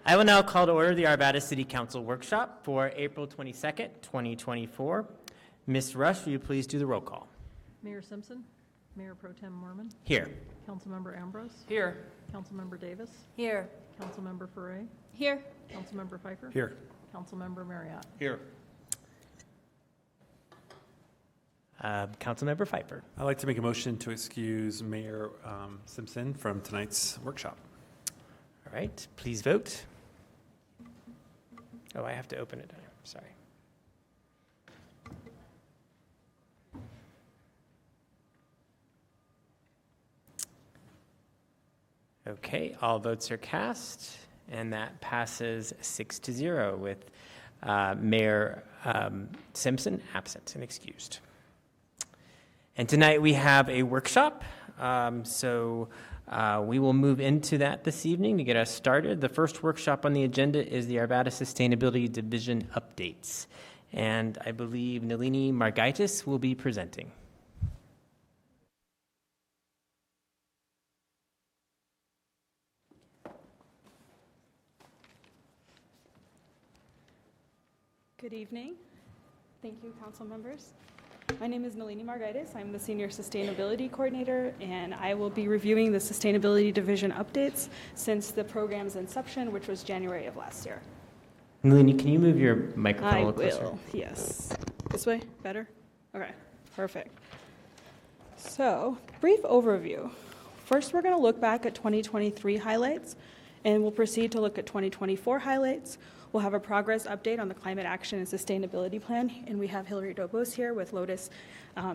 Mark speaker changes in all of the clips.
Speaker 1: I will now call to order the Arvada City Council workshop for April 22nd, 2024. Ms. Rush, will you please do the roll call?
Speaker 2: Mayor Simpson, Mayor Pro Tem Mormon,
Speaker 1: Here.
Speaker 2: Councilmember Ambrose,
Speaker 1: Here.
Speaker 2: Councilmember Davis,
Speaker 3: Here.
Speaker 2: Councilmember Foray,
Speaker 3: Here.
Speaker 2: Councilmember Pfeiffer,
Speaker 4: Here.
Speaker 2: Councilmember Marriott.
Speaker 4: Here.
Speaker 1: Councilmember Pfeiffer.
Speaker 4: I'd like to make a motion to excuse Mayor Simpson from tonight's workshop.
Speaker 1: All right, please vote. Oh, I have to open it. Sorry. Okay, all votes are cast, and that passes 6-0 with Mayor Simpson absent and excused. And tonight we have a workshop, so we will move into that this evening to get us started. The first workshop on the agenda is the Arvada Sustainability Division updates, and I believe Nalini Margaitis will be presenting.
Speaker 5: Good evening. Thank you, council members. My name is Nalini Margaitis. I'm the Senior Sustainability Coordinator, and I will be reviewing the Sustainability Division updates since the program's inception, which was January of last year.
Speaker 1: Nalini, can you move your microphone a
Speaker 5: I
Speaker 1: little closer?
Speaker 5: will, yes. This way? Better? Okay, perfect. So, brief overview. First, we're going to look back at 2023 highlights, and we'll proceed to look at 2024 highlights. We'll have a progress update on the Climate Action and Sustainability Plan, and we have Hillary Dobos here with Lotus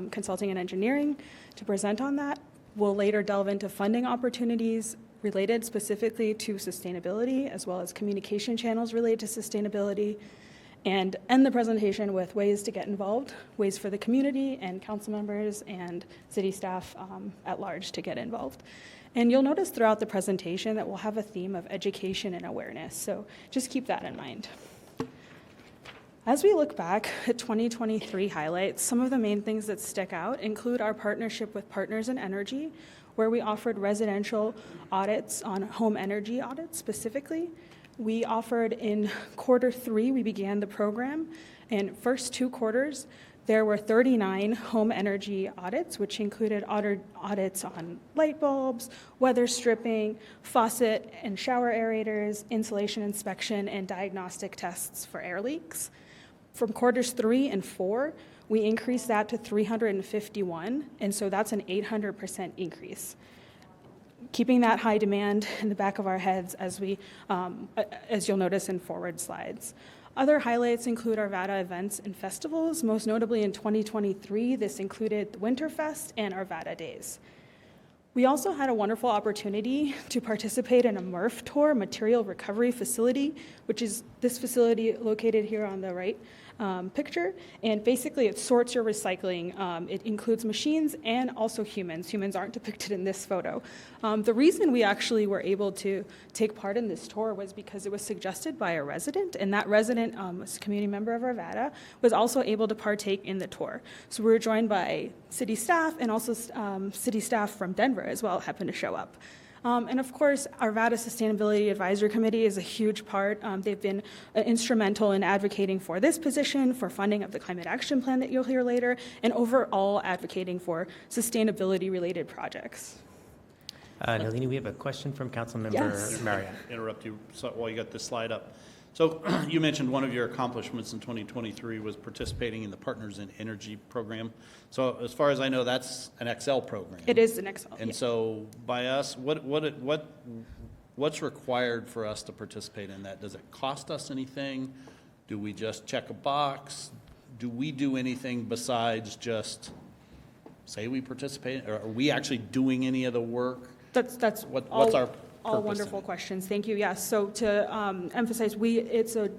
Speaker 5: Consulting and Engineering to present on that. We'll later delve into funding opportunities related specifically to sustainability, as well as communication channels related to sustainability, and end the presentation with ways to get involved, ways for the community and council members and city staff at large to get involved. And you'll notice throughout the presentation that we'll have a theme of education and awareness, so just keep that in mind. As we look back at 2023 highlights, some of the main things that stick out include our partnership with Partners in Energy, where we offered residential audits on home energy audits specifically. We offered in Q3, we began the program, and first 2 quarters, there were 39 home energy audits, which included audits on light bulbs, weather stripping, faucet and shower aerators, insulation inspection, and diagnostic tests for air leaks. From quarters 3 and 4, we increased that to 351, and so that's an 800% increase. Keeping that high demand in the back of our heads as you'll notice in forward slides. Other highlights include Arvada events and festivals. Most notably in 2023, this included the Winterfest and Arvada Days. We also had a wonderful opportunity to participate in a MRF tour, material recovery facility, which is this facility located here on the right picture. And basically it sorts your recycling. It includes machines and also humans. Humans aren't depicted in this photo. The reason we actually were able to take part in this tour was because it was suggested by a resident, and that resident was a community member of Arvada, was also able to partake in the tour. So we were joined by city staff and also city staff from Denver as well happened to show up. And of course, Arvada Sustainability Advisory Committee is a huge part. They've been instrumental in advocating for this position, for funding of the Climate Action Plan that you'll hear later, and overall advocating for sustainability-related projects.
Speaker 1: Nalini, we have a question from Councilmember Marriott.
Speaker 6: Interrupt you while you got this slide up. So you mentioned one of your accomplishments in 2023 was participating in the Partners in Energy program. So as far as I know, that's an XL program.
Speaker 5: It is an XL.
Speaker 6: And
Speaker 5: yeah.
Speaker 6: so by us, what's required for us to participate in that? Does it cost us anything? Do we just check a box? Do we do anything besides just say we participate? Or are we actually doing any of the work?
Speaker 5: That's
Speaker 6: what's our
Speaker 5: all wonderful questions. Thank you. Yes. So to emphasize, it's a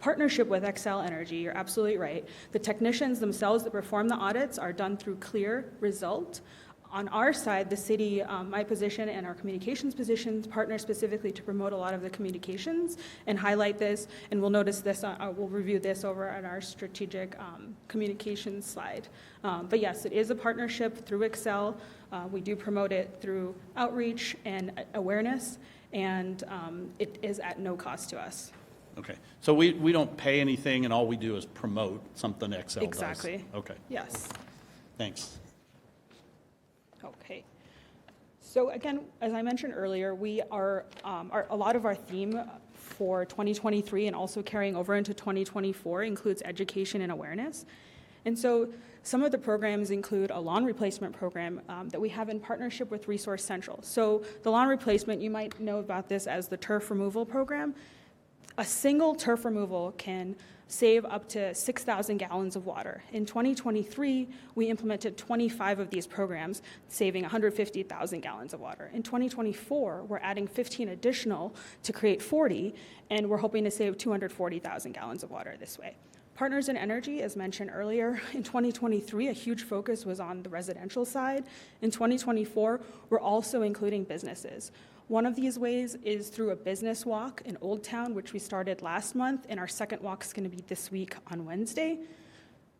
Speaker 5: partnership with XL Energy. You're absolutely right. The technicians themselves that perform the audits are done through Clear Result. On our side, the city, my position and our communications positions partner specifically to promote a lot of the communications and highlight this, and we'll notice this, we'll review this over on our strategic communications slide. But yes, it is a partnership through Excel. We do promote it through outreach and awareness, and it is at no cost to us.
Speaker 6: Okay, so we don't pay anything, and all we do is promote something Excel does?
Speaker 5: Exactly.
Speaker 6: Okay,
Speaker 5: Yes.
Speaker 6: thanks.
Speaker 5: Okay. So again, as I mentioned earlier, we are, a lot of our theme for 2023 and also carrying over into 2024 includes education and awareness. And so some of the programs include a lawn replacement program that we have in partnership with Resource Central. So the lawn replacement, you might know about this as the turf removal program. A single turf removal can save up to 6,000 gallons of water. In 2023, we implemented 25 of these programs, saving 150,000 gallons of water. In 2024, we're adding 15 additional to create 40, and we're hoping to save 240,000 gallons of water this way. Partners in Energy, as mentioned earlier, in 2023, a huge focus was on the residential side. In 2024, we're also including businesses. One of these ways is through a business walk in Old Town, which we started last month, and our second walk is going to be this week on Wednesday.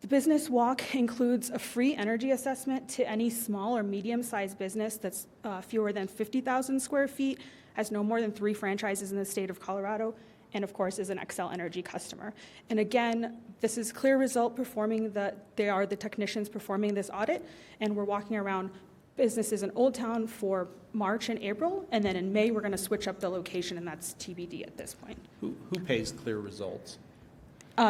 Speaker 5: The business walk includes a free energy assessment to any small or medium-sized business that's fewer than 50,000 square feet, has no more than 3 franchises in the state of Colorado, and of course is an Xcel Energy customer. And again, this is Clear Result they are the technicians performing this audit, and we're walking around businesses in Old Town for March and April, and then in May, we're going to switch up the location, and that's TBD at this point.
Speaker 6: Who pays Clear Results?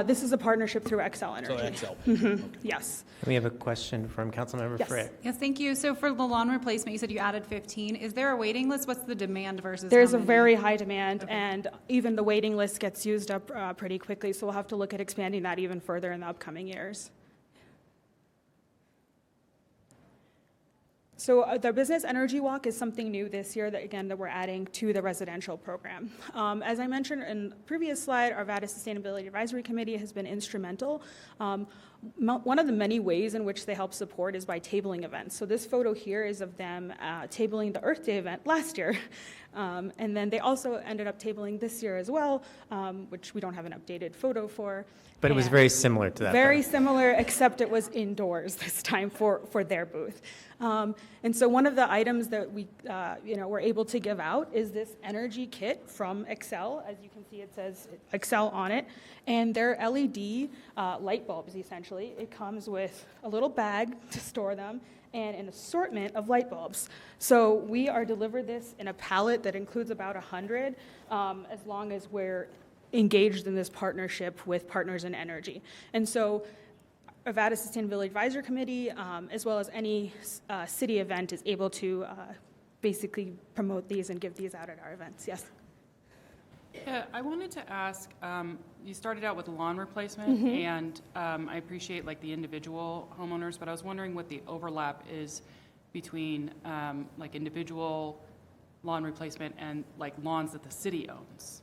Speaker 5: This is a partnership through Xcel
Speaker 6: So
Speaker 5: Energy.
Speaker 6: Excel. Okay.
Speaker 5: Yes.
Speaker 1: We have a question from Councilmember
Speaker 5: Yes.
Speaker 1: Frey.
Speaker 3: Yes, thank you. So for the lawn replacement, you said you added 15. Is there a waiting list? What's the demand versus
Speaker 5: There's
Speaker 3: how
Speaker 5: a
Speaker 3: many?
Speaker 5: very high demand,
Speaker 3: Okay.
Speaker 5: and even the waiting list gets used up pretty quickly, so we'll have to look at expanding that even further in the upcoming years. So the Business Energy Walk is something new this year that we're adding to the residential program. As I mentioned in the previous slide, Arvada Sustainability Advisory Committee has been instrumental. One of the many ways in which they help support is by tabling events. So this photo here is of them tabling the Earth Day event last year. And then they also ended up tabling this year as well, which we don't have an updated photo for.
Speaker 1: But it was
Speaker 5: And
Speaker 1: very similar to that.
Speaker 5: very
Speaker 1: though.
Speaker 5: similar, except it was indoors this time for their booth. And so one of the items that we were able to give out is this energy kit from Xcel. As you can see, it says Xcel on it. And they're LED light bulbs, essentially. It comes with a little bag to store them and an assortment of light bulbs. So we are delivered this in a pallet that includes about 100, as long as we're engaged in this partnership with Partners in Energy. And so Arvada Sustainability Advisory Committee, as well as any city event, is able to basically promote these and give these out at our events. Yes?
Speaker 7: Yeah, I wanted to ask, you started out with lawn replacement, and I appreciate like the individual homeowners, but I was wondering what the overlap is between like individual lawn replacement and like lawns that the city owns.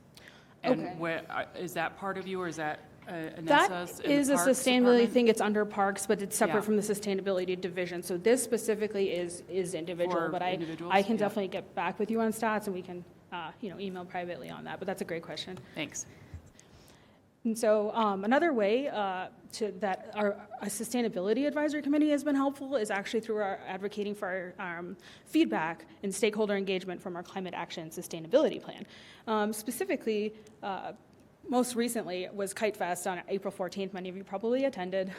Speaker 7: And
Speaker 5: Okay.
Speaker 7: where, is that part of you, or is that
Speaker 5: That
Speaker 7: Anessa's in the
Speaker 5: is a
Speaker 7: Parks
Speaker 5: sustainability
Speaker 7: Department?
Speaker 5: thing. It's under Parks, but it's separate
Speaker 7: Yeah.
Speaker 5: from the sustainability division. So this specifically is individual,
Speaker 7: For
Speaker 5: but I
Speaker 7: individuals?
Speaker 5: can
Speaker 7: Yeah.
Speaker 5: definitely get back with you on stats, and we can email privately on that. But that's a great question.
Speaker 7: Thanks.
Speaker 5: And so another way that our sustainability advisory committee has been helpful is actually through our advocating for our feedback and stakeholder engagement from our climate action and sustainability plan. Specifically, most recently was Kite Fest on April 14th. Many of you probably attended.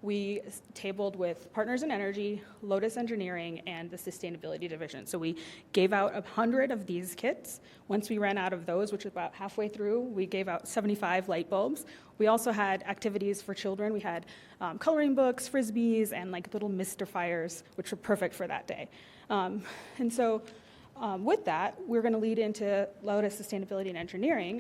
Speaker 5: We tabled with Partners in Energy, Lotus Engineering, and the Sustainability Division. So we gave out 100 of these kits. Once we ran out of those, which was about halfway through, we gave out 75 light bulbs. We also had activities for children. We had coloring books, frisbees, and like little mystifiers, which were perfect for that day. And so with that, we're going to lead into Lotus Sustainability and Engineering,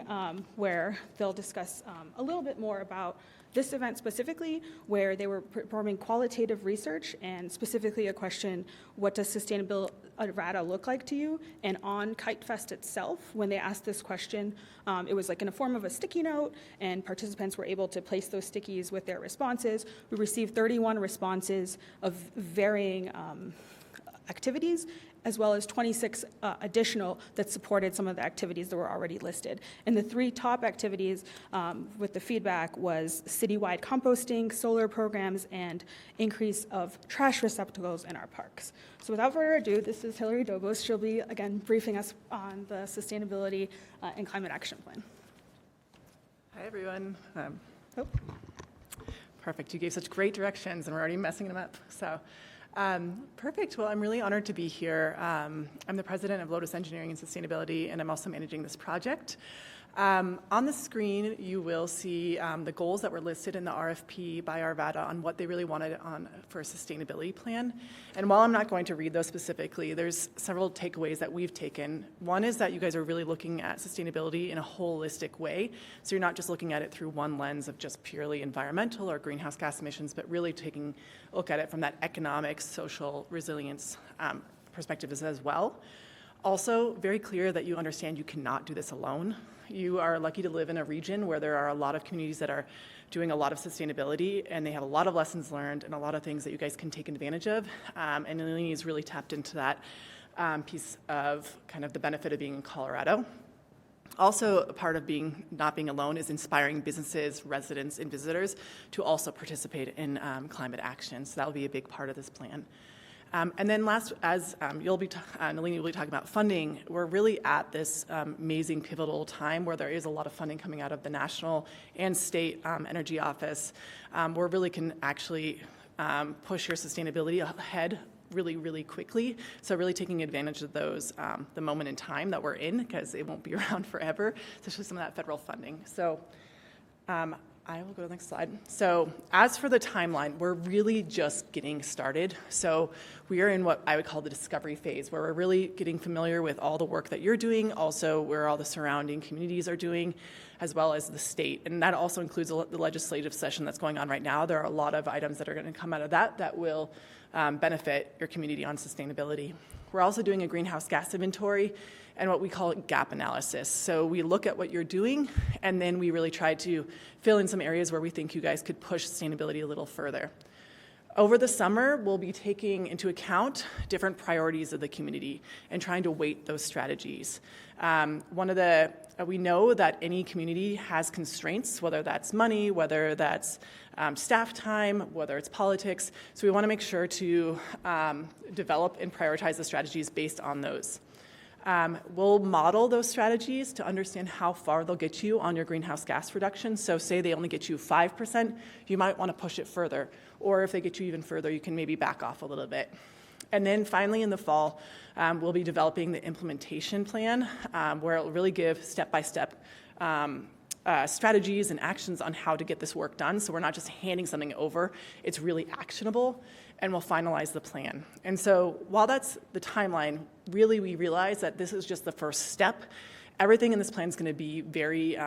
Speaker 5: where they'll discuss a little bit more about this event specifically, where they were performing qualitative research, and specifically a question, what does sustainable Arvada look like to you? And on Kite Fest itself, when they asked this question, it was like in a form of a sticky note, and participants were able to place those stickies with their responses. We received 31 responses of varying activities, as well as 26 additional that supported some of the activities that were already listed. And the 3 top activities with the feedback was citywide composting, solar programs, and increase of trash receptacles in our parks. So without further ado, this is Hillary Dobos. She'll be, again, briefing us on the Sustainability and Climate Action Plan.
Speaker 8: Hi, everyone. Perfect. You gave such great directions, and we're already messing them up. So, perfect. Well, I'm really honored to be here. I'm the president of Lotus Engineering and Sustainability, and I'm also managing this project. On the screen, you will see the goals that were listed in the RFP by Arvada on what they really wanted for a sustainability plan. And while I'm not going to read those specifically, there's several takeaways that we've taken. One is that you guys are really looking at sustainability in a holistic way. So you're not just looking at it through one lens of just purely environmental or greenhouse gas emissions, but really taking a look at it from that economic, social resilience perspectives as well. Also, very clear that you understand you cannot do this alone. You are lucky to live in a region where there are a lot of communities that are doing a lot of sustainability, and they have a lot of lessons learned and a lot of things that you guys can take advantage of. And Nalini has really tapped into that piece of kind of the benefit of being in Colorado. Also, a part of not being alone is inspiring businesses, residents, and visitors to also participate in climate action. So that will be a big part of this plan. And then last, as Nalini will be talking about funding, we're really at this amazing pivotal time where there is a lot of funding coming out of the national and state energy office, where really can actually push your sustainability ahead really, really quickly. So really taking advantage of those, the moment in time that we're in, because it won't be around forever, especially some of that federal funding. So I will go to the next slide. So as for the timeline, we're really just getting started. So we are in what I would call the discovery phase, where we're really getting familiar with all the work that you're doing, also where all the surrounding communities are doing, as well as the state. And that also includes the legislative session that's going on right now. There are a lot of items that are going to come out of that will benefit your community on sustainability. We're also doing a greenhouse gas inventory and what we call gap analysis. So we look at what you're doing, and then we really try to fill in some areas where we think you guys could push sustainability a little further. Over the summer, we'll be taking into account different priorities of the community and trying to weight those strategies. We know that any community has constraints, whether that's money, whether that's staff time, whether it's politics. So we want to make sure to develop and prioritize the strategies based on those. We'll model those strategies to understand how far they'll get you on your greenhouse gas reduction. So say they only get you 5%, you might want to push it further. Or if they get you even further, you can maybe back off a little bit. And then finally in the fall, we'll be developing the implementation plan, where it'll really give step-by-step strategies and actions on how to get this work done. So we're not just handing something over, it's really actionable, and we'll finalize the plan. And so while that's the timeline, really we realize that this is just the first step. Everything in this plan is going to be very,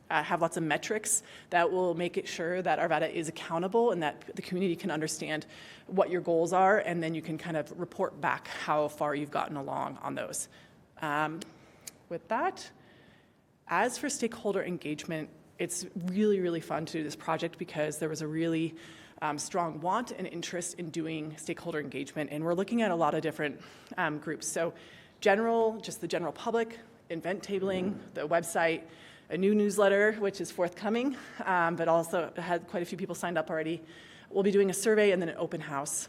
Speaker 8: have lots of metrics that will make it sure that Arvada is accountable and that the community can understand what your goals are, and then you can kind of report back how far you've gotten along on those. With that, as for stakeholder engagement, it's really, really fun to do this project because there was a really strong want and interest in doing stakeholder engagement, and we're looking at a lot of different groups. So just the general public, event tabling, the website, a new newsletter, which is forthcoming, but also had quite a few people signed up already. We'll be doing a survey and then an open house.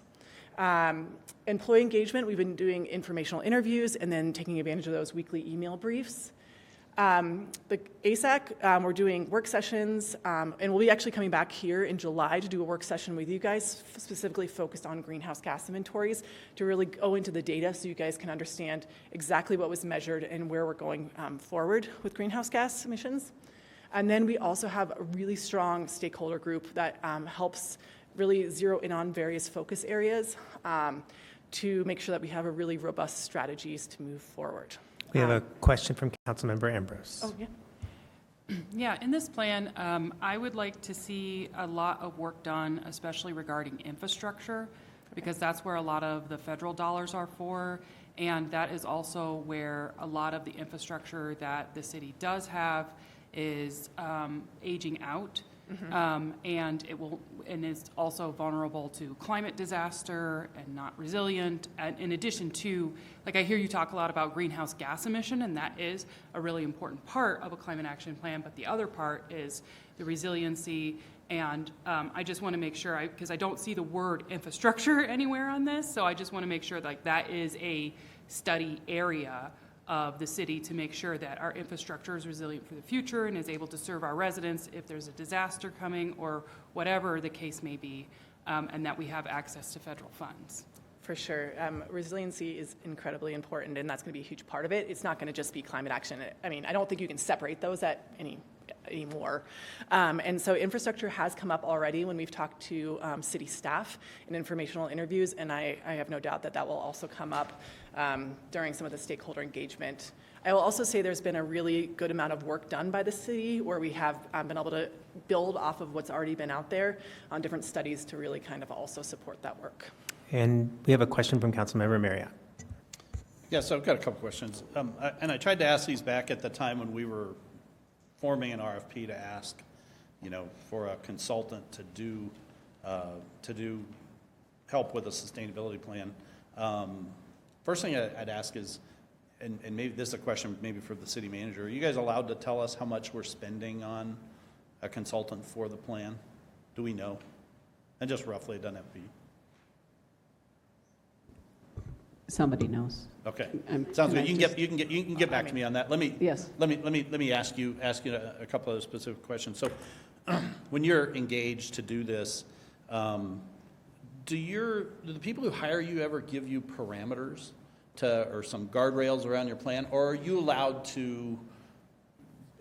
Speaker 8: Employee engagement, we've been doing informational interviews and then taking advantage of those weekly email briefs. The ASAC, we're doing work sessions, and we'll be actually coming back here in July to do a work session with you guys, specifically focused on greenhouse gas inventories, to really go into the data so you guys can understand exactly what was measured and where we're going forward with greenhouse gas emissions. And then we also have a really strong stakeholder group that helps really zero in on various focus areas to make sure that we have a really robust strategies to move forward.
Speaker 1: We have a question from Councilmember Ambrose.
Speaker 8: Oh, yeah.
Speaker 7: Yeah, in this plan, I would like to see a lot of work done, especially regarding infrastructure, because that's where a lot of the federal dollars are for, and that is also where a lot of the infrastructure that the city does have is aging out. and is also vulnerable to climate disaster and not resilient. And in addition to, like, I hear you talk a lot about greenhouse gas emission, and that is a really important part of a climate action plan, but the other part is the resiliency. And I just want to make sure, because I don't see the word infrastructure anywhere on this, so I just want to make sure like that is a study area of the city to make sure that our infrastructure is resilient for the future and is able to serve our residents if there's a disaster coming or whatever the case may be, and that we have access to federal funds.
Speaker 8: For sure. Resiliency is incredibly important, and that's going to be a huge part of it. It's not going to just be climate action. I mean, I don't think you can separate those anymore. And so infrastructure has come up already when we've talked to city staff in informational interviews, and I have no doubt that that will also come up during some of the stakeholder engagement. I will also say there's been a really good amount of work done by the city where we have been able to build off of what's already been out there on different studies to really kind of also support that work.
Speaker 1: And we have a question from Councilmember Marriott.
Speaker 6: Yeah, so I've got a couple questions. And I tried to ask these back at the time when we were forming an RFP to ask, for a consultant to do help with a sustainability plan. First thing I'd ask is, and maybe this is a question maybe for the city manager, are you guys allowed to tell us how much we're spending on a consultant for the plan? Do we know? And just roughly, it doesn't have to be.
Speaker 9: Somebody knows.
Speaker 6: Okay,
Speaker 9: Can
Speaker 6: sounds
Speaker 9: I
Speaker 6: good. You can get back to me on that.
Speaker 9: Yes.
Speaker 6: Let me ask you a couple of specific questions. So, when you're engaged to do this, do the people who hire you ever give you parameters or some guardrails around your plan, or are you allowed to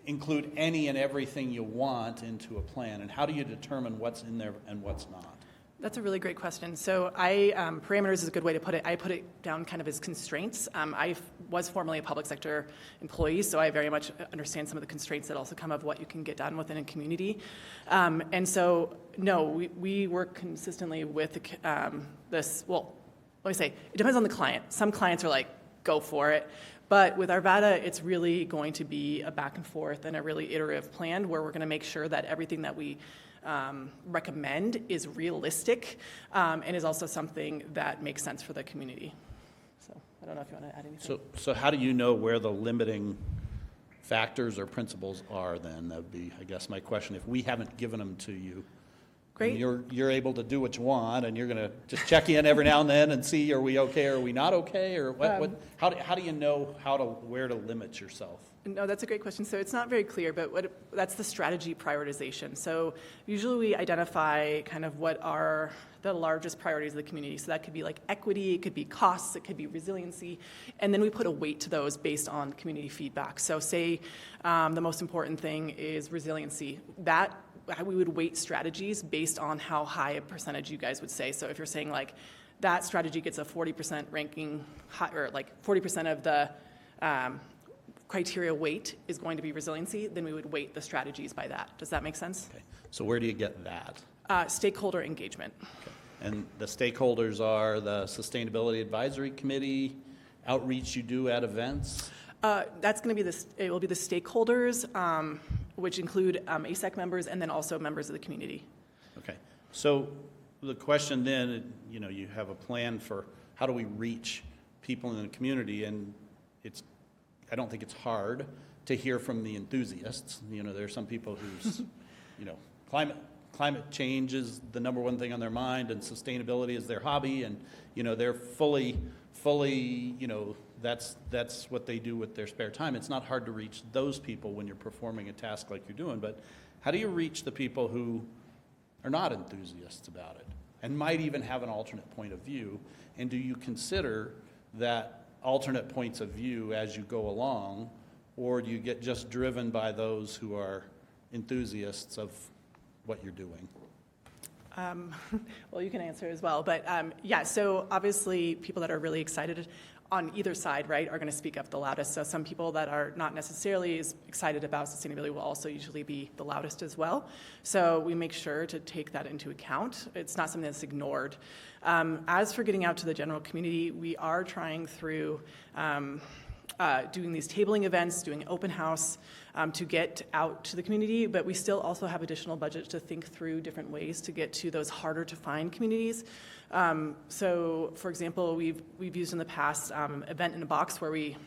Speaker 6: include any and everything you want into a plan? And how do you determine what's in there and what's not?
Speaker 8: That's a really great question. So parameters is a good way to put it. I put it down kind of as constraints. I was formerly a public sector employee, so I very much understand some of the constraints that also come of what you can get done within a community. And so, no, we work consistently with this. Well, let me say, it depends on the client. Some clients are like, go for it. But with Arvada, it's really going to be a back and forth and a really iterative plan where we're going to make sure that everything that we recommend is realistic and is also something that makes sense for the community. So I don't know if you want to add anything.
Speaker 6: So how do you know where the limiting factors or principles are then? That would be, I guess, my question. If we haven't given them to you,
Speaker 8: Great.
Speaker 6: and you're able to do what you want, and you're going to just check in every now and then and see, are we okay, or are we not okay, or how do you know where to limit yourself?
Speaker 8: No, that's a great question. So it's not very clear, but that's the strategy prioritization. So usually we identify kind of what are the largest priorities of the community. So that could be like equity, it could be costs, it could be resiliency, and then we put a weight to those based on community feedback. So say the most important thing is resiliency. That we would weight strategies based on how high a percentage you guys would say. So if you're saying like that strategy gets a 40% ranking, or like 40% of the criteria weight is going to be resiliency, then we would weight the strategies by that. Does that make sense?
Speaker 6: Okay. So where do you get that?
Speaker 8: Stakeholder engagement.
Speaker 6: Okay. And the stakeholders are the Sustainability Advisory Committee, outreach you do at events?
Speaker 8: That's going to be it will be the stakeholders, which include ASEC members and then also members of the community.
Speaker 6: Okay. So the question then, you have a plan for how do we reach people in the community, and I don't think it's hard to hear from the enthusiasts. There are some people who's, climate change is the number one thing on their mind, and sustainability is their hobby, and they're fully, that's what they do with their spare time. It's not hard to reach those people when you're performing a task like you're doing, but how do you reach the people who are not enthusiasts about it and might even have an alternate point of view? And do you consider that alternate points of view as you go along, or do you get just driven by those who are enthusiasts of what you're doing?
Speaker 8: Well, you can answer as well, but so obviously people that are really excited on either side, right, are going to speak up the loudest. So some people that are not necessarily as excited about sustainability will also usually be the loudest as well. So we make sure to take that into account. It's not something that's ignored. As for getting out to the general community, we are trying through doing these tabling events, doing open house to get out to the community, but we still also have additional budget to think through different ways to get to those harder to find communities. So, for example, we've used in the past event in a box where we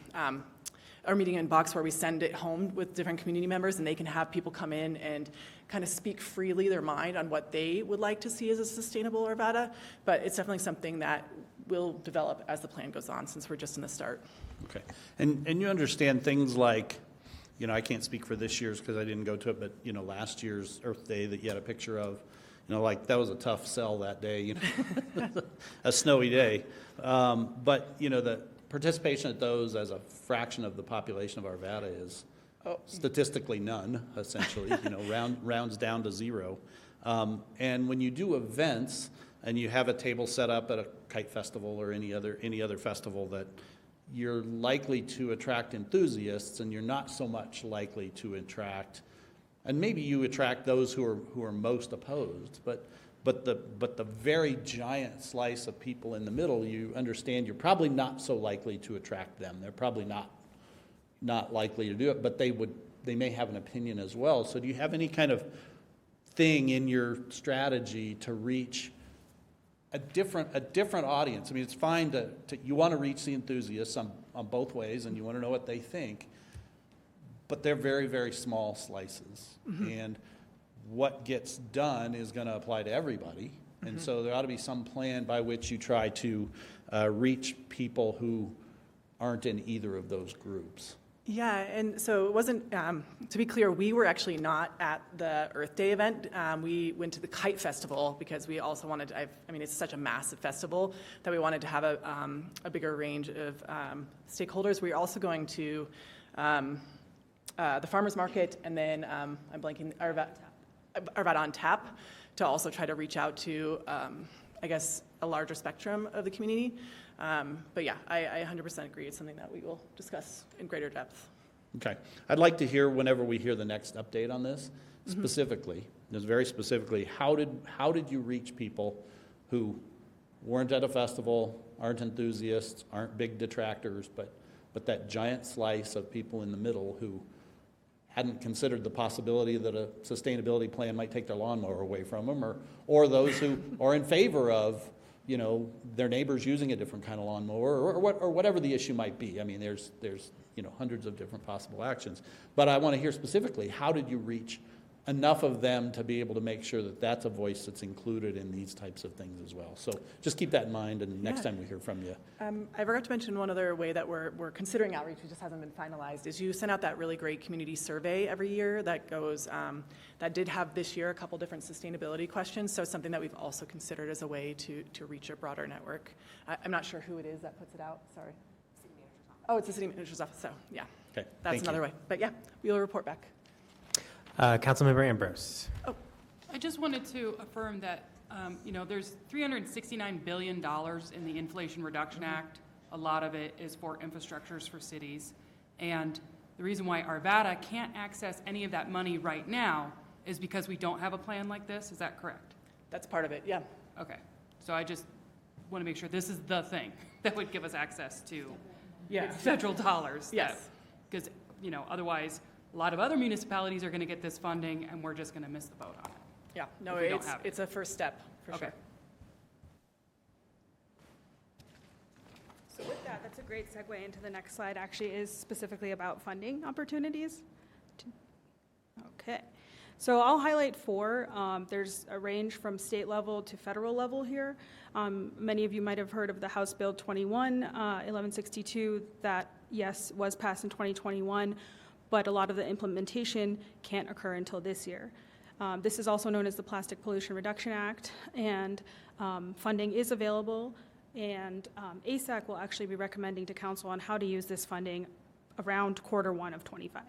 Speaker 8: our meeting in box where we send it home with different community members, and they can have people come in and kind of speak freely their mind on what they would like to see as a sustainable Arvada. But it's definitely something that will develop as the plan goes on, since we're just in the start.
Speaker 6: Okay. And you understand things like, I can't speak for this year's because I didn't go to it, but, last year's Earth Day that you had a picture of, like that was a tough sell that day, a snowy day. But, the participation at those as a fraction of the population of Arvada is statistically none, essentially, rounds down to zero. And when you do events and you have a table set up at a kite festival or any other festival, that you're likely to attract enthusiasts, and you're not so much likely to attract, and maybe you attract those who are most opposed, but the very giant slice of people in the middle, you understand you're probably not so likely to attract them. They're probably not likely to do it, but they may have an opinion as well. So do you have any kind of thing in your strategy to reach a different audience? I mean, it's fine to you want to reach the enthusiasts on both ways, and you want to know what they think, but they're very, very small slices. Mm-hmm. And what gets done is going to apply to everybody. Mm-hmm. And so there ought to be some plan by which you try to reach people who aren't in either of those groups.
Speaker 8: Yeah, and so it wasn't, to be clear, we were actually not at the Earth Day event. We went to the Kite Festival because we also wanted, it's such a massive festival that we wanted to have a bigger range of stakeholders. We're also going to the farmers market, and then I'm blanking, Arvada on Tap, to also try to reach out to, a larger spectrum of the community. But yeah, I 100% agree. It's something that we will discuss in greater depth.
Speaker 6: Okay. I'd like to hear, whenever we hear the next update on this, specifically, just very specifically, how did you reach people who weren't at a festival, aren't enthusiasts, aren't big detractors, but that giant slice of people in the middle who hadn't considered the possibility that a sustainability plan might take their lawnmower away from them, or those who are in favor of their neighbors using a different kind of lawnmower, or whatever the issue might be. I mean, there's hundreds of different possible actions. But I want to hear specifically, how did you reach enough of them to be able to make sure that that's a voice that's included in these types of things as well? So just keep that in mind, and next time we hear from you.
Speaker 8: I forgot to mention one other way that we're considering outreach, which just hasn't been finalized, is you send out that really great community survey every year that goes, that did have this year a couple different sustainability questions, so something that we've also considered as a way to reach a broader network. I'm not sure who it is that puts it out, sorry. City manager's office. Oh, it's the city manager's office, so yeah.
Speaker 6: Okay.
Speaker 8: That's another way. But yeah, we'll report back.
Speaker 1: Councilmember Ambrose.
Speaker 7: I just wanted to affirm that, there's $369 billion in the Inflation Reduction Act. A lot of it is for infrastructures for cities. And the reason why Arvada can't access any of that money right now is because we don't have a plan like this. Is that correct?
Speaker 8: That's part of it, yeah.
Speaker 7: Okay. So I just want to make sure this is the thing that would give us access to federal dollars.
Speaker 8: Yes.
Speaker 7: Because, otherwise, a lot of other municipalities are going to get this funding, and we're just going to miss the boat on it.
Speaker 8: Yeah, no, it's a first step, for sure.
Speaker 5: So with that, that's a great segue into the next slide, actually is specifically about funding opportunities. Okay, so I'll highlight 4. There's a range from state level to federal level here. Many of you might have heard of the House Bill 1162 that, yes, was passed in 2021, but a lot of the implementation can't occur until this year. This is also known as the Plastic Pollution Reduction Act, and funding is available, and ASAC will actually be recommending to council on how to use this funding around Q1 of 25.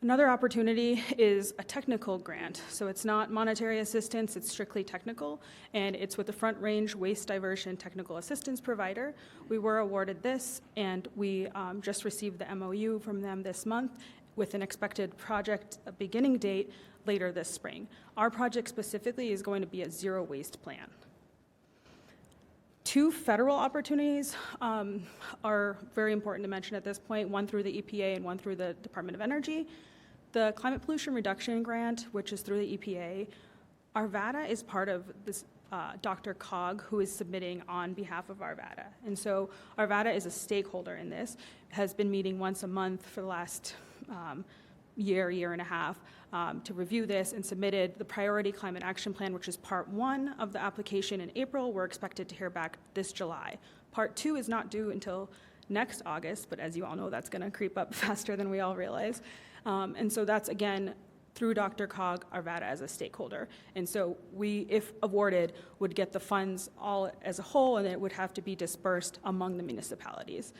Speaker 5: Another opportunity is a technical grant. So it's not monetary assistance, it's strictly technical, and it's with the Front Range Waste Diversion Technical Assistance Provider. We were awarded this, and we just received the MOU from them this month with an expected project beginning date later this spring. Our project specifically is going to be a zero waste plan. Two federal opportunities are very important to mention at this point, one through the EPA and one through the Department of Energy. The Climate Pollution Reduction Grant, which is through the EPA, Arvada is part of this Dr. Cog, who is submitting on behalf of Arvada. And so Arvada is a stakeholder in this, has been meeting once a month for the last year and a half to review this, and submitted the Priority Climate Action Plan, which is part 1 of the application in April. We're expected to hear back this July. Part 2 is not due until next August, but as you all know, that's going to creep up faster than we all realize. And so that's, again, through Dr. Cog, Arvada as a stakeholder. And so we, if awarded, would get the funds all as a whole, and it would have to be dispersed among the municipalities.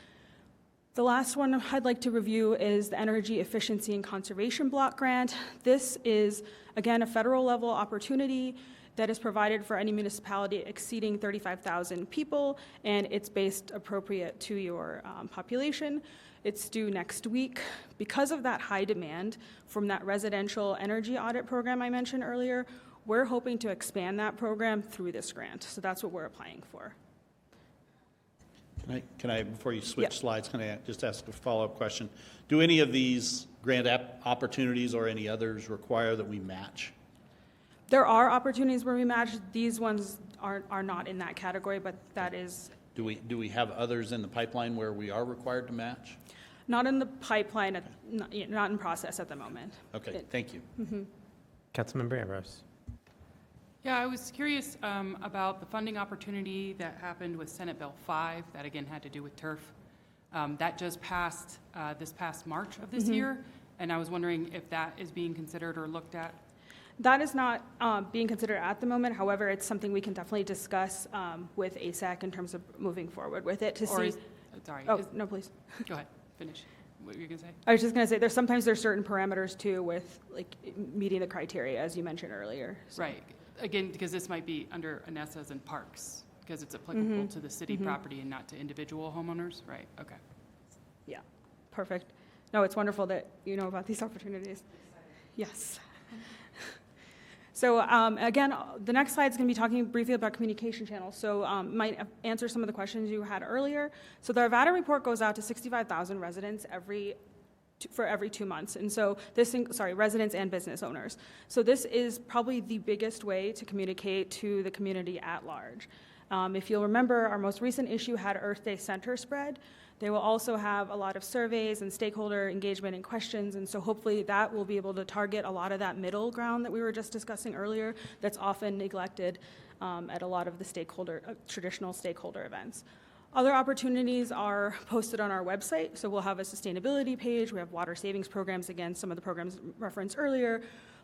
Speaker 5: The last one I'd like to review is the Energy Efficiency and Conservation Block Grant. This is, again, a federal level opportunity that is provided for any municipality exceeding 35,000 people, and it's based appropriate to your population. It's due next week. Because of that high demand from that residential energy audit program I mentioned earlier, we're hoping to expand that program through this grant. So that's what we're applying for.
Speaker 6: Can I, before you switch
Speaker 5: Yep.
Speaker 6: slides, can I just ask a follow-up question? Do any of these grant opportunities or any others require that we match?
Speaker 5: There are opportunities where we match. These ones are not in that category, but that is
Speaker 6: Do we have others in the pipeline where we are required to match?
Speaker 5: not in the pipeline, not in process at the moment.
Speaker 6: Okay, thank you.
Speaker 1: Councilmember Ambrose.
Speaker 7: Yeah, I was curious about the funding opportunity that happened with Senate Bill 5, that again had to do with turf. That just passed this past March of this year, and I was wondering if that is being considered or looked at.
Speaker 5: That is not being considered at the moment. However, it's something we can definitely discuss with ASAC in terms of moving forward with it to
Speaker 7: Or
Speaker 5: see.
Speaker 7: is, sorry,
Speaker 5: Oh, no, please.
Speaker 7: go ahead, finish. What were you going to say?
Speaker 5: I was just going to say, there's certain parameters too with like meeting the criteria, as you mentioned earlier. So.
Speaker 7: Right, again, because this might be under Anessa's and Parks, because it's applicable to the city property and not to individual homeowners, right, okay.
Speaker 5: Yeah, perfect. No, it's wonderful that you know about these opportunities. Yes. So again, the next slide is going to be talking briefly about communication channels. So might answer some of the questions you had earlier. So the Arvada report goes out to 65,000 residents for every 2 months. And so residents and business owners. So this is probably the biggest way to communicate to the community at large. If you'll remember, our most recent issue had Earth Day center spread. They will also have a lot of surveys and stakeholder engagement and questions, and so hopefully that will be able to target a lot of that middle ground that we were just discussing earlier that's often neglected at a lot of the traditional stakeholder events. Other opportunities are posted on our website, so we'll have a sustainability page. We have water savings programs, again, some of the programs referenced earlier.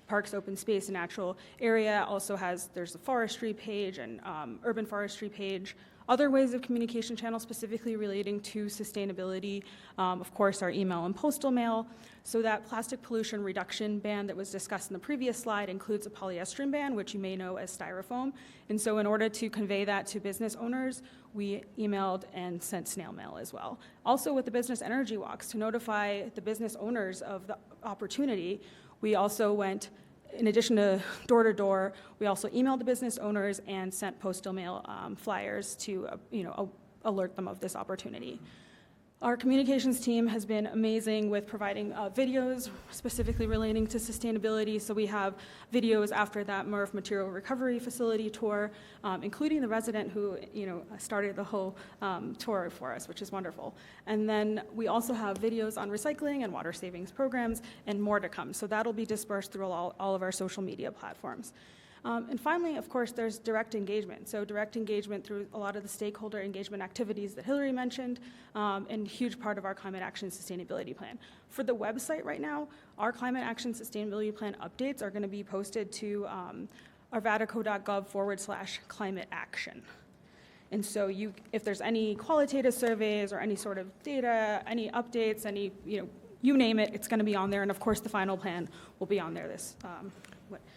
Speaker 5: Parks, open space, and natural area also there's a forestry page and urban forestry page. Other ways of communication channels specifically relating to sustainability, of course, our email and postal mail. So that plastic pollution reduction ban that was discussed in the previous slide includes a polyester ban, which you may know as styrofoam. And so in order to convey that to business owners, we emailed and sent snail mail as well. Also with the business energy walks, to notify the business owners of the opportunity, we also went, in addition to door-to-door, we also emailed the business owners and sent postal mail flyers to alert them of this opportunity. Our communications team has been amazing with providing videos specifically relating to sustainability. So we have videos after that MRF material recovery facility tour, including the resident who started the whole tour for us, which is wonderful. And then we also have videos on recycling and water savings programs and more to come. So that'll be dispersed through all of our social media platforms. And finally, of course, there's direct engagement. So direct engagement through a lot of the stakeholder engagement activities that Hillary mentioned, and a huge part of our Climate Action Sustainability Plan. For the website right now, our Climate Action Sustainability Plan updates are going to be posted to arvadaco.gov/climate action. And so if there's any qualitative surveys or any sort of data, any updates, you name it, it's going to be on there. And of course, the final plan will be on there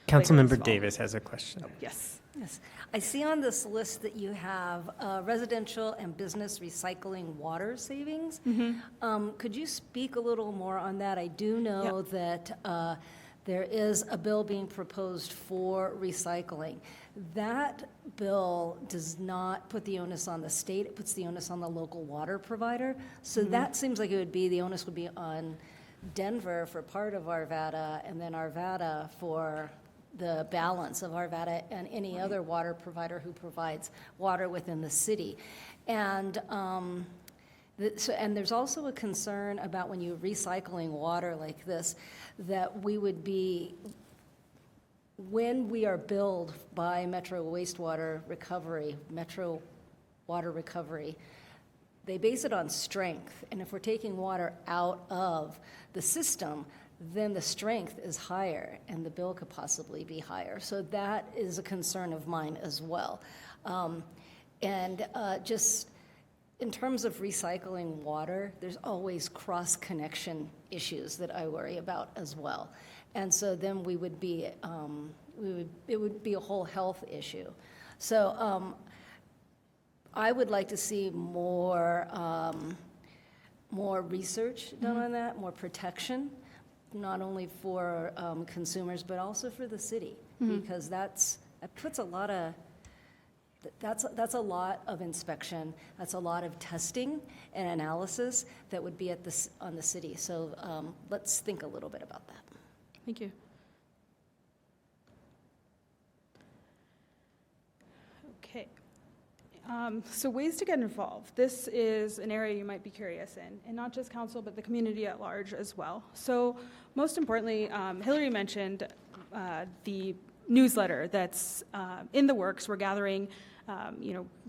Speaker 1: Councilmember Davis has a question.
Speaker 5: Oh, yes.
Speaker 10: Yes. I see on this list that you have residential and business recycling water savings. Could you speak a little more on that? I do know that there is a bill being proposed for recycling. That bill does not put the onus on the state, it puts the onus on the local water provider. So that seems like it would be, the onus would be on Denver for part of Arvada, and then Arvada for the balance of Arvada and any other water provider who provides water within the city. And and there's also a concern about when you're recycling water like this, that we would be, when we are billed by Metro Wastewater Recovery, Metro Water Recovery, they base it on strength. And if we're taking water out of the system, then the strength is higher and the bill could possibly be higher. So that is a concern of mine as well. Just in terms of recycling water, there's always cross-connection issues that I worry about as well. And so then we would be, it would be a whole health issue. So I would like to see more research done on that, more protection, not only for consumers, but also for the city, because that puts a lot of, that's a lot of inspection, that's a lot of testing and analysis that would be on the city. So let's think a little bit about that.
Speaker 5: Thank you. Okay. So ways to get involved. This is an area you might be curious in, and not just council, but the community at large as well. So most importantly, Hillary mentioned the newsletter that's in the works. We're gathering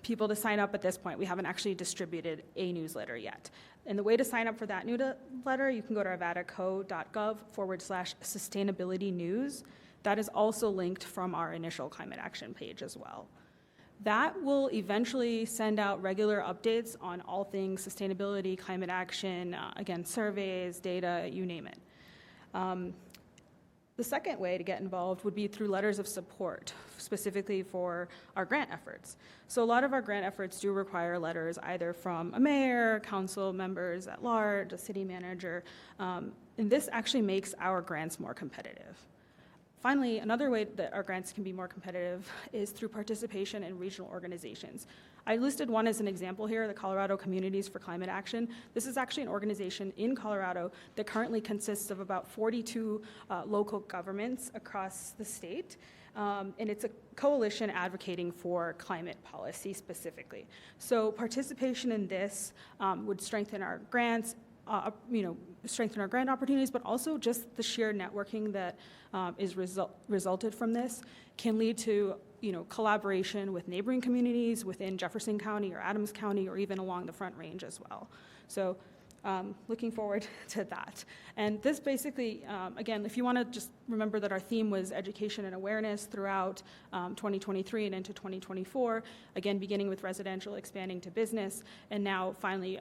Speaker 5: people to sign up at this point. We haven't actually distributed a newsletter yet. And the way to sign up for that newsletter, you can go to arvadaco.gov/sustainability news. That is also linked from our initial climate action page as well. That will eventually send out regular updates on all things sustainability, climate action, again, surveys, data, you name it. The second way to get involved would be through letters of support, specifically for our grant efforts. So a lot of our grant efforts do require letters either from a mayor, council members at large, a city manager, and this actually makes our grants more competitive. Finally, another way that our grants can be more competitive is through participation in regional organizations. I listed one as an example here, the Colorado Communities for Climate Action. This is actually an organization in Colorado that currently consists of about 42 local governments across the state. And it's a coalition advocating for climate policy specifically. So participation in this would strengthen our grants, strengthen our grant opportunities, but also just the sheer networking that is resulted from this can lead to collaboration with neighboring communities within Jefferson County or Adams County or even along the Front Range as well. So looking forward to that. And this basically, again, if you want to just remember that our theme was education and awareness throughout 2023 and into 2024, again, beginning with residential, expanding to business, and now finally,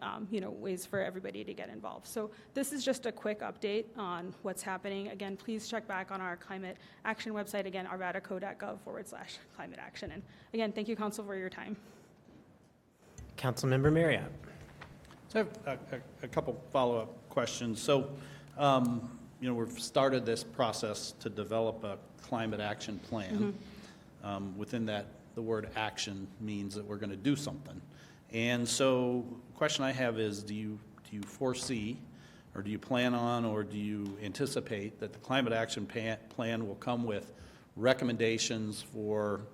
Speaker 5: ways for everybody to get involved. So this is just a quick update on what's happening. Again, please check back on our climate action website, again, arvadaco.gov/climate action. And again, thank you, Council, for your time.
Speaker 1: Councilmember Marriott.
Speaker 6: So I have a couple follow-up questions. So, we've started this process to develop a climate action plan. Within that, the word action means that we're going to do something. And so the question I have is, do you foresee, or do you plan on, or do you anticipate that the climate action plan will come with recommendations for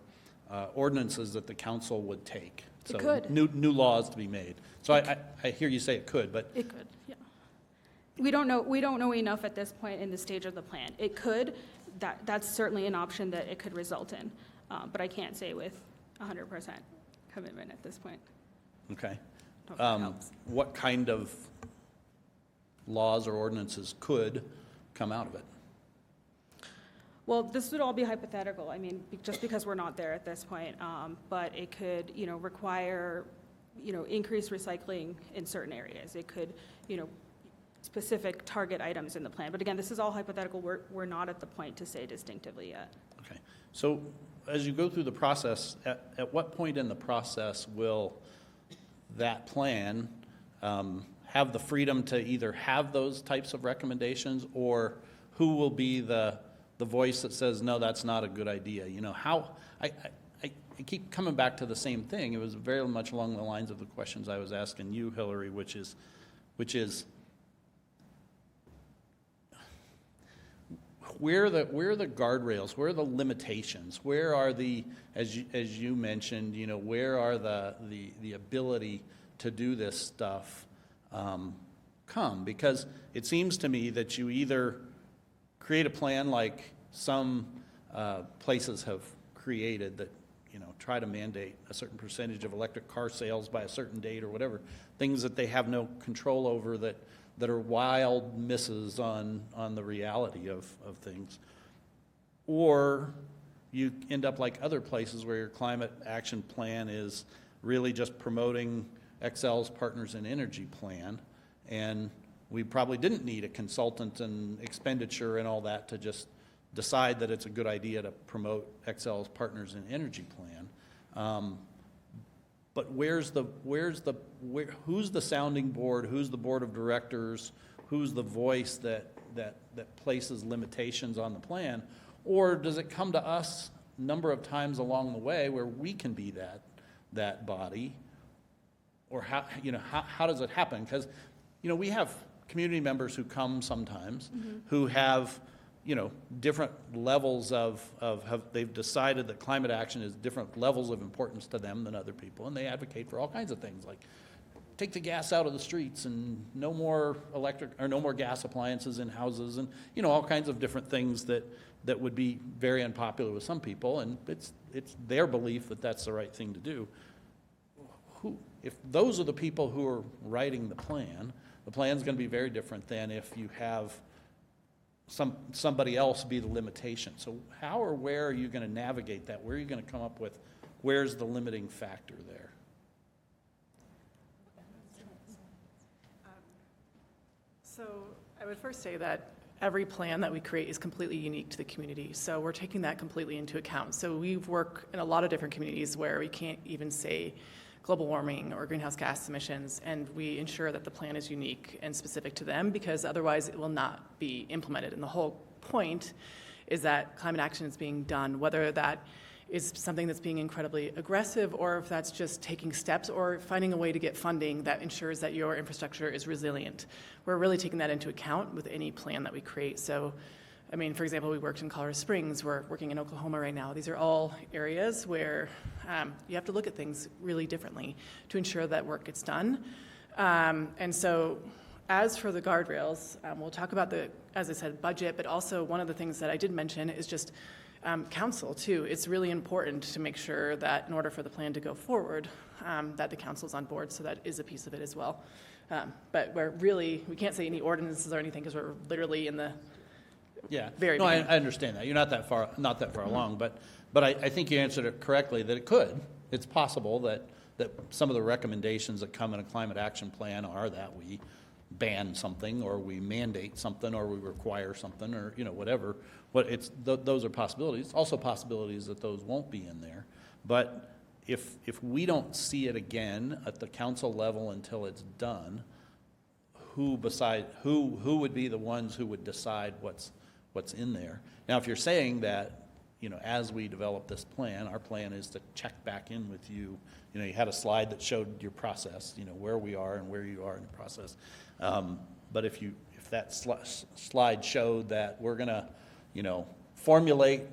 Speaker 6: ordinances that the council would take?
Speaker 5: It could.
Speaker 6: New laws to be made. So I hear you say it could, but
Speaker 5: it could, yeah. We don't know enough at this point in the stage of the plan. It could. That's certainly an option that it could result in, but I can't say with 100% commitment at this point.
Speaker 6: Okay.
Speaker 5: Hope that helps.
Speaker 6: What kind of laws or ordinances could come out of it?
Speaker 5: Well, this would all be hypothetical. I mean, just because we're not there at this point, but it could, require, increased recycling in certain areas. It could, specific target items in the plan. But again, this is all hypothetical. We're not at the point to say distinctively yet.
Speaker 6: Okay. So as you go through the process, at what point in the process will that plan have the freedom to either have those types of recommendations, or who will be the the voice that says, no, that's not a good idea? You know, how, I keep coming back to the same thing. It was very much along the lines of the questions I was asking you, Hillary, which is where are the guardrails? Where are the limitations? Where are the, as you mentioned, you know, where are the ability to do this stuff come? Because it seems to me that you either create a plan like some places have created that, you know, try to mandate a certain percentage of electric car sales by a certain date or whatever, things that they have no control over that are wild misses on the reality of things. Or you end up like other places where your climate action plan is really just promoting Xcel's Partners in Energy plan, and we probably didn't need a consultant and expenditure and all that to just decide that it's a good idea to promote Xcel's Partners in Energy plan. But who's the sounding board? Who's the board of directors? Who's the voice that places limitations on the plan? Or does it come to us a number of times along the way where we can be that body? Or how does it happen? Because, you know, we have community members who come sometimes who have, you know, different levels they've decided that climate action is different levels of importance to them than other people, and they advocate for all kinds of things like take the gas out of the streets and no more electric or no more gas appliances in houses, and, you know, all kinds of different things that would be very unpopular with some people, and it's their belief that that's the right thing to do. If those are the people who are writing the plan's going to be very different than if you have somebody else be the limitation. So how or where are you going to navigate that? Where are you going to come up with where's the limiting factor there?
Speaker 8: So I would first say that every plan that we create is completely unique to the community. So we're taking that completely into account. So we work in a lot of different communities where we can't even say global warming or greenhouse gas emissions, and we ensure that the plan is unique and specific to them, because otherwise it will not be implemented. And the whole point is that climate action is being done, whether that is something that's being incredibly aggressive or if that's just taking steps or finding a way to get funding that ensures that your infrastructure is resilient. We're really taking that into account with any plan that we create. So, I mean, for example, we worked in Colorado Springs, we're working in Oklahoma right now. These are all areas where you have to look at things really differently to ensure that work gets done. And so as for the guardrails, we'll talk about the, as I said, budget, but also one of the things that I did mention is just council too. It's really important to make sure that in order for the plan to go forward, that the council's on board, so that is a piece of it as well. But we can't say any ordinances or anything because we're literally in the very
Speaker 6: I understand that. You're not that far along, but I think you answered it correctly that it could. It's possible that some of the recommendations that come in a climate action plan are that we ban something or we mandate something or we require something or, you know, whatever. But those are possibilities. It's also possibilities that those won't be in there. But if we don't see it again at the council level until it's done, who would be the ones who would decide what's in there? Now, if you're saying that, you know, as we develop this plan, our plan is to check back in with you. You know, you had a slide that showed your process, you know, where we are and where you are in the process. But if that slide showed that we're going to, you know, formulate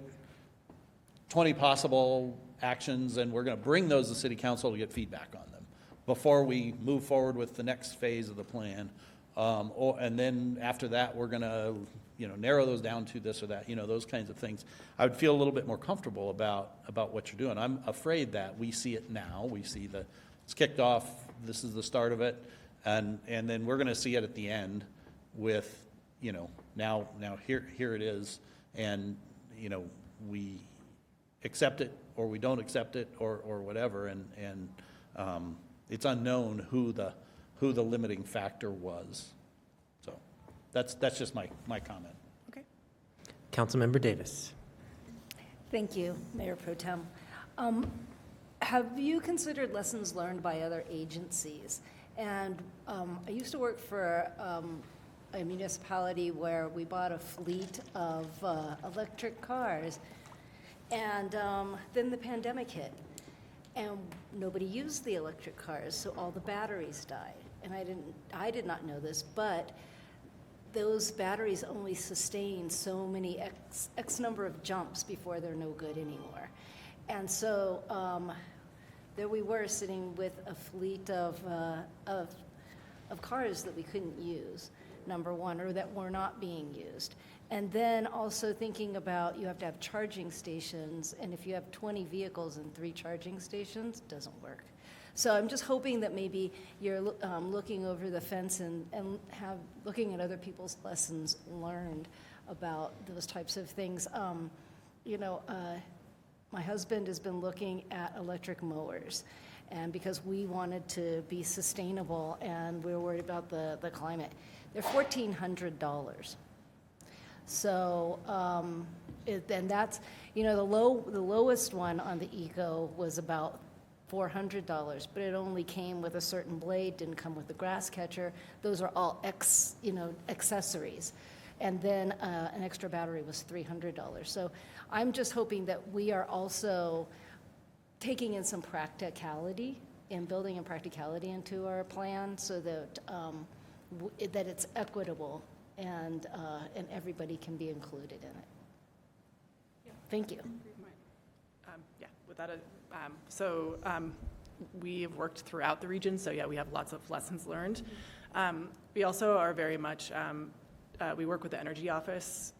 Speaker 6: 20 possible actions and we're going to bring those to city council to get feedback on them before we move forward with the next phase of the plan, and then after that we're going to, you know, narrow those down to this or that, you know, those kinds of things. I would feel a little bit more comfortable about what you're doing. I'm afraid that we see it now. We see it's kicked off. This is the start of it, and then we're going to see it at the end with, you know, now here it is, and, you know, we accept it or we don't accept it or whatever, and it's unknown who the limiting factor was. So that's just my comment.
Speaker 8: Okay.
Speaker 1: Councilmember Davis.
Speaker 10: Thank you, Mayor Pro Tem. Have you considered lessons learned by other agencies? And I used to work for a municipality where we bought a fleet of electric cars, and then the pandemic hit, and nobody used the electric cars, so all the batteries died. And I did not know this, but those batteries only sustain so many X number of jumps before they're no good anymore. And so there we were sitting with a fleet of cars that we couldn't use, number one, or that were not being used. And then also thinking about you have to have charging stations, and if you have 20 vehicles and 3 charging stations, it doesn't work. So I'm just hoping that maybe you're looking over the fence and looking at other people's lessons learned about those types of things. My husband has been looking at electric mowers, and because we wanted to be sustainable and we were worried about the climate, they're $1,400. So, and that's, the lowest one on the Eco was about $400, but it only came with a certain blade, didn't come with the grass catcher. Those are all accessories. And then an extra battery was $300. So I'm just hoping that we are also taking in some practicality and building in practicality into our plan so that that it's equitable and everybody can be included in it. Thank you.
Speaker 8: We have worked throughout the region, so yeah, we have lots of lessons learned. We also are very much, we work with the Energy Office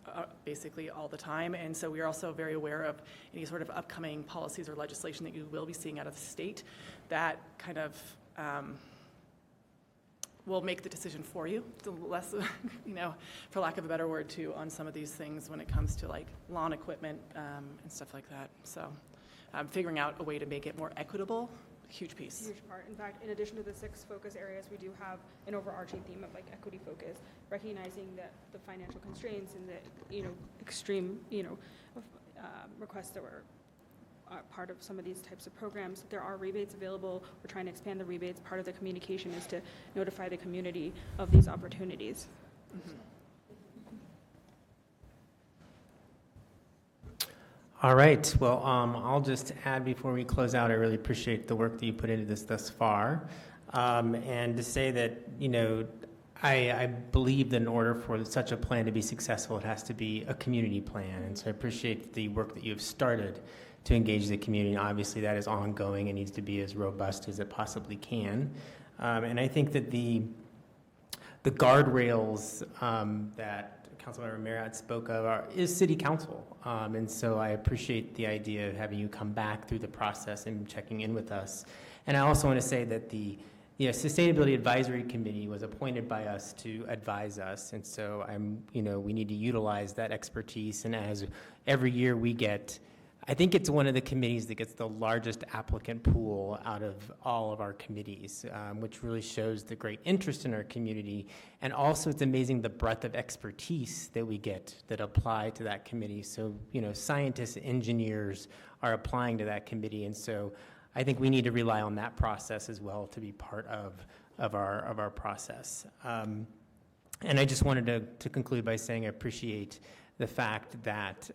Speaker 8: basically all the time, and so we are also very aware of any sort of upcoming policies or legislation that you will be seeing out of the state that kind of will make the decision for you, less, for lack of a better word, too, on some of these things when it comes to like lawn equipment and stuff like that. So figuring out a way to make it more equitable, huge piece.
Speaker 5: Huge part. In fact, in addition to the 6 focus areas, we do have an overarching theme of like equity focus, recognizing that the financial constraints and the extreme requests that were part of some of these types of programs. There are rebates available. We're trying to expand the rebates. Part of the communication is to notify the community of these opportunities.
Speaker 8: Mm-hmm.
Speaker 1: All right, well, I'll just add before we close out, I really appreciate the work that you put into this thus far. And to say that, I believe that in order for such a plan to be successful, it has to be a community plan. And so I appreciate the work that you've started to engage the community. And obviously, that is ongoing and needs to be as robust as it possibly can. And I think that the guardrails that Councilmember Marriott spoke of is City Council. And so I appreciate the idea of having you come back through the process and checking in with us. And I also want to say that the Sustainability Advisory Committee was appointed by us to advise us. And so we need to utilize that expertise. And as every year we get, I think it's one of the committees that gets the largest applicant pool out of all of our committees, which really shows the great interest in our community. And also it's amazing the breadth of expertise that we get that apply to that committee. So, scientists, engineers are applying to that committee. And so I think we need to rely on that process as well to be part of our process. And I just wanted to conclude by saying I appreciate the fact that,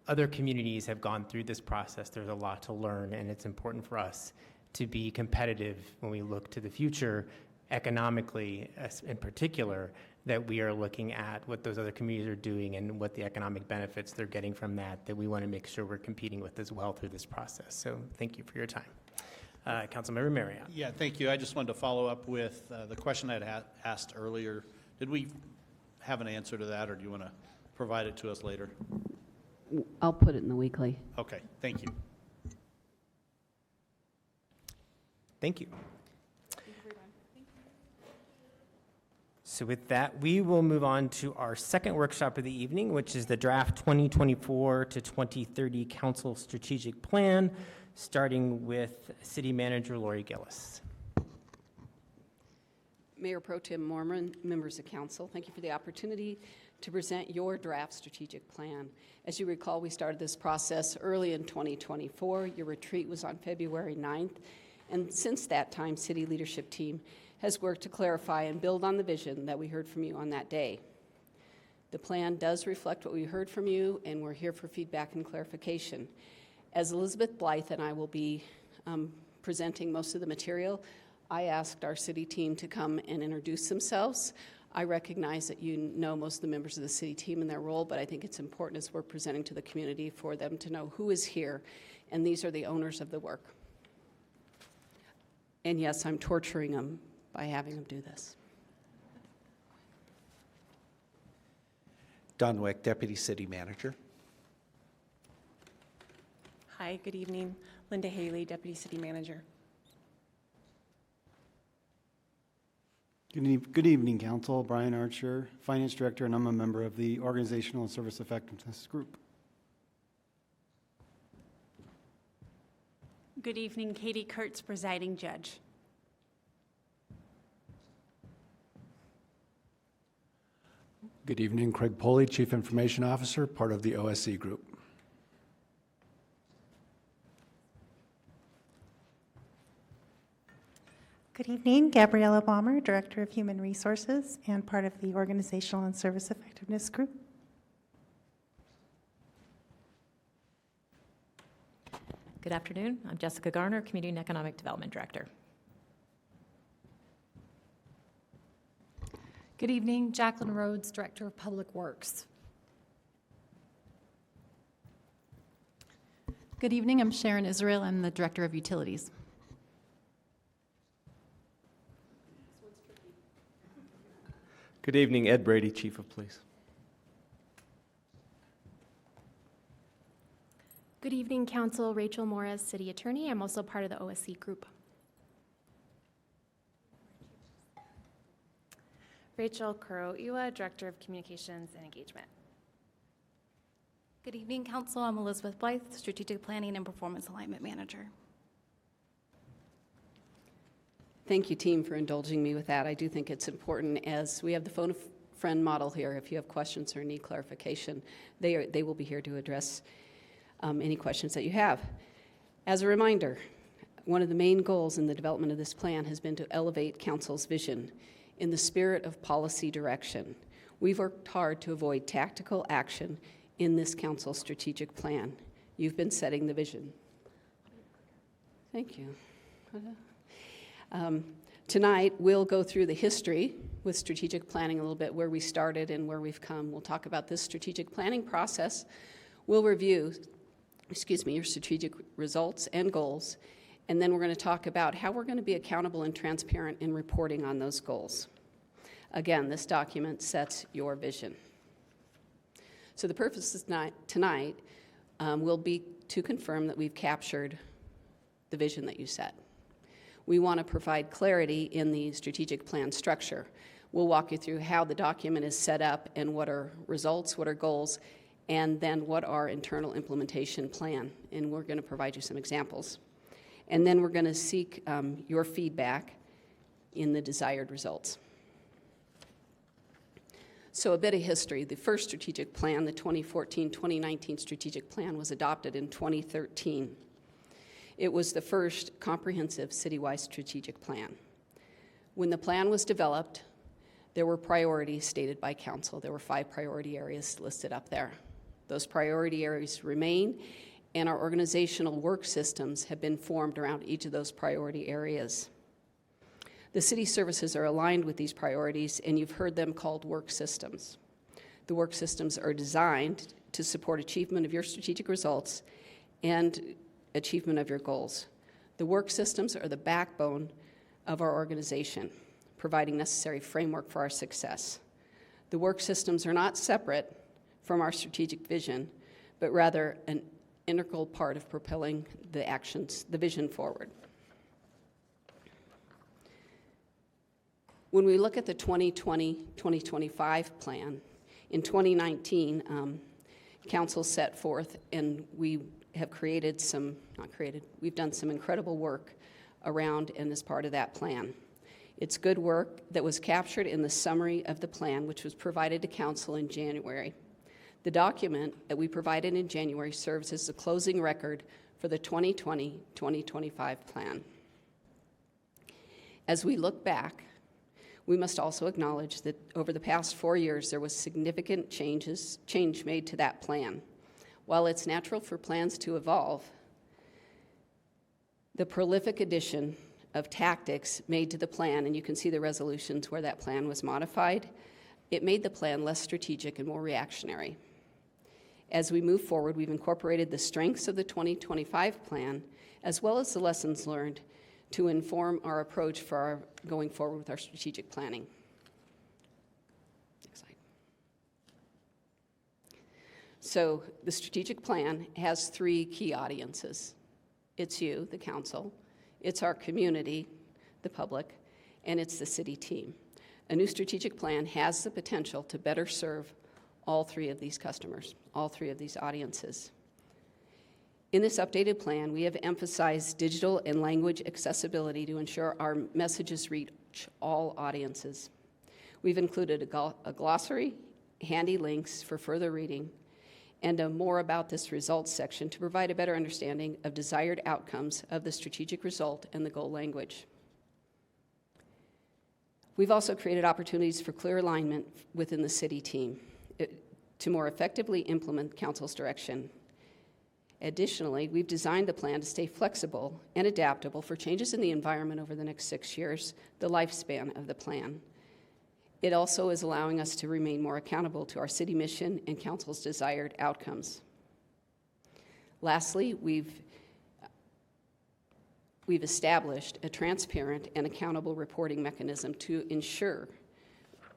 Speaker 1: other communities have gone through this process. There's a lot to learn, and it's important for us to be competitive when we look to the future, economically in particular, that we are looking at what those other communities are doing and what the economic benefits they're getting from that we want to make sure we're competing with as well through this process. So thank you for your time. Councilmember Marriott.
Speaker 6: Yeah, thank you. I just wanted to follow up with the question I had asked earlier. Did we have an answer to that, or do you want to provide it to us later?
Speaker 9: I'll put it in the weekly.
Speaker 6: Okay, thank you.
Speaker 1: Thank you. So with that, we will move on to our second workshop of the evening, which is the draft 2024 to 2030 Council Strategic Plan, starting with City Manager Lori Gillis.
Speaker 9: Mayor Pro Tem Mormon, members of council, thank you for the opportunity to present your draft strategic plan. As you recall, we started this process early in 2024. Your retreat was on February 9th. And since that time, city leadership team has worked to clarify and build on the vision that we heard from you on that day. The plan does reflect what we heard from you, and we're here for feedback and clarification. As Elizabeth Blythe and I will be presenting most of the material, I asked our city team to come and introduce themselves. I recognize that you know most of the members of the city team and their role, but I think it's important as we're presenting to the community for them to know who is here, and these are the owners of the work. And yes, I'm torturing them by having them do this.
Speaker 11: Don Wick, Deputy City Manager.
Speaker 12: Hi, good evening. Linda Haley, Deputy City Manager.
Speaker 13: Good evening, Council. Brian Archer, Finance Director, and I'm a member of the Organizational and Service Effectiveness Group.
Speaker 14: Good evening, Katie Kurtz, Presiding Judge.
Speaker 15: Good evening, Craig Poley, Chief Information Officer, part of the OSC Group.
Speaker 16: Good evening, Gabriella Baumer, Director of Human Resources and part of the Organizational and Service Effectiveness Group.
Speaker 17: Good afternoon, I'm Jessica Garner, Community and Economic Development Director.
Speaker 18: Good evening, Jacqueline Rhodes, Director of Public Works.
Speaker 19: Good evening, I'm Sharon Israel, I'm the Director of Utilities.
Speaker 20: Good evening, Ed Brady, Chief of Police.
Speaker 21: Good evening, Council. Rachel Morris, City Attorney. I'm also part of the OSC Group.
Speaker 22: Rachel Kuro-Iwa, Director of Communications and Engagement.
Speaker 23: Good evening, Council. I'm Elizabeth Blythe, Strategic Planning and Performance Alignment Manager.
Speaker 9: Thank you, team, for indulging me with that. I do think it's important as we have the phone a friend model here. If you have questions or need clarification, they will be here to address any questions that you have. As a reminder, one of the main goals in the development of this plan has been to elevate Council's vision in the spirit of policy direction. We've worked hard to avoid tactical action in this Council strategic plan. You've been setting the vision. Thank you. Tonight, we'll go through the history with strategic planning a little bit, where we started and where we've come. We'll talk about this strategic planning process. We'll review, your strategic results and goals, and then we're going to talk about how we're going to be accountable and transparent in reporting on those goals. Again, this document sets your vision. So the purpose tonight will be to confirm that we've captured the vision that you set. We want to provide clarity in the strategic plan structure. We'll walk you through how the document is set up and what are results, what are goals, and then what our internal implementation plan. And we're going to provide you some examples. And then we're going to seek your feedback in the desired results. So a bit of history. The first strategic plan, the 2014-2019 strategic plan, was adopted in 2013. It was the first comprehensive citywide strategic plan. When the plan was developed, there were priorities stated by Council. There were 5 priority areas listed up there. Those priority areas remain, and our organizational work systems have been formed around each of those priority areas. The city services are aligned with these priorities, and you've heard them called work systems. The work systems are designed to support achievement of your strategic results and achievement of your goals. The work systems are the backbone of our organization, providing necessary framework for our success. The work systems are not separate from our strategic vision, but rather an integral part of propelling the actions, the vision forward. When we look at the 2020-2025 plan, in 2019, Council set forth, and we have created we've done some incredible work around and as part of that plan. It's good work that was captured in the summary of the plan, which was provided to Council in January. The document that we provided in January serves as the closing record for the 2020-2025 plan. As we look back, we must also acknowledge that over the past 4 years, there was significant change made to that plan. While it's natural for plans to evolve, the prolific addition of tactics made to the plan, and you can see the resolutions where that plan was modified, it made the plan less strategic and more reactionary. As we move forward, we've incorporated the strengths of the 2025 plan, as well as the lessons learned, to inform our approach for our going forward with our strategic planning. Next slide. So the strategic plan has 3 key audiences. It's you, the council, it's our community, the public, and it's the city team. A new strategic plan has the potential to better serve all 3 of these customers, all 3 of these audiences. In this updated plan, we have emphasized digital and language accessibility to ensure our messages reach all audiences. We've included a glossary, handy links for further reading, and a more about this results section to provide a better understanding of desired outcomes of the strategic result and the goal language. We've also created opportunities for clear alignment within the city team to more effectively implement council's direction. Additionally, we've designed the plan to stay flexible and adaptable for changes in the environment over the next 6 years, the lifespan of the plan. It also is allowing us to remain more accountable to our city mission and council's desired outcomes. Lastly, we've established a transparent and accountable reporting mechanism to ensure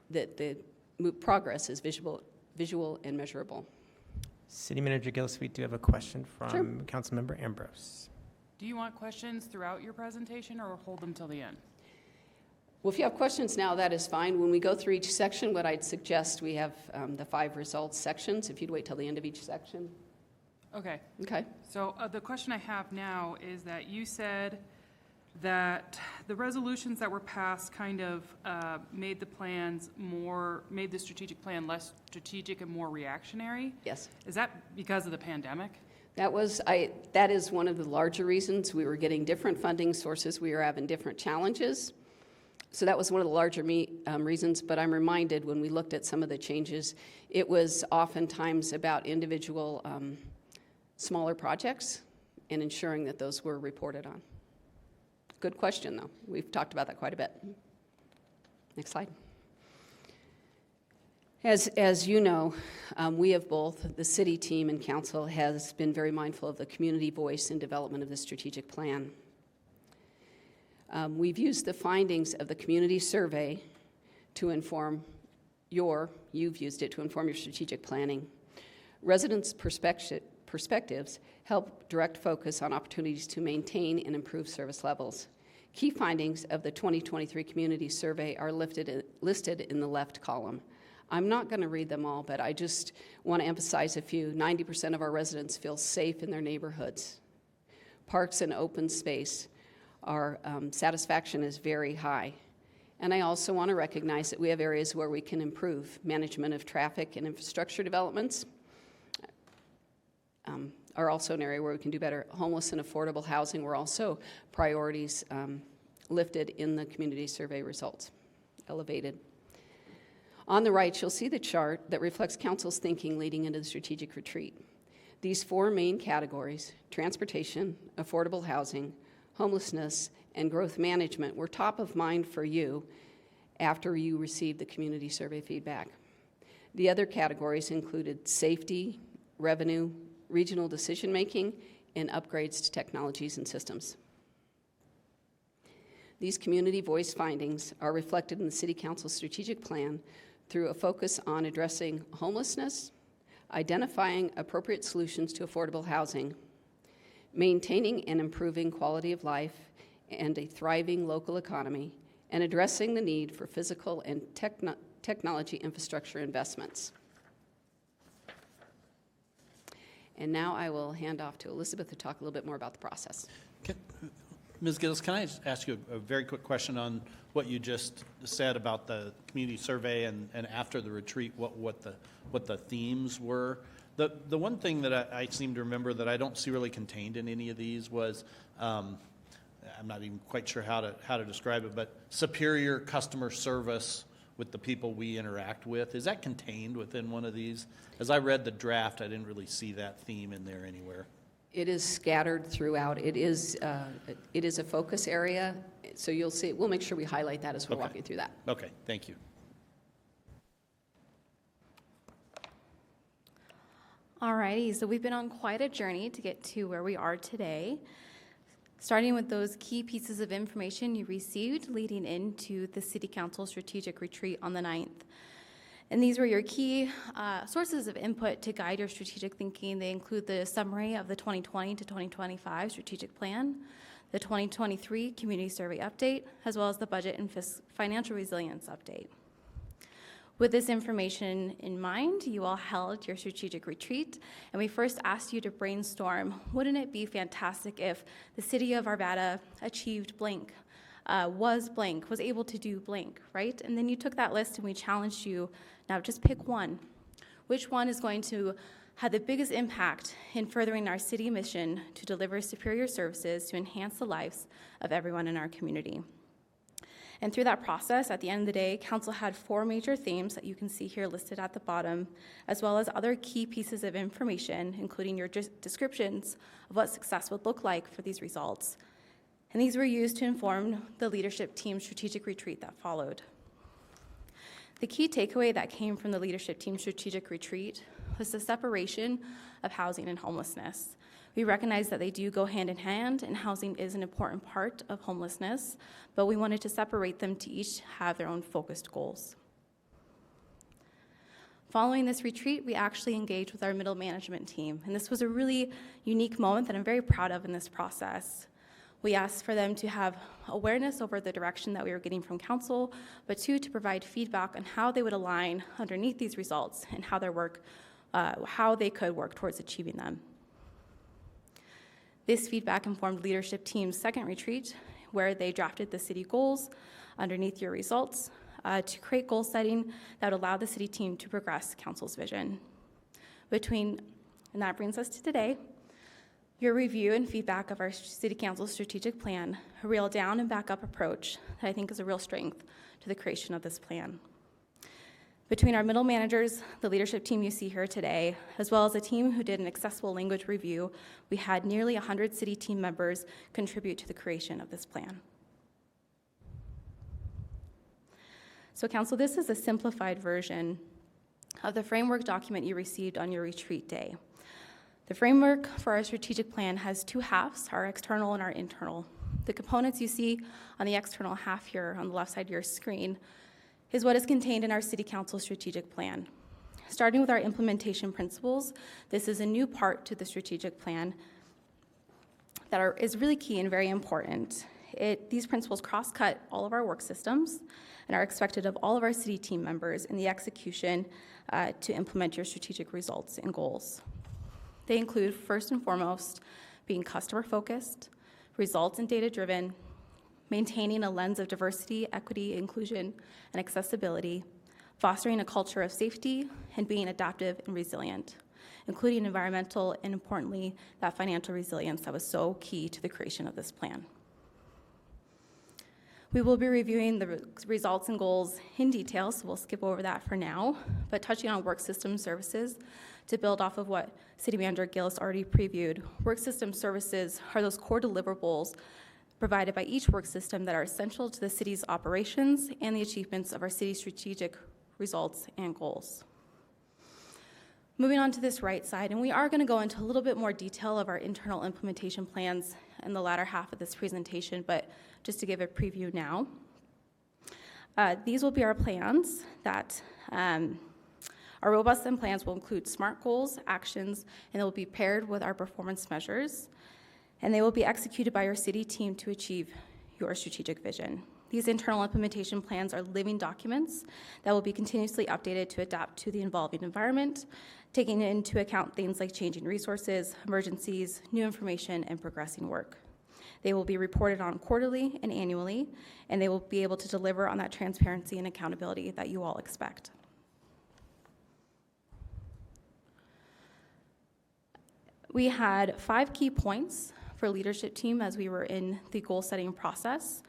Speaker 9: that the progress is visual and measurable.
Speaker 1: City Manager Gillespie, do you have a question from Councilmember Ambrose?
Speaker 7: Do you want questions throughout your presentation or hold them till the end?
Speaker 9: Well, if you have questions now, that is fine. When we go through each section, what I'd suggest, we have the 5 results sections, if you'd wait till the end of each section.
Speaker 7: Okay.
Speaker 9: Okay.
Speaker 7: So the question I have now is that you said that the resolutions that were passed kind of made the strategic plan less strategic and more reactionary?
Speaker 9: Yes.
Speaker 7: Is that because of the pandemic?
Speaker 9: That is one of the larger reasons. We were getting different funding sources. We were having different challenges. So that was one of the larger reasons, but I'm reminded when we looked at some of the changes, it was oftentimes about individual smaller projects and ensuring that those were reported on. Good question, though. We've talked about that quite a bit. Next slide. As you know, we have both, the city team and council, has been very mindful of the community voice in development of the strategic plan. We've used the findings of the community survey to inform you've used it to inform your strategic planning. Residents' perspectives help direct focus on opportunities to maintain and improve service levels. Key findings of the 2023 community survey are listed in the left column. I'm not going to read them all, but I just want to emphasize a few. 90% of our residents feel safe in their neighborhoods. Parks and open space, our satisfaction is very high. And I also want to recognize that we have areas where we can improve. Management of traffic and infrastructure developments are also an area where we can do better. Homeless and affordable housing were also priorities lifted in the community survey results, elevated. On the right, you'll see the chart that reflects council's thinking leading into the strategic retreat. These 4 main categories, transportation, affordable housing, homelessness, and growth management, were top of mind for you after you received the community survey feedback. The other categories included safety, revenue, regional decision-making, and upgrades to technologies and systems. These community voice findings are reflected in the City Council's strategic plan through a focus on addressing homelessness, identifying appropriate solutions to affordable housing, maintaining and improving quality of life and a thriving local economy, and addressing the need for physical and technology infrastructure investments. And now I will hand off to Elizabeth to talk a little bit more about the process.
Speaker 6: Ms. Gillis, can I just ask you a very quick question on what you just said about the community survey and after the retreat, what the themes were? The one thing that I seem to remember that I don't see really contained in any of these was, I'm not even quite sure how to describe it, but superior customer service with the people we interact with. Is that contained within one of these? As I read the draft, I didn't really see that theme in there anywhere.
Speaker 9: It is scattered throughout. It is a focus area, so you'll see. We'll make sure we highlight that as we're walking through that.
Speaker 6: Okay, thank you.
Speaker 23: Alrighty, so we've been on quite a journey to get to where we are today. Starting with those key pieces of information you received leading into the City Council Strategic Retreat on the 9th. And these were your key sources of input to guide your strategic thinking. They include the summary of the 2020 to 2025 strategic plan, the 2023 community survey update, as well as the budget and financial resilience update. With this information in mind, you all held your strategic retreat, and we first asked you to brainstorm, wouldn't it be fantastic if the city of Arvada achieved blank, was able to do blank, right? And then you took that list and we challenged you, now just pick one. Which one is going to have the biggest impact in furthering our city mission to deliver superior services to enhance the lives of everyone in our community? And through that process, at the end of the day, Council had 4 major themes that you can see here listed at the bottom, as well as other key pieces of information, including your descriptions of what success would look like for these results. And these were used to inform the leadership team's strategic retreat that followed. The key takeaway that came from the leadership team's strategic retreat was the separation of housing and homelessness. We recognize that they do go hand in hand, and housing is an important part of homelessness, but we wanted to separate them to each have their own focused goals. Following this retreat, we actually engaged with our middle management team, and this was a really unique moment that I'm very proud of in this process. We asked for them to have awareness over the direction that we were getting from council, but two, to provide feedback on how they would align underneath these results and how how they could work towards achieving them. This feedback informed leadership team's second retreat, where they drafted the city goals underneath your results to create goal setting that would allow the city team to progress council's vision. And that brings us to today, your review and feedback of our city council strategic plan, a real down and back up approach that I think is a real strength to the creation of this plan. Between our middle managers, the leadership team you see here today, as well as a team who did an accessible language review, we had nearly 100 city team members contribute to the creation of this plan. So council, this is a simplified version of the framework document you received on your retreat day. The framework for our strategic plan has 2 halves, our external and our internal. The components you see on the external half here on the left side of your screen is what is contained in our City Council strategic plan. Starting with our implementation principles, this is a new part to the strategic plan that is really key and very important. These principles cross-cut all of our work systems and are expected of all of our city team members in the execution to implement your strategic results and goals. They include, first and foremost, being customer-focused, results and data-driven, maintaining a lens of diversity, equity, inclusion, and accessibility, fostering a culture of safety, and being adaptive and resilient, including environmental and, importantly, that financial resilience that was so key to the creation of this plan. We will be reviewing the results and goals in detail, so we'll skip over that for now, but touching on work system services to build off of what City Manager Gillis already previewed. Work system services are those core deliverables provided by each work system that are essential to the city's operations and the achievements of our city's strategic results and goals. Moving on to this right side, and we are going to go into a little bit more detail of our internal implementation plans in the latter half of this presentation, but just to give a preview now. These will be our plans that our robust plans will include SMART goals, actions, and they will be paired with our performance measures, and they will be executed by your city team to achieve your strategic vision. These internal implementation plans are living documents that will be continuously updated to adapt to the evolving environment, taking into account things like changing resources, emergencies, new information, and progressing work. They will be reported on quarterly and annually, and they will be able to deliver on that transparency and accountability that you all expect. We had 5 key points for leadership team as we were in the goal-setting process.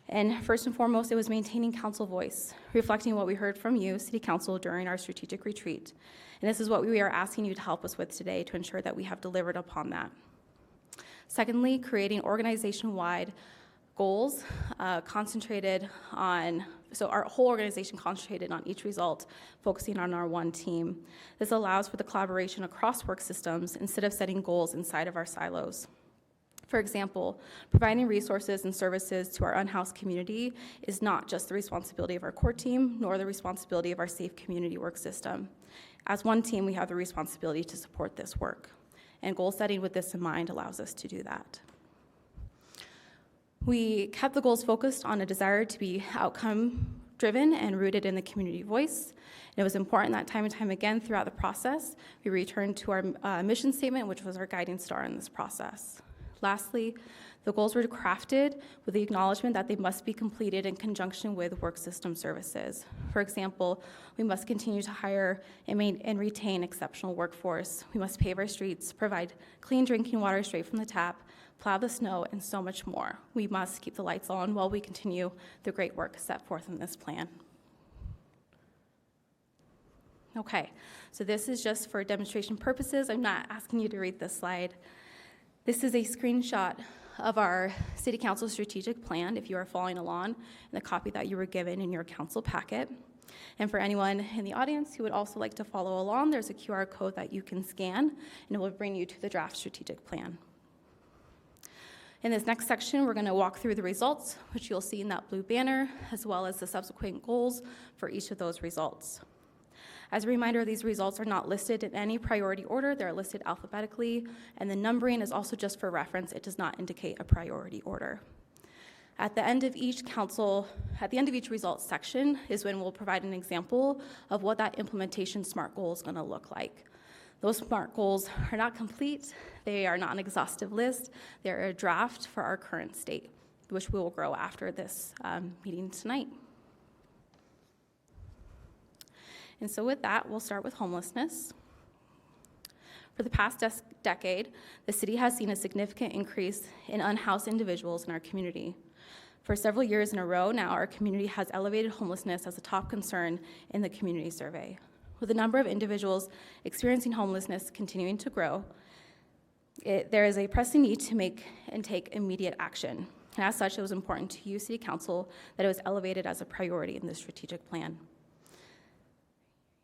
Speaker 23: And first and foremost, it was maintaining council voice, reflecting what we heard from you, City Council, during our strategic retreat. And this is what we are asking you to help us with today to ensure that we have delivered upon that. Secondly, creating organization-wide goals concentrated on, so our whole organization concentrated on each result, focusing on our one team. This allows for the collaboration across work systems instead of setting goals inside of our silos. For example, providing resources and services to our unhoused community is not just the responsibility of our core team, nor the responsibility of our safe community work system. As one team, we have the responsibility to support this work, and goal setting with this in mind allows us to do that. We kept the goals focused on a desire to be outcome-driven and rooted in the community voice. And it was important that time and time again throughout the process, we returned to our mission statement, which was our guiding star in this process. Lastly, the goals were crafted with the acknowledgement that they must be completed in conjunction with work system services. For example, we must continue to hire and retain exceptional workforce. We must pave our streets, provide clean drinking water straight from the tap, plow the snow, and so much more. We must keep the lights on while we continue the great work set forth in this plan. Okay, so this is just for demonstration purposes. I'm not asking you to read this slide. This is a screenshot of our City Council strategic plan, if you are following along, in the copy that you were given in your council packet. And for anyone in the audience who would also like to follow along, there's a QR code that you can scan, and it will bring you to the draft strategic plan. In this next section, we're going to walk through the results, which you'll see in that blue banner, as well as the subsequent goals for each of those results. As a reminder, these results are not listed in any priority order. They're listed alphabetically, and the numbering is also just for reference. It does not indicate a priority order. At the end of each results section is when we'll provide an example of what that implementation SMART goal is going to look like. Those SMART goals are not complete. They are not an exhaustive list. They're a draft for our current state, which we will grow after this meeting tonight. And so with that, we'll start with homelessness. For the past decade, the city has seen a significant increase in unhoused individuals in our community. For several years in a row now, our community has elevated homelessness as a top concern in the community survey. With the number of individuals experiencing homelessness continuing to grow, there is a pressing need to take immediate action. And as such, it was important to you, City Council, that it was elevated as a priority in the strategic plan.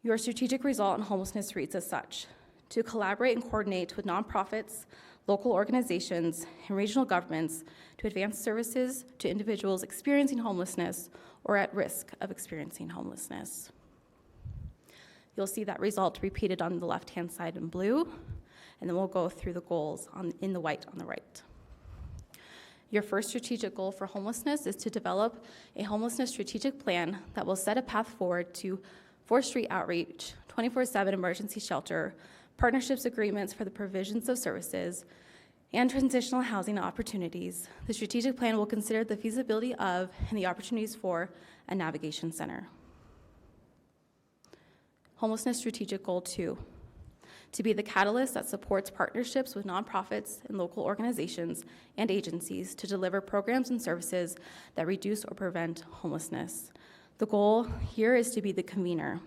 Speaker 23: Your strategic result on homelessness reads as such: to collaborate and coordinate with nonprofits, local organizations, and regional governments to advance services to individuals experiencing homelessness or at risk of experiencing homelessness. You'll see that result repeated on the left-hand side in blue, and then we'll go through the goals in the white on the right. Your first strategic goal for homelessness is to develop a homelessness strategic plan that will set a path forward to 4th Street outreach, 24/7 emergency shelter, partnerships agreements for the provisions of services, and transitional housing opportunities. The strategic plan will consider the feasibility of and the opportunities for a navigation center. Homelessness strategic goal 2, to be the catalyst that supports partnerships with nonprofits and local organizations and agencies to deliver programs and services that reduce or prevent homelessness. The goal here is to be the convener,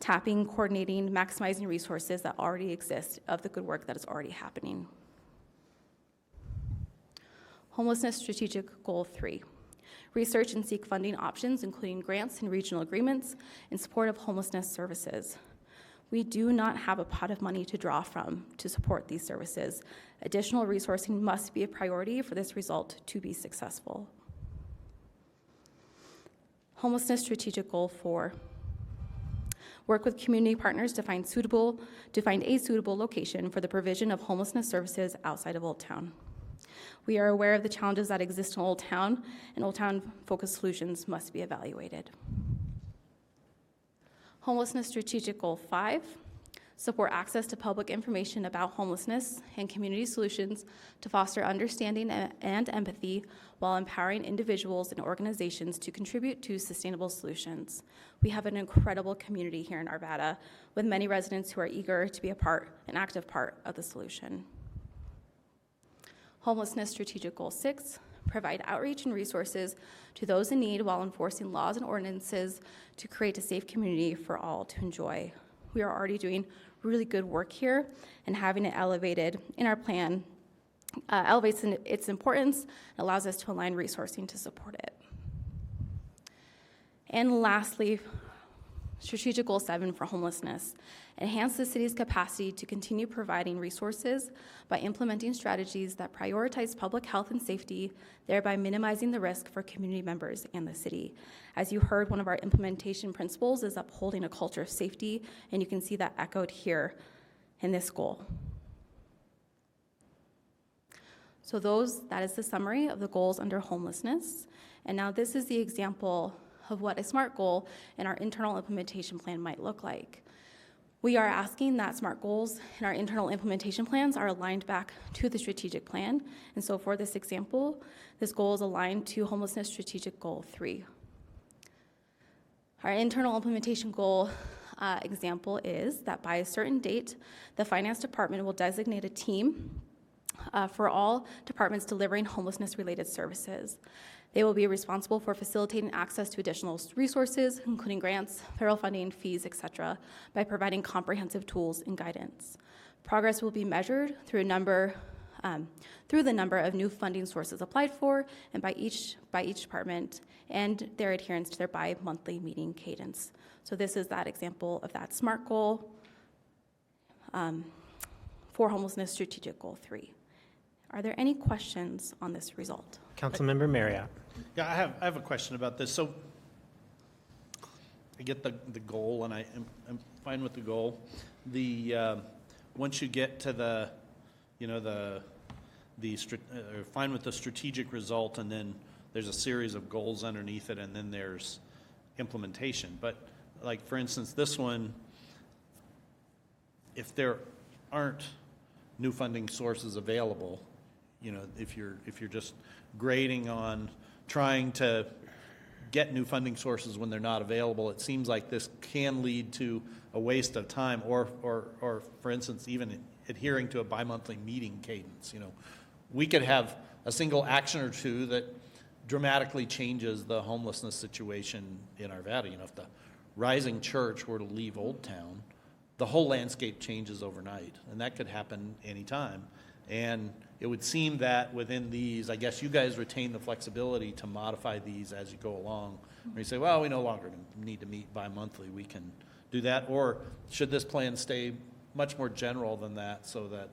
Speaker 23: tapping, coordinating, maximizing resources that already exist of the good work that is already happening. Homelessness strategic goal 3, research and seek funding options, including grants and regional agreements in support of homelessness services. We do not have a pot of money to draw from to support these services. Additional resourcing must be a priority for this result to be successful. Homelessness strategic goal 4, work with community partners to find a suitable location for the provision of homelessness services outside of Old Town. We are aware of the challenges that exist in Old Town, and Old Town-focused solutions must be evaluated. Homelessness strategic goal 5, support access to public information about homelessness and community solutions to foster understanding and empathy while empowering individuals and organizations to contribute to sustainable solutions. We have an incredible community here in Arvada with many residents who are eager to be an active part of the solution. Homelessness Strategic Goal 6, provide outreach and resources to those in need while enforcing laws and ordinances to create a safe community for all to enjoy. We are already doing really good work here, and having it elevated in our plan elevates its importance and allows us to align resourcing to support it. And lastly, Strategic Goal 7 for homelessness. Enhance the city's capacity to continue providing resources by implementing strategies that prioritize public health and safety, thereby minimizing the risk for community members and the city. As you heard, one of our implementation principles is upholding a culture of safety, and you can see that echoed here in this goal. So that is the summary of the goals under homelessness. And now this is the example of what a SMART goal in our internal implementation plan might look like. We are asking that SMART goals in our internal implementation plans are aligned back to the strategic plan. And so for this example, this goal is aligned to homelessness strategic goal 3. Our internal implementation goal example is that by a certain date, the finance department will designate a team for all departments delivering homelessness-related services. They will be responsible for facilitating access to additional resources, including grants, federal funding, fees, etc., by providing comprehensive tools and guidance. Progress will be measured through the number of new funding sources applied for, and by each department, and their adherence to their bi-monthly meeting cadence. So this is that example of that SMART goal for homelessness strategic goal 3. Are there any questions on this result?
Speaker 1: Councilmember Marriott.
Speaker 6: Yeah, I have a question about this. So I get the goal, and I'm fine with the goal. Once you get to fine with the strategic result, and then there's a series of goals underneath it, and then there's implementation. But like, for instance, this one, if there aren't new funding sources available, if you're just grading on trying to get new funding sources when they're not available, it seems like this can lead to a waste of time, or for instance, even adhering to a bi-monthly meeting cadence. We could have a single action or two that dramatically changes the homelessness situation in Arvada. If the Rising Church were to leave Old Town, the whole landscape changes overnight, and that could happen anytime. And it would seem that within these, I guess you guys retain the flexibility to modify these as you go along. Where you say, well, we no longer need to meet bi-monthly, we can do that. Or should this plan stay much more general than that, so that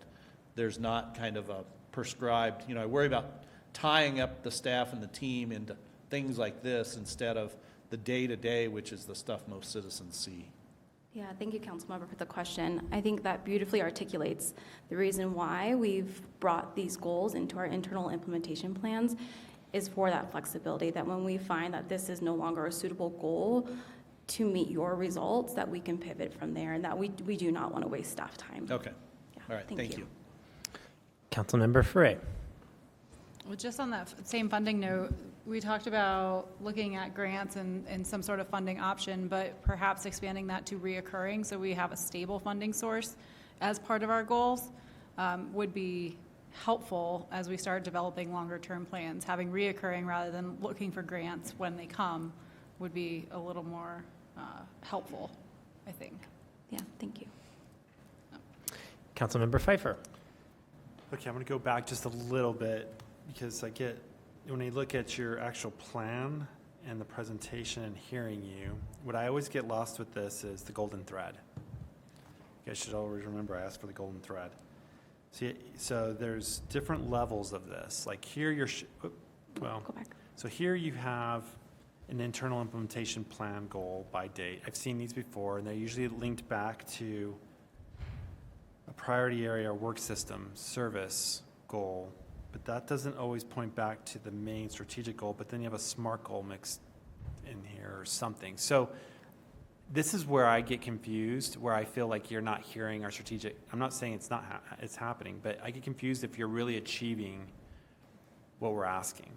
Speaker 6: there's not kind of a prescribed, I worry about tying up the staff and the team into things like this instead of the day-to-day, which is the stuff most citizens see.
Speaker 23: Yeah, thank you, Councilmember, for the question. I think that beautifully articulates the reason why we've brought these goals into our internal implementation plans is for that flexibility, that when we find that this is no longer a suitable goal to meet your results, that we can pivot from there, and that we do not want to waste staff time.
Speaker 6: Okay.
Speaker 23: Yeah,
Speaker 6: All right, thank you.
Speaker 1: Councilmember Frey.
Speaker 2: Well, just on that same funding note, we talked about looking at grants and some sort of funding option, but perhaps expanding that to reoccurring so we have a stable funding source as part of our goals would be helpful as we start developing longer term plans. Having reoccurring rather than looking for grants when they come would be a little more helpful, I think.
Speaker 23: Yeah, thank you.
Speaker 1: Councilmember Pfeiffer.
Speaker 3: Okay, I'm going to go back just a little bit because when I look at your actual plan and the presentation and hearing you, what I always get lost with this is the golden thread. You guys should always remember I asked for the golden thread. See, so there's different levels of this. Like here so here you have an internal implementation plan goal by date. I've seen these before, and they're usually linked back to a priority area or work system service goal. But that doesn't always point back to the main strategic goal, but then you have a SMART goal mixed in here or something. So this is where I get confused, where I feel like you're not hearing our strategic. I'm not saying it's happening, but I get confused if you're really achieving what we're asking.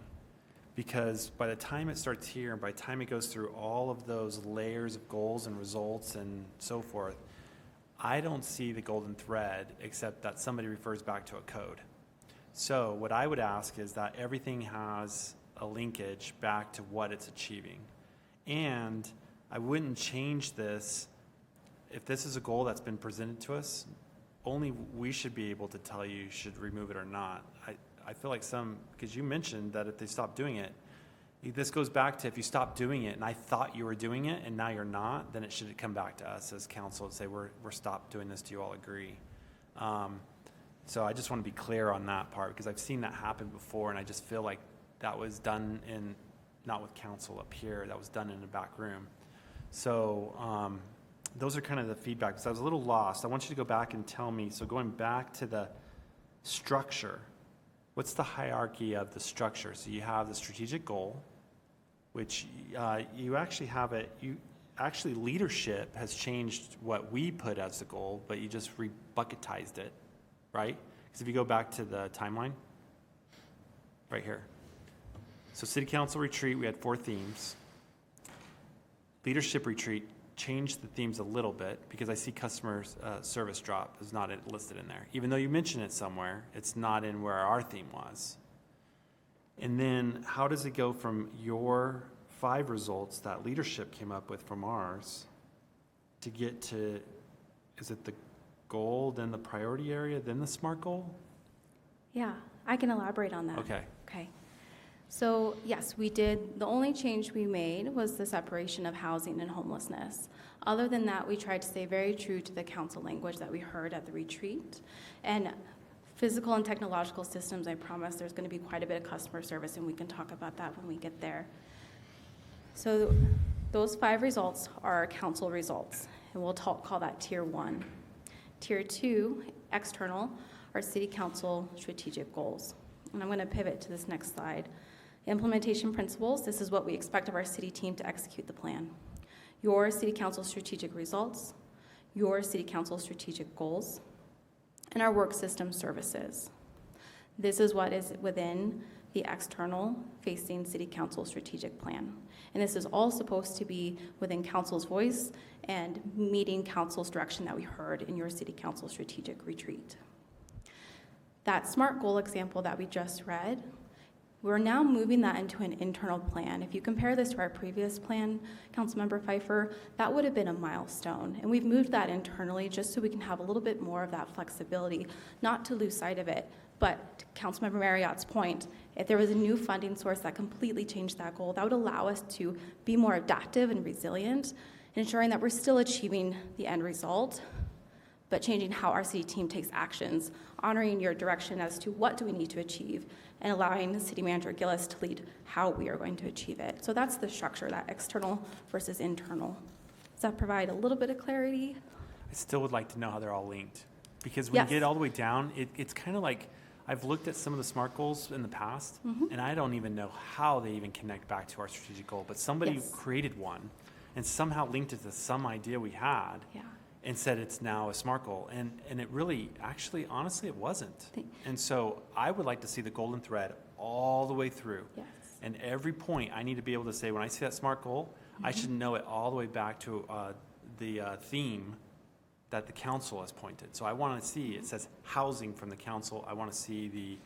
Speaker 3: Because by the time it starts here, and by the time it goes through all of those layers of goals and results and so forth, I don't see the golden thread except that somebody refers back to a code. So what I would ask is that everything has a linkage back to what it's achieving. And I wouldn't change this. If this is a goal that's been presented to us, only we should be able to tell you should remove it or not. I feel like because you mentioned that if they stop doing it, this goes back to if you stop doing it and I thought you were doing it and now you're not, then it should come back to us as council and say, we're stopped doing this. Do you all agree? So I just want to be clear on that part because I've seen that happen before and I just feel like that was done not with council up here, that was done in the back room. So those are kind of the feedback. So I was a little lost. I want you to go back and tell me, so going back to the structure, what's the hierarchy of the structure? So you have the strategic goal, which you actually have it, leadership has changed what we put as the goal, but you just rebucketized it, right? Because if you go back to the timeline, right here. So city council retreat, we had 4 themes. Leadership retreat changed the themes a little bit because I see customer service drop is not listed in there. Even though you mention it somewhere, it's not in where our theme was. And then how does it go from your 5 results that leadership came up with from ours to get to, is it the goal, then the priority area, then the SMART goal?
Speaker 23: Yeah, I can elaborate on that.
Speaker 3: Okay.
Speaker 23: Okay. So yes, we did, the only change we made was the separation of housing and homelessness. Other than that, we tried to stay very true to the council language that we heard at the retreat. And physical and technological systems, I promise there's going to be quite a bit of customer service, and we can talk about that when we get there. So those 5 results are our council results, and we'll call that Tier 1. Tier 2, external, are city council strategic goals. And I'm going to pivot to this next slide. Implementation principles, this is what we expect of our city team to execute the plan. Your city council strategic results, your city council strategic goals, and our work system services. This is what is within the external facing city council strategic plan. And this is all supposed to be within council's voice and meeting council's direction that we heard in your city council strategic retreat. That SMART goal example that we just read, we're now moving that into an internal plan. If you compare this to our previous plan, Councilmember Pfeiffer, that would have been a milestone. And we've moved that internally just so we can have a little bit more of that flexibility, not to lose sight of it. But to Councilmember Marriott's point, if there was a new funding source that completely changed that goal, that would allow us to be more adaptive and resilient, ensuring that we're still achieving the end result, but changing how our city team takes actions, honoring your direction as to what do we need to achieve, and allowing City Manager Gillis to lead how we are going to achieve it. So that's the structure, that external versus internal. Does that provide a little bit of clarity?
Speaker 3: I still would like to know how they're all linked. Because when you get all the way down, it's kind of like, I've looked at some of the SMART goals in the past, and I don't even know how they even connect back to our strategic goal, but somebody created one and somehow linked it to some idea we had. And said it's now a SMART goal. And it really, actually, honestly, it wasn't. And so I would like to see the golden thread all the way through.
Speaker 23: Yes.
Speaker 3: And every point, I need to be able to say, when I see that SMART goal, I should know it all the way back to the theme that the council has pointed. So I want to see, it says housing from the council. I want to see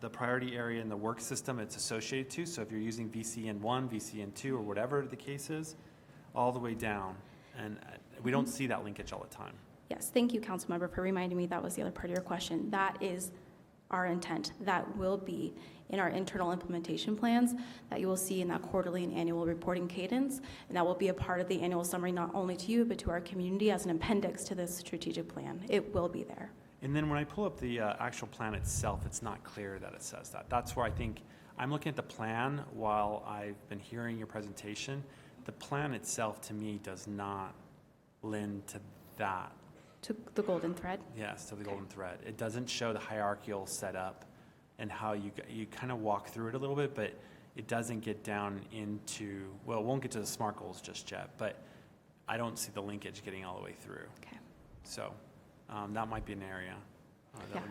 Speaker 3: the priority area and the work system it's associated to. So if you're using VCN1, VCN2, or whatever the case is, all the way down. And we don't see that linkage all the time.
Speaker 23: Yes, thank you, Councilmember, for reminding me that was the other part of your question. That is our intent. That will be in our internal implementation plans that you will see in that quarterly and annual reporting cadence, and that will be a part of the annual summary not only to you, but to our community as an appendix to this strategic plan. It will be there.
Speaker 3: And then when I pull up the actual plan itself, it's not clear that it says that. That's where I think I'm looking at the plan while I've been hearing your presentation. The plan itself, to me, does not lend to that.
Speaker 23: To the golden thread?
Speaker 3: Yes, to the golden thread. It doesn't show the hierarchical setup and how you kind of walk through it a little bit, but it doesn't get down into, well, it won't get to the SMART goals just yet, but I don't see the linkage getting all the way through.
Speaker 23: Okay.
Speaker 3: So that might be an area.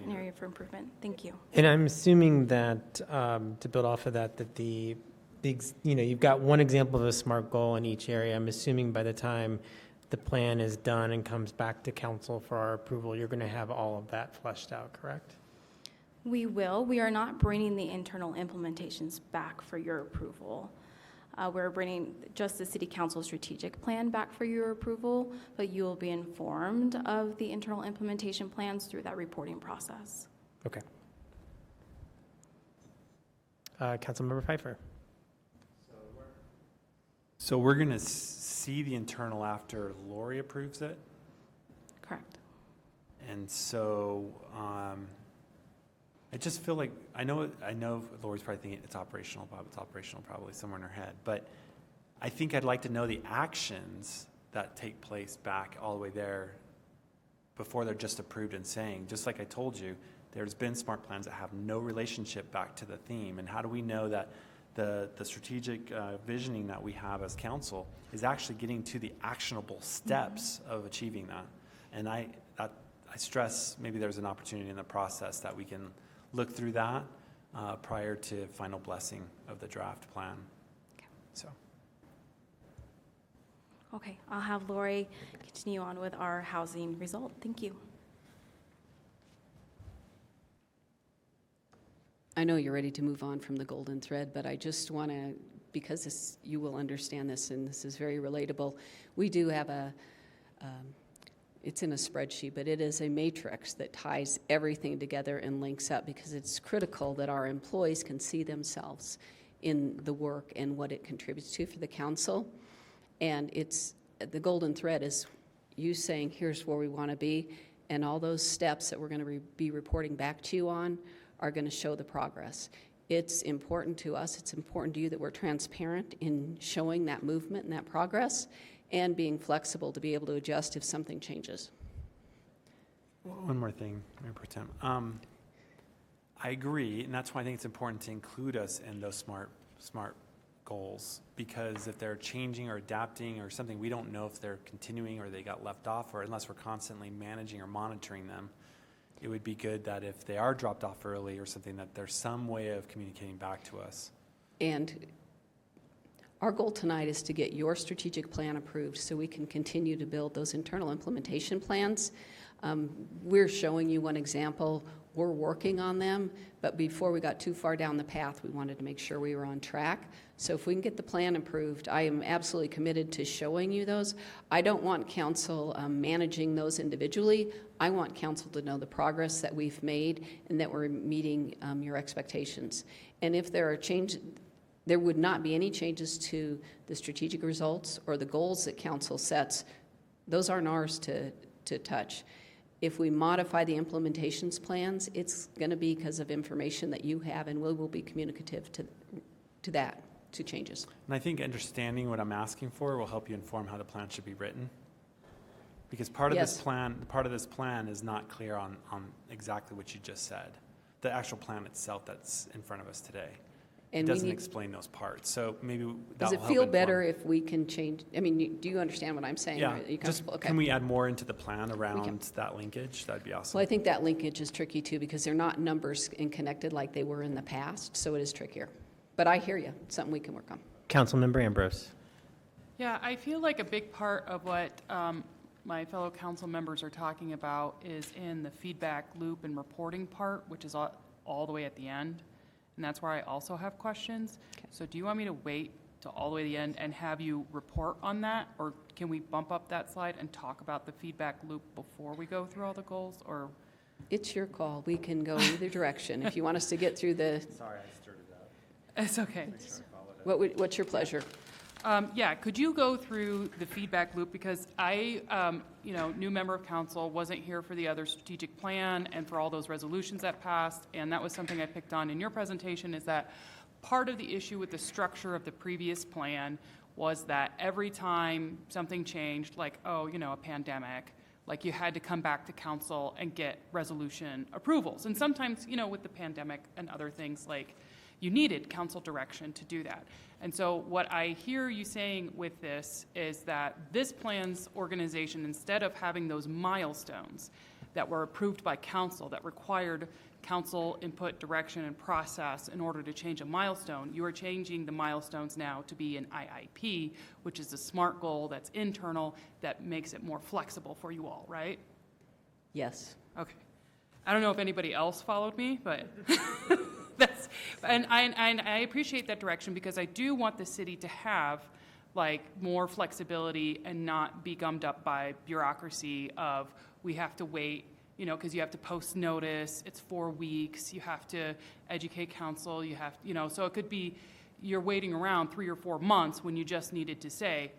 Speaker 23: An area for improvement. Thank you.
Speaker 1: And I'm assuming that, to build off of that, that you've got one example of a SMART goal in each area. I'm assuming by the time the plan is done and comes back to council for our approval, you're going to have all of that fleshed out, correct?
Speaker 23: We will. We are not bringing the internal implementations back for your approval. We're bringing just the City Council strategic plan back for your approval, but you will be informed of the internal implementation plans through that reporting process.
Speaker 1: Okay. Councilmember Pfeiffer.
Speaker 3: So we're going to see the internal after Lori approves it?
Speaker 23: Correct.
Speaker 3: And so I just feel like, I know Lori's probably thinking it's operational, Bob, it's operational probably somewhere in her head, but I think I'd like to know the actions that take place back all the way there before they're just approved and saying, just like I told you, there's been smart plans that have no relationship back to the theme. And how do we know that the strategic visioning that we have as council is actually getting to the actionable steps of achieving that? And I stress maybe there's an opportunity in the process that we can look through that prior to final blessing of the draft plan.
Speaker 23: Okay.
Speaker 3: So.
Speaker 23: Okay, I'll have Lori continue on with our housing result. Thank you.
Speaker 9: I know you're ready to move on from the golden thread, but I just want to, because you will understand this, and this is very relatable, we do have it's in a spreadsheet, but it is a matrix that ties everything together and links up, because it's critical that our employees can see themselves in the work and what it contributes to for the council. And it's the golden thread is you saying, here's where we want to be, and all those steps that we're going to be reporting back to you on are going to show the progress. It's important to us, it's important to you that we're transparent in showing that movement and that progress, and being flexible to be able to adjust if something changes.
Speaker 3: One more thing, Mayor Pro Tem. I agree, and that's why I think it's important to include us in those smart goals, because if they're changing or adapting or something, we don't know if they're continuing or they got left off, or unless we're constantly managing or monitoring them. It would be good that if they are dropped off early or something, that there's some way of communicating back to us.
Speaker 9: And our goal tonight is to get your strategic plan approved so we can continue to build those internal implementation plans. We're showing you one example. We're working on them, but before we got too far down the path, we wanted to make sure we were on track. So if we can get the plan approved, I am absolutely committed to showing you those. I don't want council managing those individually. I want council to know the progress that we've made and that we're meeting your expectations. And if there are changes, there would not be any changes to the strategic results or the goals that council sets. Those aren't ours to touch. If we modify the implementations plans, it's going to be because of information that you have, and we will be communicative to changes.
Speaker 3: And I think understanding what I'm asking for will help you inform how the plan should be written. Because part of this plan is not clear on exactly what you just said. The actual plan itself that's in front of us today.
Speaker 9: And
Speaker 3: it doesn't explain those parts. So maybe that
Speaker 9: does it
Speaker 3: will
Speaker 9: feel
Speaker 3: help
Speaker 9: better if we can change? I mean, do you understand what I'm saying?
Speaker 3: Yeah.
Speaker 9: Okay.
Speaker 3: Can we add more into the plan around that linkage? That'd be awesome.
Speaker 9: Well, I think that linkage is tricky too, because they're not numbers and connected like they were in the past. So it is trickier. But I hear you. It's something we can work on.
Speaker 1: Councilmember Ambrose.
Speaker 7: Yeah, I feel like a big part of what my fellow council members are talking about is in the feedback loop and reporting part, which is all the way at the end. And that's where I also have questions. Okay. So do you want me to wait to all the way to the end and have you report on that? Or can we bump up that slide and talk about the feedback loop before we go through all the goals? Or
Speaker 9: it's your call. We can go either direction. If you want us to get through the...
Speaker 3: Sorry, I stirred it up.
Speaker 7: It's okay.
Speaker 9: What's your pleasure?
Speaker 7: Yeah, could you go through the feedback loop? Because I, new member of council, wasn't here for the other strategic plan and for all those resolutions that passed, and that was something I picked on in your presentation, is that part of the issue with the structure of the previous plan was that every time something changed, like, a pandemic, like you had to come back to council and get resolution approvals. And sometimes, with the pandemic and other things, like, you needed council direction to do that. And so what I hear you saying with this is that this plan's organization, instead of having those milestones that were approved by council that required council input, direction, and process in order to change a milestone, you are changing the milestones now to be an IIP, which is a SMART goal that's internal that makes it more flexible for you all, right?
Speaker 9: Yes.
Speaker 7: Okay. I don't know if anybody else followed me, but that's, and I appreciate that direction because I do want the city to have like more flexibility and not be gummed up by bureaucracy of we have to wait, you know, because you have to post notice, it's 4 weeks, you have to educate council, you have, you know, so it could be you're waiting around 3 or 4 months when you just needed to say,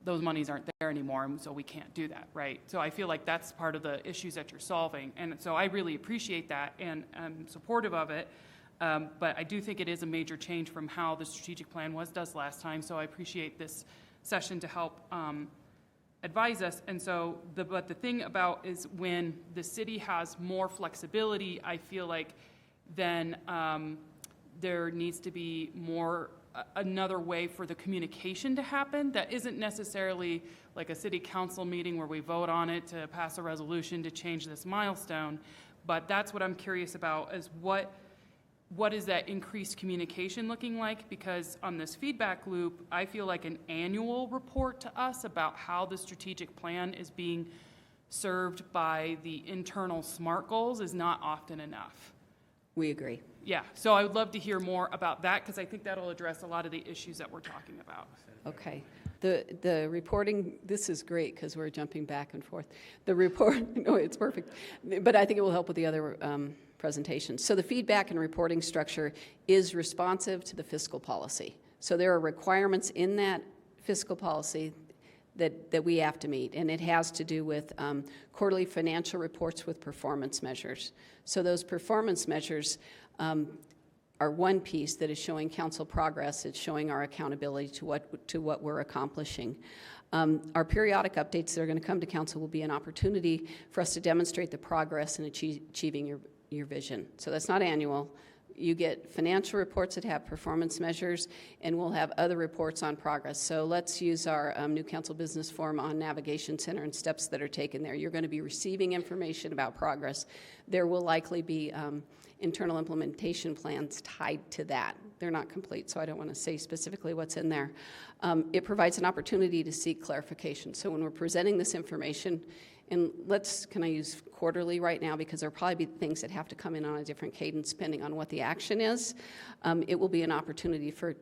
Speaker 7: those monies aren't there anymore, and so we can't do that, right? So I feel like that's part of the issues that you're solving. And so I really appreciate that, and I'm supportive of it. But I do think it is a major change from how the strategic plan does last time. So I appreciate this session to help advise us. And so, but the thing about is when the city has more flexibility, I feel like then there needs to be more another way for the communication to happen that isn't necessarily like a city council meeting where we vote on it to pass a resolution to change this milestone. But that's what I'm curious about is what is that increased communication looking like? Because on this feedback loop, I feel like an annual report to us about how the strategic plan is being served by the internal SMART goals is not often enough.
Speaker 9: We agree.
Speaker 7: Yeah, so I would love to hear more about that because I think that'll address a lot of the issues that we're talking about.
Speaker 9: Okay. The reporting, this is great because we're jumping back and forth. The report, no, it's perfect. But I think it will help with the other presentations. So the feedback and reporting structure is responsive to the fiscal policy. So there are requirements in that fiscal policy that we have to meet, and it has to do with quarterly financial reports with performance measures. So those performance measures are one piece that is showing council progress. It's showing our accountability to what we're accomplishing. Our periodic updates that are going to come to council will be an opportunity for us to demonstrate the progress in achieving your vision. So that's not annual. You get financial reports that have performance measures, and we'll have other reports on progress. So let's use our new council business forum on navigation center and steps that are taken there. You're going to be receiving information about progress. There will likely be internal implementation plans tied to that. They're not complete, so I don't want to say specifically what's in there. It provides an opportunity to seek clarification. So when we're presenting this information, and can I use quarterly right now because there'll probably be things that have to come in on a different cadence depending on what the action is. It will be an opportunity for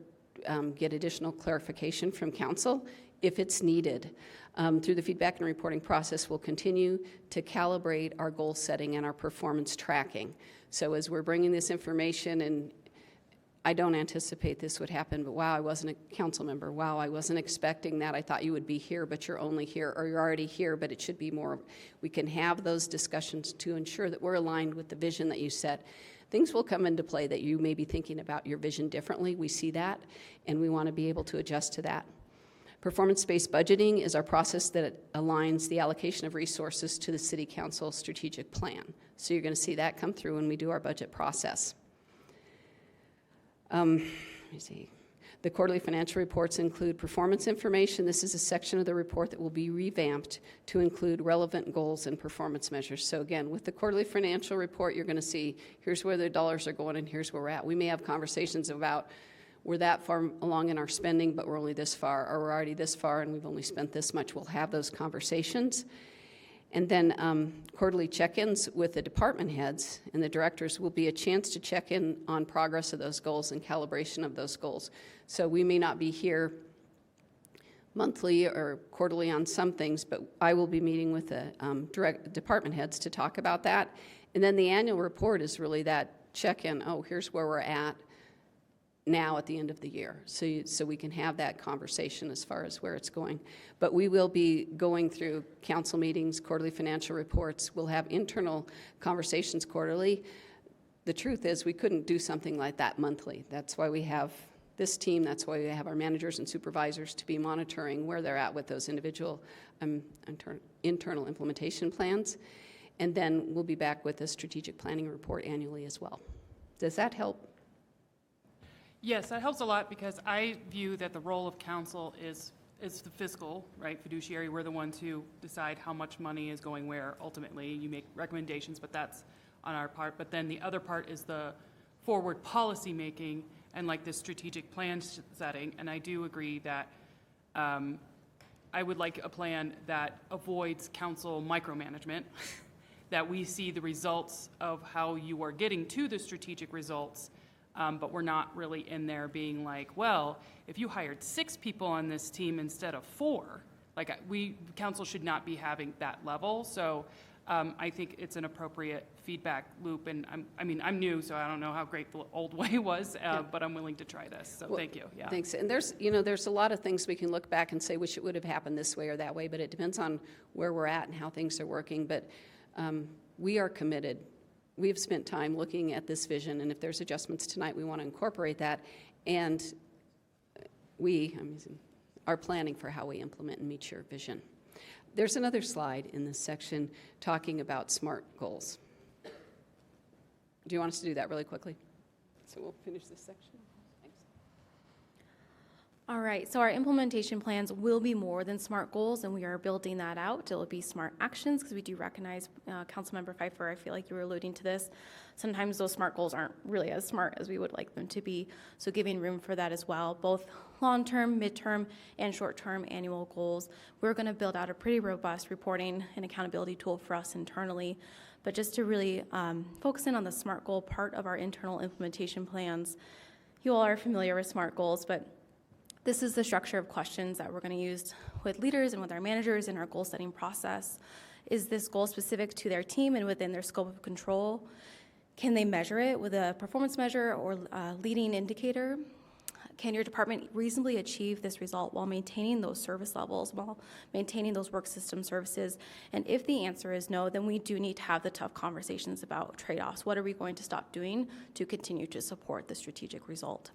Speaker 9: get additional clarification from council if it's needed. Through the feedback and reporting process, we'll continue to calibrate our goal setting and our performance tracking. So as we're bringing this information, and I don't anticipate this would happen, but wow, I wasn't a council member. Wow, I wasn't expecting that. I thought you would be here, but you're only here, or you're already here, but it should be more. We can have those discussions to ensure that we're aligned with the vision that you set. Things will come into play that you may be thinking about your vision differently. We see that, and we want to be able to adjust to that. Performance-based budgeting is our process that aligns the allocation of resources to the City Council strategic plan. So you're going to see that come through when we do our budget process. Let me see. The quarterly financial reports include performance information. This is a section of the report that will be revamped to include relevant goals and performance measures. So again, with the quarterly financial report, you're going to see here's where the dollars are going and here's where we're at. We may have conversations about we're that far along in our spending, but we're only this far, or we're already this far and we've only spent this much. We'll have those conversations. And then quarterly check-ins with the department heads and the directors will be a chance to check in on progress of those goals and calibration of those goals. So we may not be here monthly or quarterly on some things, but I will be meeting with the department heads to talk about that. And then the annual report is really that check-in, oh, here's where we're at now at the end of the year, so we can have that conversation as far as where it's going. But we will be going through council meetings, quarterly financial reports. We'll have internal conversations quarterly. The truth is we couldn't do something like that monthly. That's why we have this team. That's why we have our managers and supervisors to be monitoring where they're at with those individual internal implementation plans. And then we'll be back with a strategic planning report annually as well. Does that help?
Speaker 7: Yes, that helps a lot because I view that the role of council is the fiscal, right, fiduciary. We're the ones who decide how much money is going where ultimately. You make recommendations, but that's on our part. But then the other part is the forward policy making and like the strategic plan setting. And I do agree that I would like a plan that avoids council micromanagement that we see the results of how you are getting to the strategic results, but we're not really in there being like, well, if you hired 6 people on this team instead of 4, like council should not be having that level. So I think it's an appropriate feedback loop. And I'm new, so I don't know how great the old way was, but I'm willing to try this. So thank you. Yeah.
Speaker 9: Thanks. And there's a lot of things we can look back and say, wish it would have happened this way or that way, but it depends on where we're at and how things are working. But we are committed. We've spent time looking at this vision, and if there's adjustments tonight, we want to incorporate that. And we are planning for how we implement and meet your vision. There's another slide in this section talking about SMART goals. Do you want us to do that really quickly? So we'll finish this section. Thanks.
Speaker 23: All right, so our implementation plans will be more than SMART goals, and we are building that out. It will be SMART actions, because we do recognize, Councilmember Pfeiffer, I feel like you were alluding to this. Sometimes those SMART goals aren't really as smart as we would like them to be, so giving room for that as well, both long-term, midterm, and short-term annual goals. We're going to build out a pretty robust reporting and accountability tool for us internally, but just to really focus in on the SMART goal part of our internal implementation plans. You all are familiar with SMART goals, but this is the structure of questions that we're going to use with leaders and with our managers in our goal-setting process. Is this goal specific to their team and within their scope of control? Can they measure it with a performance measure or a leading indicator? Can your department reasonably achieve this result while maintaining those service levels, while maintaining those work system services? And if the answer is no, then we do need to have the tough conversations about trade-offs. What are we going to stop doing to continue to support the strategic result?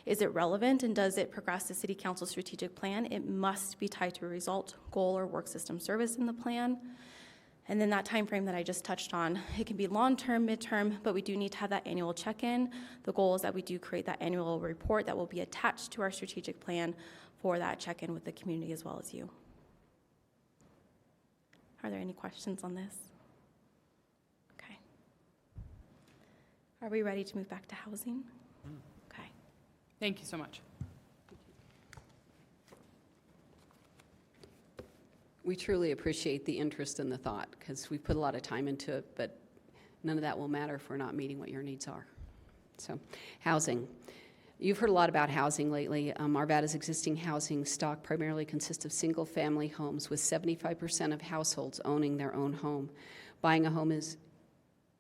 Speaker 23: Is it relevant, and does it progress the City Council strategic plan? It must be tied to a result, goal, or work system service in the plan. And then that time frame that I just touched on, it can be long-term, midterm, but we do need to have that annual check-in. The goal is that we do create that annual report that will be attached to our strategic plan for that check-in with the community as well as you. Are there any questions on this? Okay. Are we ready to move back to housing? Okay.
Speaker 7: Thank you so much.
Speaker 9: We truly appreciate the interest and the thought, because we put a lot of time into it, but none of that will matter if we're not meeting what your needs are. So, housing. You've heard a lot about housing lately. Arvada's existing housing stock primarily consists of single-family homes, with 75% of households owning their own home. Buying a home is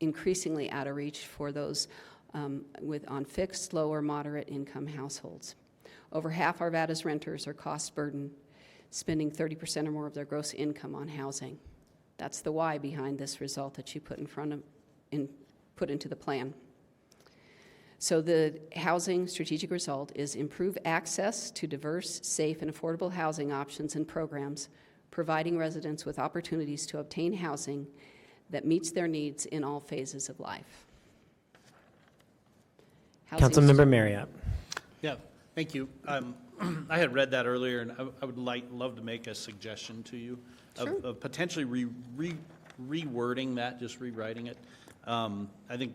Speaker 9: increasingly out of reach for those on fixed, low, or moderate income households. Over half Arvada's renters are cost-burdened, spending 30% or more of their gross income on housing. That's the why behind this result that you put into the plan. So the housing strategic result is improve access to diverse, safe, and affordable housing options and programs, providing residents with opportunities to obtain housing that meets their needs in all phases of life.
Speaker 1: Councilmember Marriott.
Speaker 6: Yeah, thank you. I had read that earlier, and I would love to make a suggestion to you of potentially rewording that, just rewriting it. I think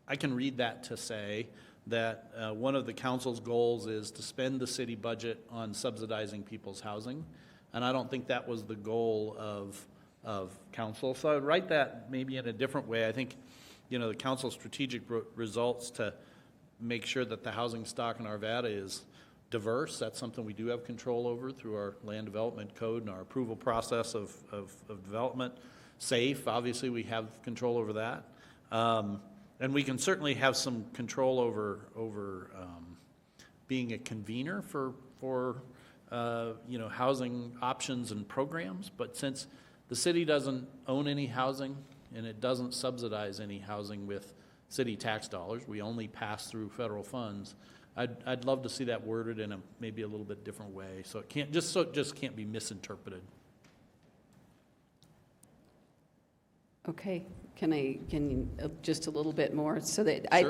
Speaker 6: I can read that to say that one of the council's goals is to spend the city budget on subsidizing people's housing, and I don't think that was the goal of council. So I would write that maybe in a different way. I think, the council's strategic results to make sure that the housing stock in Arvada is diverse. That's something we do have control over through our land development code and our approval process of development. Safe, obviously we have control over that. And we can certainly have some control over being a convener for housing options and programs. But since the city doesn't own any housing and it doesn't subsidize any housing with city tax dollars, we only pass through federal funds. I'd love to see that worded in maybe a little bit different way, so it can't be misinterpreted.
Speaker 9: Okay, can just a little bit more so that sure.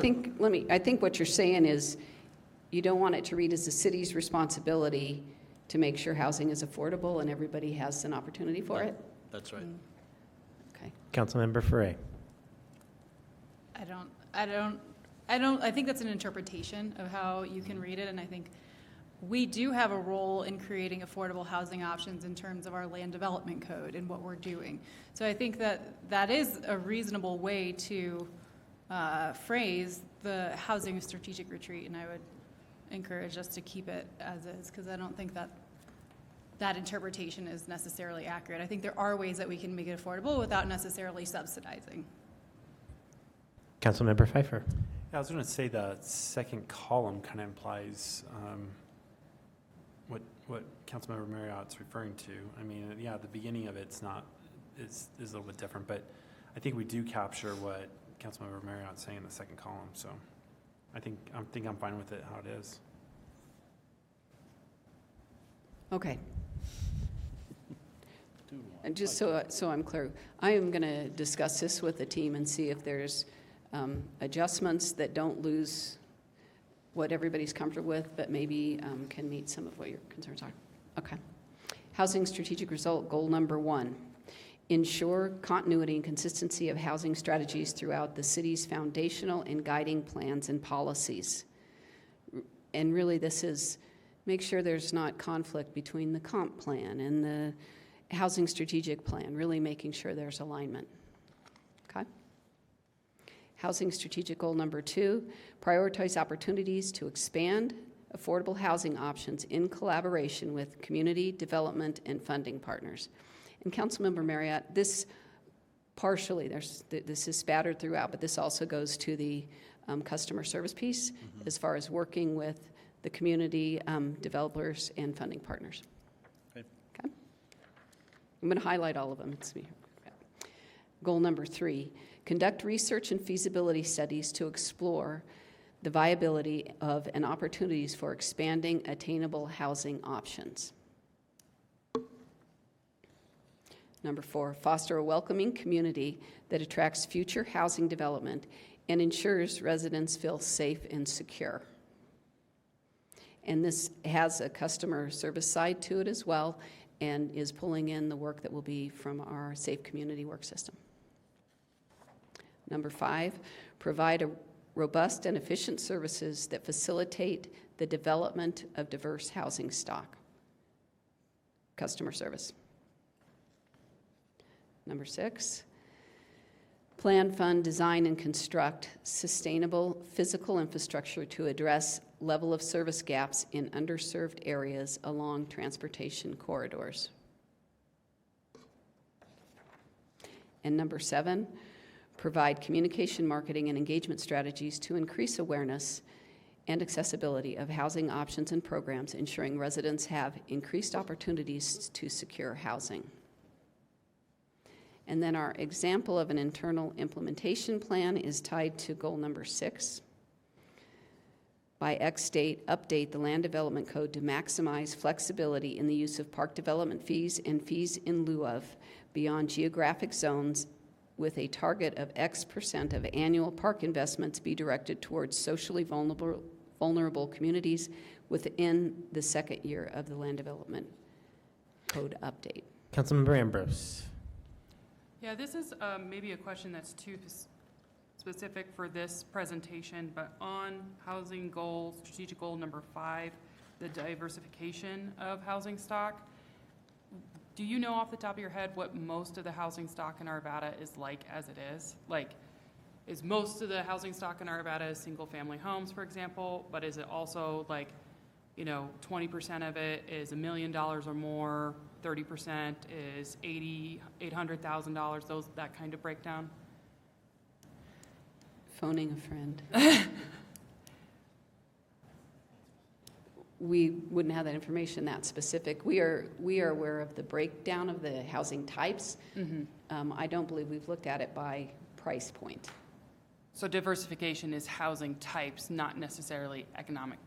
Speaker 9: I think what you're saying is you don't want it to read as the city's responsibility to make sure housing is affordable and everybody has an opportunity for it.
Speaker 6: That's right.
Speaker 9: Okay.
Speaker 1: Councilmember Ferre.
Speaker 2: I think that's an interpretation of how you can read it, and I think we do have a role in creating affordable housing options in terms of our land development code and what we're doing. So I think that is a reasonable way to phrase the housing strategic retreat, and I would encourage us to keep it as is, because I don't think that interpretation is necessarily accurate. I think there are ways that we can make it affordable without necessarily subsidizing.
Speaker 1: Councilmember Pfeiffer.
Speaker 3: Yeah, I was going to say the second column kind of implies what Councilmember Marriott's referring to. I mean, yeah, the beginning of it's not is a little bit different, but I think we do capture what Councilmember Marriott's saying in the second column. So I think I'm fine with it how it is.
Speaker 9: Okay. And just so I'm clear, I am going to discuss this with the team and see if there's adjustments that don't lose what everybody's comfortable with, but maybe can meet some of what your concerns are. Okay. Housing strategic result, goal number 1. Ensure continuity and consistency of housing strategies throughout the city's foundational and guiding plans and policies. And really this is make sure there's not conflict between the comp plan and the housing strategic plan, really making sure there's alignment. Okay? Housing strategic goal number 2, prioritize opportunities to expand affordable housing options in collaboration with community development and funding partners. And Councilmember Marriott, this partially, this is spattered throughout, but this also goes to the customer service piece as far as working with the community developers and funding partners. Okay. I'm going to highlight all of them. Goal number 3, conduct research and feasibility studies to explore the viability of and opportunities for expanding attainable housing options. Number 4, foster a welcoming community that attracts future housing development and ensures residents feel safe and secure. And this has a customer service side to it as well, and is pulling in the work that will be from our Safe Community work system. Number 5, provide a robust and efficient services that facilitate the development of diverse housing stock. Customer service. Number 6, plan, fund, design, and construct sustainable physical infrastructure to address level of service gaps in underserved areas along transportation corridors. And number 7, provide communication, marketing, and engagement strategies to increase awareness and accessibility of housing options and programs, ensuring residents have increased opportunities to secure housing. And then our example of an internal implementation plan is tied to goal number 6. By X date, update the land development code to maximize flexibility in the use of park development fees and fees in lieu of beyond geographic zones, with a target of X% of annual park investments be directed towards socially vulnerable communities within the second year of the land development code update.
Speaker 1: Councilmember Ambrose.
Speaker 7: Yeah, this is maybe a question that's too specific for this presentation, but on housing goal, strategic goal number 5, the diversification of housing stock, do you know off the top of your head what most of the housing stock in Arvada is like as it is? Like, is most of the housing stock in Arvada single-family homes, for example, but is it also like, 20% of it is $1 million or more, 30% is $800,000, that kind of breakdown?
Speaker 9: Phoning a friend. We wouldn't have that information that specific. We are aware of the breakdown of the housing types. Mm-hmm. I don't believe we've looked at it by price point.
Speaker 7: So diversification is housing types, not necessarily economic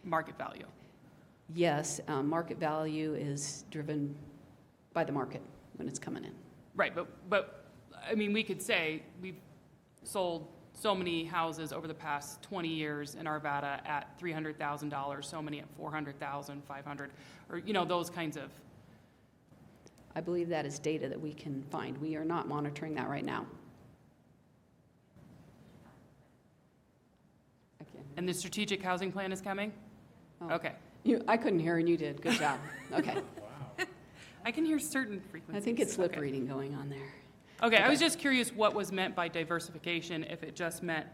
Speaker 7: market value.
Speaker 9: Yes, market value is driven by the market when it's coming in.
Speaker 7: Right, but I mean, we could say we've sold so many houses over the past 20 years in Arvada at $300,000, so many at $400,000, $500,000, or those kinds of.
Speaker 9: I believe that is data that we can find. We are not monitoring that right now.
Speaker 7: And the strategic housing plan is coming?
Speaker 9: Oh.
Speaker 7: Okay.
Speaker 9: I couldn't hear and you did. Good job. Okay.
Speaker 7: I can hear certain frequencies.
Speaker 9: I think it's lip
Speaker 7: Okay.
Speaker 9: reading going on there.
Speaker 7: Okay, I was just curious what was meant by diversification, if it just meant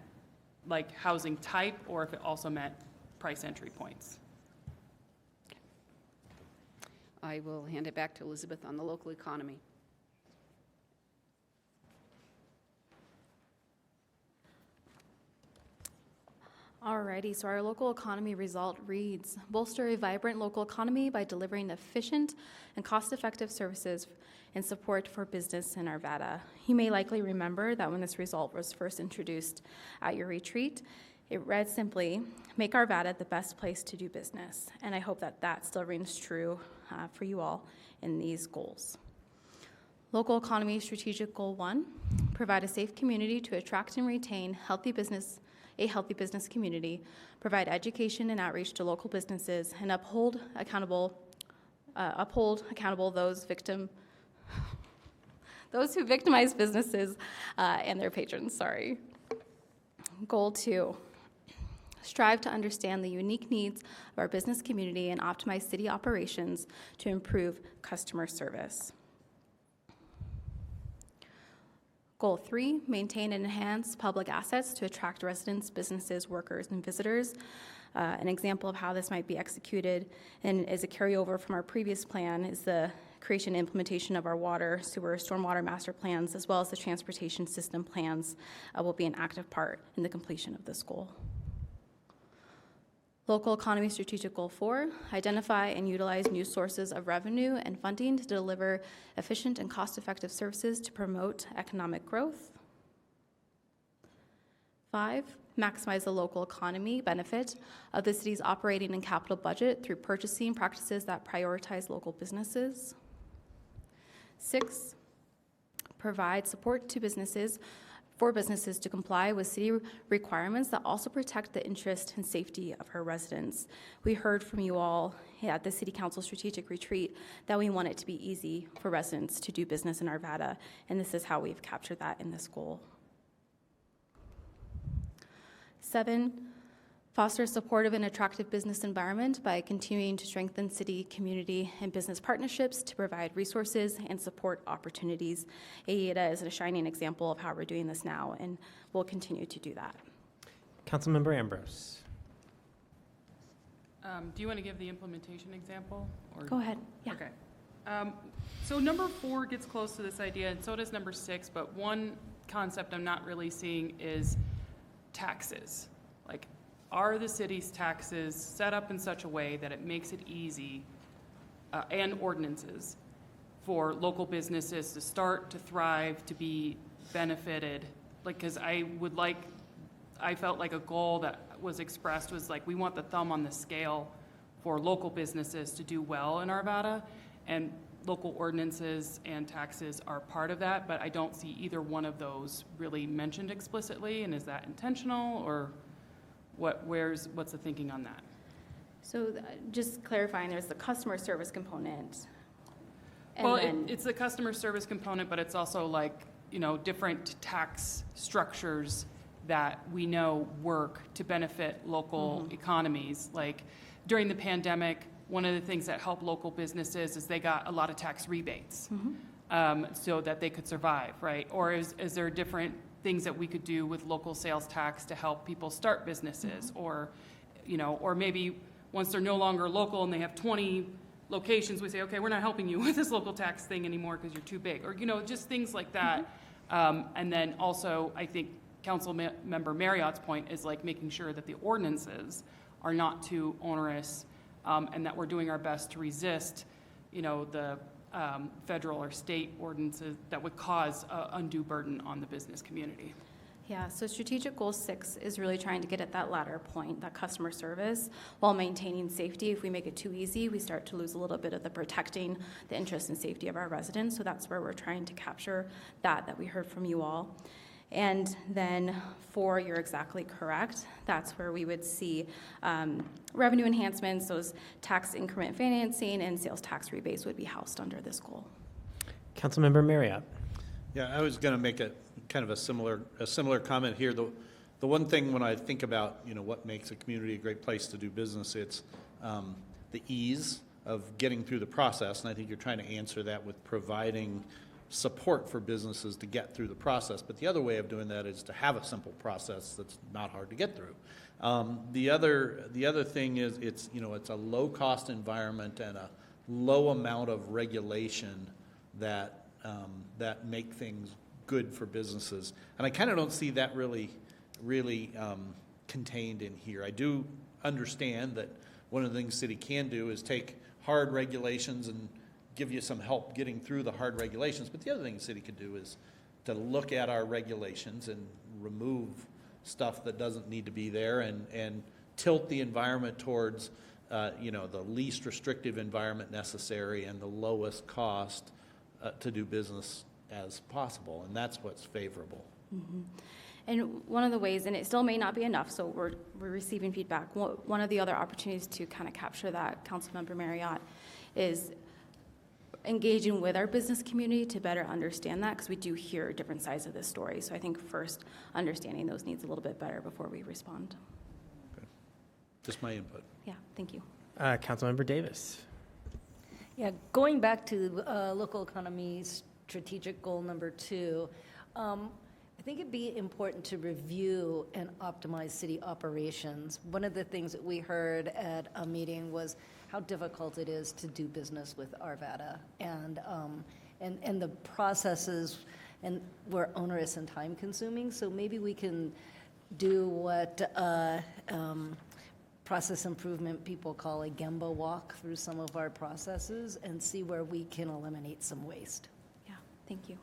Speaker 7: like housing type, or if it also meant price entry points.
Speaker 9: I will hand it back to Elizabeth on the local economy.
Speaker 23: Alrighty, so our local economy result reads, bolster a vibrant local economy by delivering efficient and cost-effective services and support for business in Arvada. You may likely remember that when this result was first introduced at your retreat, it read simply, make Arvada the best place to do business. And I hope that that still rings true for you all in these goals. Local economy strategic goal 1, provide a safe community to attract and retain a healthy business community, provide education and outreach to local businesses, and uphold accountable those who victimize businesses and their patrons. Goal 2, strive to understand the unique needs of our business community and optimize city operations to improve customer service. Goal 3, maintain and enhance public assets to attract residents, businesses, workers, and visitors. An example of how this might be executed and as a carryover from our previous plan is the creation and implementation of our water, sewer, stormwater master plans, as well as the transportation system plans will be an active part in the completion of this goal. Local economy strategic goal 4, identify and utilize new sources of revenue and funding to deliver efficient and cost-effective services to promote economic growth. 5, maximize the local economy benefit of the city's operating and capital budget through purchasing practices that prioritize local businesses. 6, provide support to businesses to comply with city requirements that also protect the interest and safety of our residents. We heard from you all at the City Council Strategic Retreat that we want it to be easy for residents to do business in Arvada, and this is how we've captured that in this goal. 7, foster a supportive and attractive business environment by continuing to strengthen city, community, and business partnerships to provide resources and support opportunities. AIDA is a shining example of how we're doing this now, and we'll continue to do that.
Speaker 1: Councilmember Ambrose.
Speaker 7: Do you want to give the implementation example? Or?
Speaker 23: Go ahead. Yeah.
Speaker 7: Okay. So number 4 gets close to this idea, and so does number 6, but one concept I'm not really seeing is taxes. Like, are the city's taxes set up in such a way that it makes it easy, and ordinances, for local businesses to start to thrive, to be benefited? Like, because I felt like a goal that was expressed was like, we want the thumb on the scale for local businesses to do well in Arvada, and local ordinances and taxes are part of that, but I don't see either one of those really mentioned explicitly, and is that intentional, or what's the thinking on that?
Speaker 23: So just clarifying, there's the customer service component.
Speaker 7: Well, it's the customer service component, but it's also like, different tax structures that we know work to benefit local economies. Like during the pandemic, one of the things that helped local businesses is they got a lot of tax rebates so that they could survive, right? Or is there different things that we could do with local sales tax to help people start businesses? Or, or maybe once they're no longer local and they have 20 locations, we say, okay, we're not helping you with this local tax thing anymore because you're too big, or, just things like that. And then also, I think Councilmember Marriott's point is like making sure that the ordinances are not too onerous, and that we're doing our best to resist, the federal or state ordinances that would cause undue burden on the business community.
Speaker 23: Yeah, so strategic goal 6 is really trying to get at that latter point, that customer service, while maintaining safety. If we make it too easy, we start to lose a little bit of the protecting the interest and safety of our residents. So that's where we're trying to capture that we heard from you all. And then 4, you're exactly correct. That's where we would see revenue enhancements, those tax increment financing and sales tax rebates would be housed under this goal.
Speaker 1: Councilmember Marriott.
Speaker 6: Yeah, I was going to make a kind of a similar comment here. The one thing when I think about what makes a community a great place to do business, it's the ease of getting through the process, and I think you're trying to answer that with providing support for businesses to get through the process. But the other way of doing that is to have a simple process that's not hard to get through. The other thing is it's a low cost environment and a low amount of regulation that make things good for businesses. And I kind of don't see that really contained in here. I do understand that one of the things city can do is take hard regulations and give you some help getting through the hard regulations. But the other thing the city could do is to look at our regulations and remove stuff that doesn't need to be there and tilt the environment towards the least restrictive environment necessary and the lowest cost to do business as possible. And that's what's favorable.
Speaker 23: Mm-hmm. And one of the ways, and it still may not be enough, so we're receiving feedback. One of the other opportunities to kind of capture that, Councilmember Marriott, is engaging with our business community to better understand that, because we do hear different sides of this story. So I think first understanding those needs a little bit better before we respond.
Speaker 6: Okay. Just my input.
Speaker 23: Yeah, thank you.
Speaker 1: Councilmember Davis.
Speaker 4: Yeah, going back to local economy strategic goal number 2, I think it'd be important to review and optimize city operations. One of the things that we heard at a meeting was how difficult it is to do business with Arvada, and the processes were onerous and time consuming. So maybe we can do what process improvement people call a Gemba walk through some of our processes and see where we can eliminate some waste.
Speaker 23: Yeah, thank you.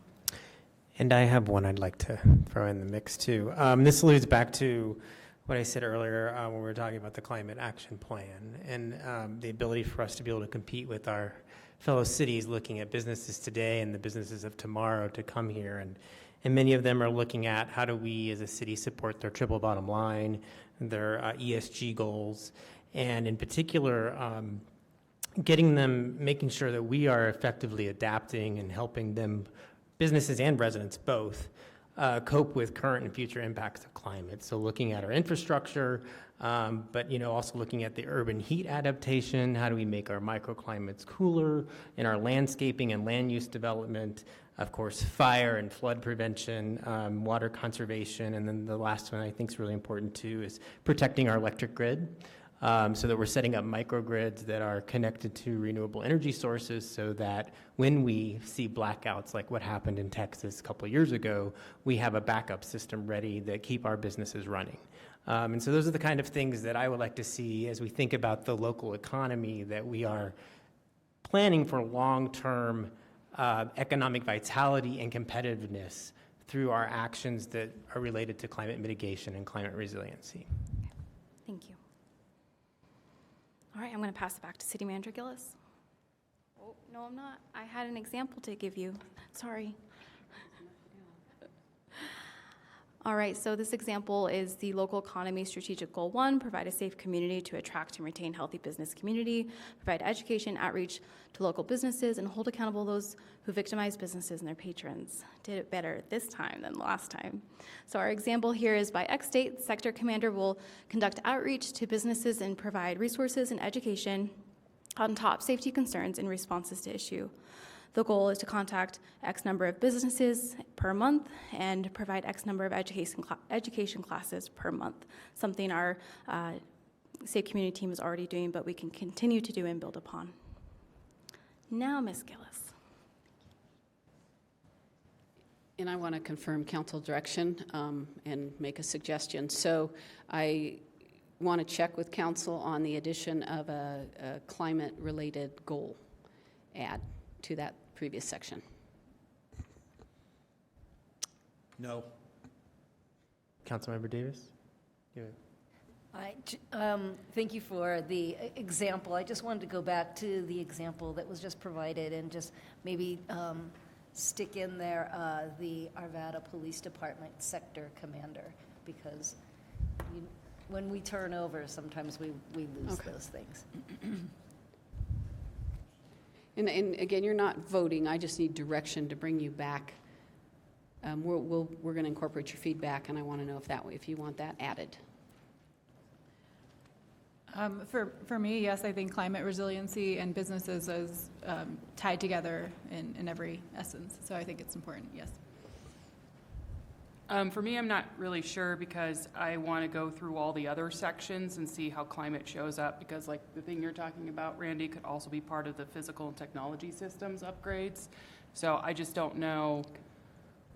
Speaker 1: And I have one I'd like to throw in the mix too. This alludes back to what I said earlier when we were talking about the climate action plan and the ability for us to be able to compete with our fellow cities, looking at businesses today and the businesses of tomorrow to come here. And many of them are looking at how do we as a city support their triple bottom line, their ESG goals, and in particular, getting them, making sure that we are effectively adapting and helping them, businesses and residents both, cope with current and future impacts of climate. So looking at our infrastructure, but also looking at the urban heat adaptation. How do we make our microclimates cooler in our landscaping and land use development? Of course, fire and flood prevention, water conservation, and then the last one I think is really important too is protecting our electric grid. So that we're setting up microgrids that are connected to renewable energy sources so that when we see blackouts like what happened in Texas a couple of years ago, we have a backup system ready that keep our businesses running. And so those are the kind of things that I would like to see as we think about the local economy, that we are planning for long-term economic vitality and competitiveness through our actions that are related to climate mitigation and climate resiliency.
Speaker 23: Okay. Thank you. All right, I'm going to pass it back to City Manager Gillis. Oh, no, I'm not. I had an example to give you. Sorry. All right, so this example is the local economy strategic goal 1, provide a safe community to attract and retain healthy business community, provide education, outreach to local businesses, and hold accountable those who victimize businesses and their patrons. Did it better this time than last time. So our example here is by X date, sector commander will conduct outreach to businesses and provide resources and education on top safety concerns and responses to issue. The goal is to contact X number of businesses per month and provide X number of education classes per month, something our Safe Community team is already doing, but we can continue to do and build upon. Now, Ms. Gillis.
Speaker 9: And I want to confirm council direction and make a suggestion. So I want to check with council on the addition of a climate-related goal add to that previous section.
Speaker 6: No.
Speaker 1: Councilmember Davis?
Speaker 4: Thank you for the example. I just wanted to go back to the example that was just provided and just maybe stick in there the Arvada Police Department sector commander, because when we turn over, sometimes we lose those things.
Speaker 9: And again, you're not voting. I just need direction to bring you back. We're going to incorporate your feedback, and I want to know if you want that added.
Speaker 2: For me, yes, I think climate resiliency and businesses is tied together in every essence. So I think it's important, yes.
Speaker 7: For me, I'm not really sure because I want to go through all the other sections and see how climate shows up, because like the thing you're talking about, Randy, could also be part of the physical and technology systems upgrades. So I just don't know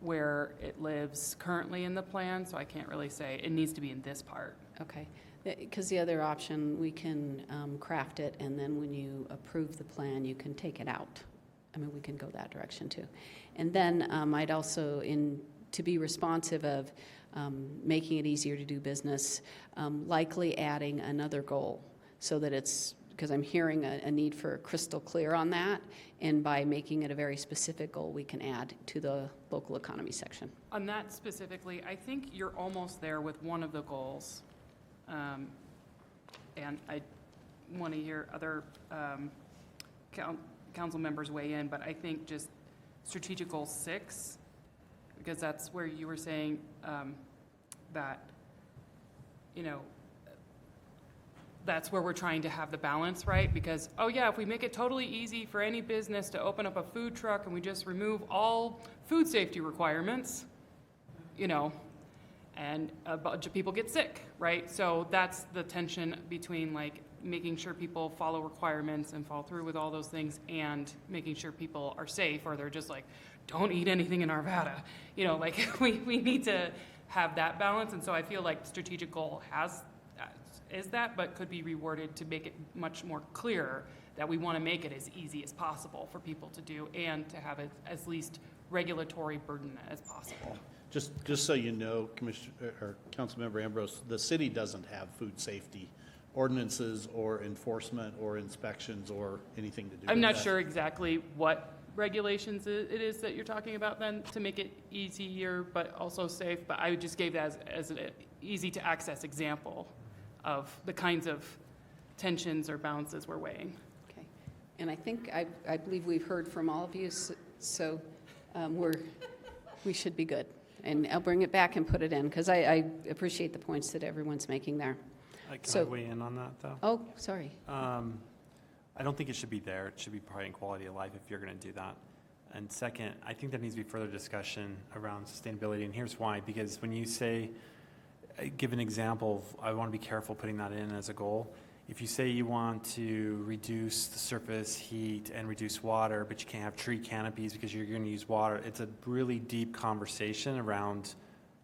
Speaker 7: where it lives currently in the plan, so I can't really say it needs to be in this part.
Speaker 9: Okay, because the other option, we can craft it, and then when you approve the plan, you can take it out. I mean, we can go that direction too. And then I'd also, to be responsive of making it easier to do business, likely adding another goal so that it's, because I'm hearing a need for crystal clear on that, and by making it a very specific goal, we can add to the local economy section.
Speaker 7: On that specifically, I think you're almost there with one of the goals. And I want to hear other council members weigh in, but I think just strategic goal 6, because that's where you were saying that, you know, that's where we're trying to have the balance, right? Because, oh yeah, if we make it totally easy for any business to open up a food truck and we just remove all food safety requirements, you know, and a bunch of people get sick, right? So that's the tension between like making sure people follow requirements and follow through with all those things and making sure people are safe, or they're just like, don't eat anything in Arvada. You know, like we need to have that balance. And so I feel like strategic goal is that, but could be reworded to make it much more clear that we want to make it as easy as possible for people to do and to have it as least regulatory burden as possible.
Speaker 6: Just so you know, Commissioner or Councilmember Ambrose, the city doesn't have food safety ordinances or enforcement or inspections or anything to do with that.
Speaker 7: I'm not sure exactly what regulations it is that you're talking about then to make it easier but also safe, but I just gave that as an easy to access example of the kinds of tensions or balances we're weighing.
Speaker 9: Okay, and I think, I believe we've heard from all of you, so we should be good. And I'll bring it back and put it in, because I appreciate the points that everyone's making there.
Speaker 3: Can I weigh in on that, though?
Speaker 9: Oh, sorry.
Speaker 3: I don't think it should be there. It should be probably in quality of life if you're going to do that. And second, I think there needs to be further discussion around sustainability, and here's why. Because when you say, give an example of, I want to be careful putting that in as a goal. If you say you want to reduce the surface heat and reduce water, but you can't have tree canopies because you're going to use water, it's a really deep conversation around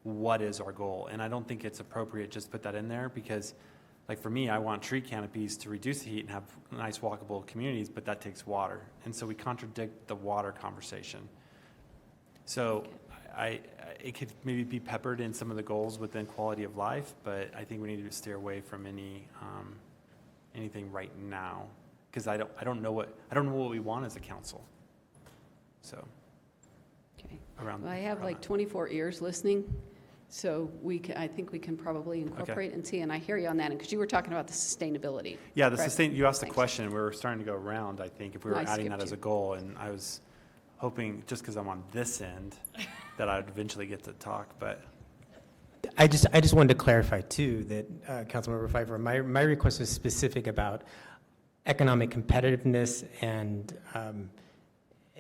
Speaker 3: what is our goal. And I don't think it's appropriate just to put that in there because, like for me, I want tree canopies to reduce the heat and have nice walkable communities, but that takes water. And so we contradict the water conversation. So it could maybe be peppered in some of the goals within quality of life, but I think we need to steer away from anything right now because I don't know what we want as a council. So
Speaker 9: okay,
Speaker 3: around.
Speaker 9: Well, I have
Speaker 3: around
Speaker 9: like
Speaker 3: that.
Speaker 9: 24 ears listening, so I think we can probably incorporate and see. And I hear you on that, because you were talking about the sustainability.
Speaker 3: Yeah, the
Speaker 9: correct?
Speaker 3: you asked the
Speaker 9: Thanks.
Speaker 3: question, and we were starting to go around. I think if we were
Speaker 9: I
Speaker 3: adding that
Speaker 9: skipped
Speaker 3: as a
Speaker 9: you.
Speaker 3: goal, and I was hoping just because I'm on this end that I'd eventually get to talk, but.
Speaker 1: I just wanted to clarify too that Councilmember Pfeiffer, my request was specific about economic competitiveness and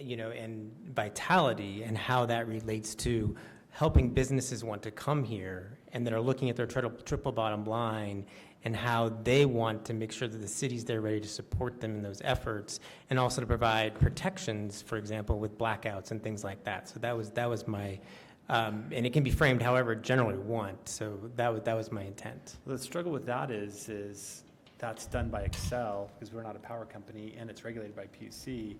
Speaker 1: and vitality and how that relates to helping businesses want to come here and that are looking at their triple bottom line and how they want to make sure that the city's there ready to support them in those efforts and also to provide protections, for example, with blackouts and things like that. So that was my. And it can be framed however generally want. So that was my intent.
Speaker 3: The struggle with that is that's done by Excel because we're not a power company and it's regulated by PUC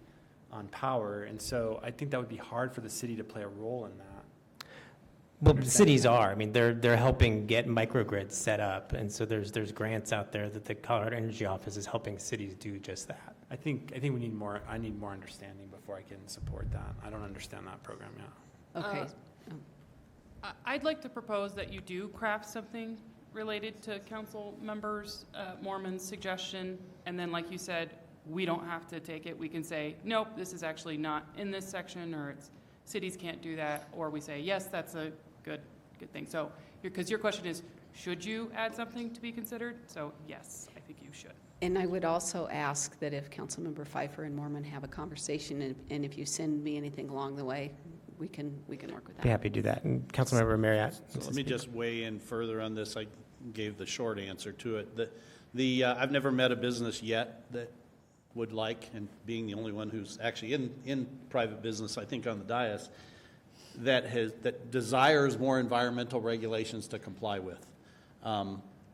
Speaker 3: on power. And so I think that would be hard for the city to play a role in that.
Speaker 1: Well, the cities are. I mean, they're helping get microgrids set up, and so there's grants out there that the Colorado Energy Office is helping cities do just that.
Speaker 3: I think we need more. I need more understanding before I can support that. I don't understand that program yet.
Speaker 9: Okay.
Speaker 7: I'd like to propose that you do craft something related to council members, Mormon's suggestion, and then like you said, we don't have to take it. We can say, nope, this is actually not in this section, or cities can't do that, or we say, yes, that's a good thing. So, because your question is, should you add something to be considered? So yes, I think think you should.
Speaker 9: And I would also ask that if Councilmember Pfeiffer and Mormon have a conversation, and if you send me anything along the way, we can work with that.
Speaker 1: Be happy to do that. And Councilmember Marriott.
Speaker 6: So let me just weigh in further on this. I gave the short answer to it. I've never met a business yet that would like, and being the only one who's actually in private business, I think on the dais, that desires more environmental regulations to comply with.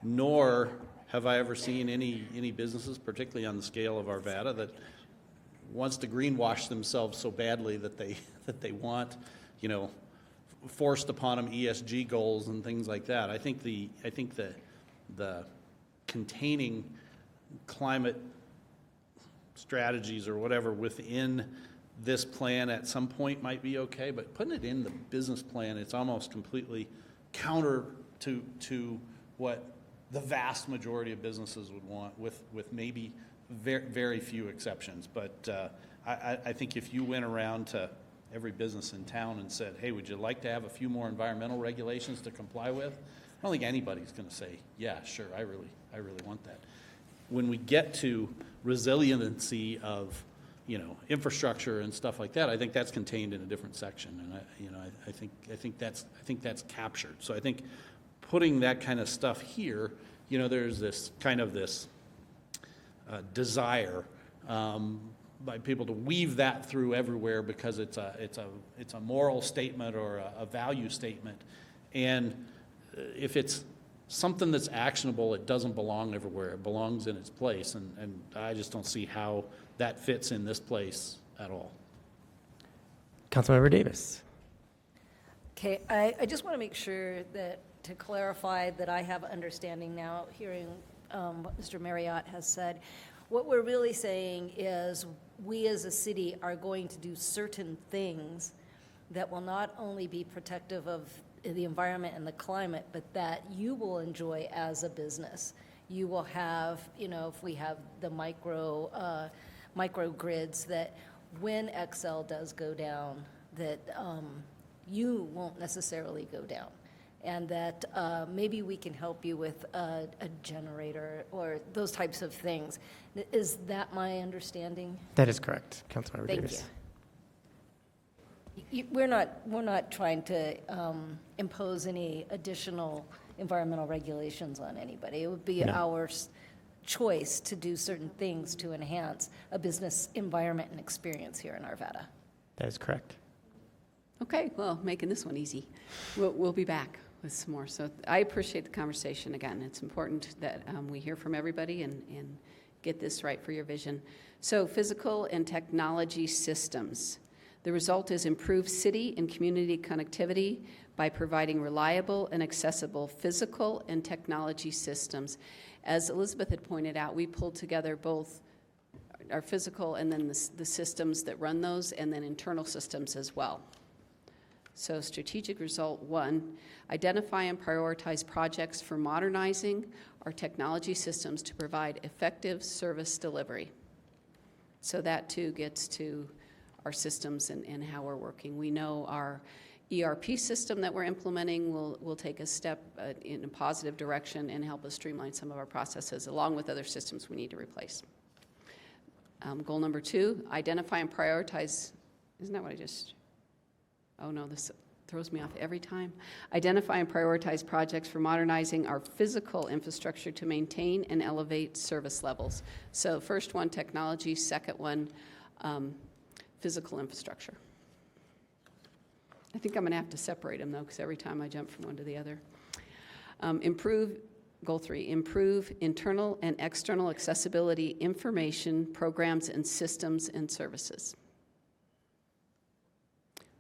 Speaker 6: Nor have I ever seen any businesses, particularly on the scale of Arvada, that wants to greenwash themselves so badly that they want, forced upon them ESG goals and things like that. I think the containing climate strategies or whatever within this plan at some point might be okay, but putting it in the business plan, it's almost completely counter to what the vast majority of businesses would want, with maybe very, very few exceptions. But I think if you went around to every business in town and said, hey, would you like to have a few more environmental regulations to comply with? I don't think anybody's going to say, yeah, sure, I really want that. When we get to resiliency of, infrastructure and stuff like that, I think that's contained in a different section, and I think that's captured. So I think putting that kind of stuff here, there's this kind of desire by people to weave that through everywhere because it's a moral statement or a value statement, and if it's something that's actionable, it doesn't belong everywhere. It belongs in its place, and I just don't see how that fits in this place at all.
Speaker 1: Councilmember Davis.
Speaker 4: Okay, I just want to make sure that, to clarify that I have understanding now, hearing what Mr. Marriott has said. What we're really saying is we as a city are going to do certain things that will not only be protective of the environment and the climate, but that you will enjoy as a business. You will have, if we have the microgrids, that when Excel does go down, that you won't necessarily go down. And that maybe we can help you with a generator or those types of things. Is that my understanding?
Speaker 1: That is correct, Councilmember Davis.
Speaker 4: Thank you. We're not trying to impose any additional environmental regulations on anybody. It would be our choice to do certain things to enhance a business environment and experience here in Arvada.
Speaker 1: That is correct.
Speaker 9: Okay, well, making this one easy. We'll be back with some more. So I appreciate the conversation. Again, it's important that we hear from everybody and get this right for your vision. So physical and technology systems. The result is improved city and community connectivity by providing reliable and accessible physical and technology systems. As Elizabeth had pointed out, we pulled together both our physical and then the systems that run those, and then internal systems as well. So strategic result 1, identify and prioritize projects for modernizing our technology systems to provide effective service delivery. So that too gets to our systems and how we're working. We know our ERP system that we're implementing will take a step in a positive direction and help us streamline some of our processes, along with other systems we need to replace. Goal number 2, identify and prioritize. Isn't that what I just... Oh no, this throws me off every time. Identify and prioritize projects for modernizing our physical infrastructure to maintain and elevate service levels. So first one, technology. Second one, physical infrastructure. I think I'm going to have to separate them, though, because every time I jump from one to the other. Goal 3, improve internal and external accessibility information, programs, and systems and services.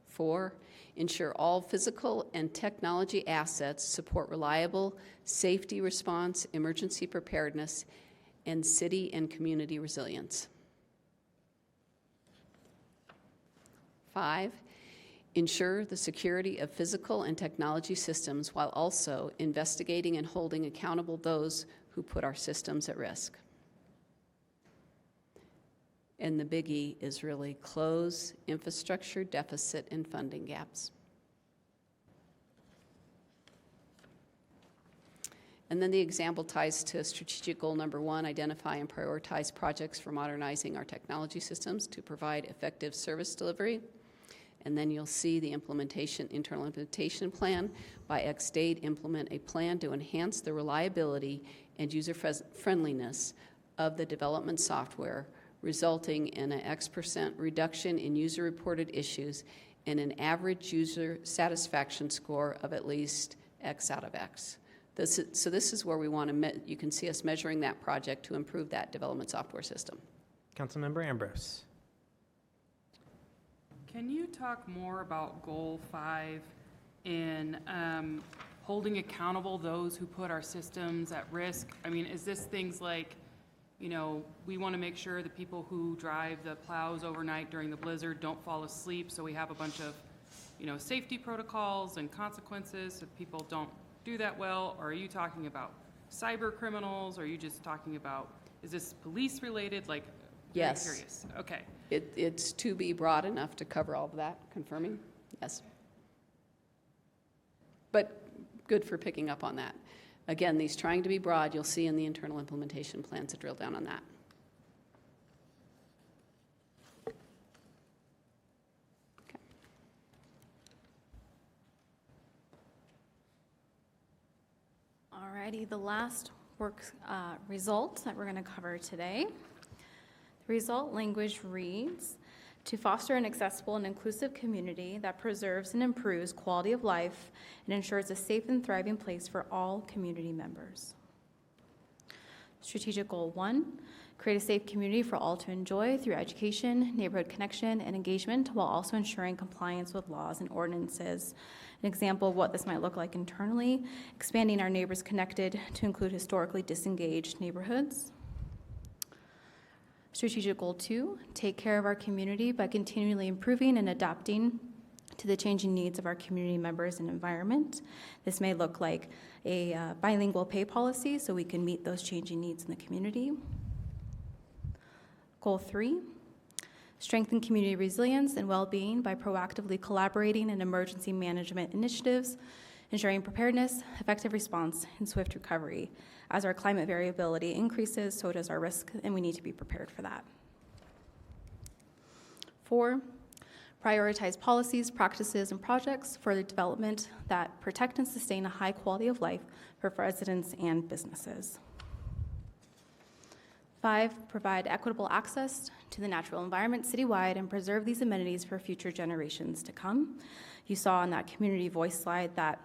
Speaker 9: 4, ensure all physical and technology assets support reliable safety response, emergency preparedness, and city and community resilience. 5, ensure the security of physical and technology systems while also investigating and holding accountable those who put our systems at risk. And the biggie is really close infrastructure deficit and funding gaps. And then the example ties to strategic goal number 1, identify and prioritize projects for modernizing our technology systems to provide effective service delivery. And then you'll see the internal implementation plan. By X date, implement a plan to enhance the reliability and user friendliness of the development software, resulting in an X% reduction in user-reported issues and an average user satisfaction score of at least X out of X. This is where we want to, you can see us measuring that project to improve that development software system.
Speaker 1: Councilmember Ambrose.
Speaker 7: Can you talk more about Goal 5 in holding accountable those who put our systems at risk? I mean, is this things like, you know, we want to make sure the people who drive the plows overnight during the blizzard don't fall asleep, so we have a bunch of, you know, safety protocols and consequences if people don't do that well? Or are you talking about cyber criminals? Or are you just talking about, is this police related? Like,
Speaker 9: yes.
Speaker 7: Very curious. Okay.
Speaker 9: It's to be broad enough to cover all of that, confirming? Yes. But good for picking up on that. Again, these trying to be broad, you'll see in the internal implementation plans to drill down on that. Okay.
Speaker 23: Alrighty, the last work result that we're going to cover today. The result language reads, to foster an accessible and inclusive community that preserves and improves quality of life and ensures a safe and thriving place for all community members. Strategic Goal 1, create a safe community for all to enjoy through education, neighborhood connection, and engagement, while also ensuring compliance with laws and ordinances. An example of what this might look like internally, expanding our Neighbors Connected to include historically disengaged neighborhoods. Strategic Goal 2, take care of our community by continually improving and adapting to the changing needs of our community members and environment. This may look like a bilingual pay policy so we can meet those changing needs in the community. Goal 3, strengthen community resilience and well-being by proactively collaborating in emergency management initiatives, ensuring preparedness, effective response, and swift recovery. As our climate variability increases, so does our risk, and we need to be prepared for that. 4, prioritize policies, practices, and projects for the development that protect and sustain a high quality of life for residents and businesses. 5, provide equitable access to the natural environment citywide and preserve these amenities for future generations to come. You saw on that community voice slide that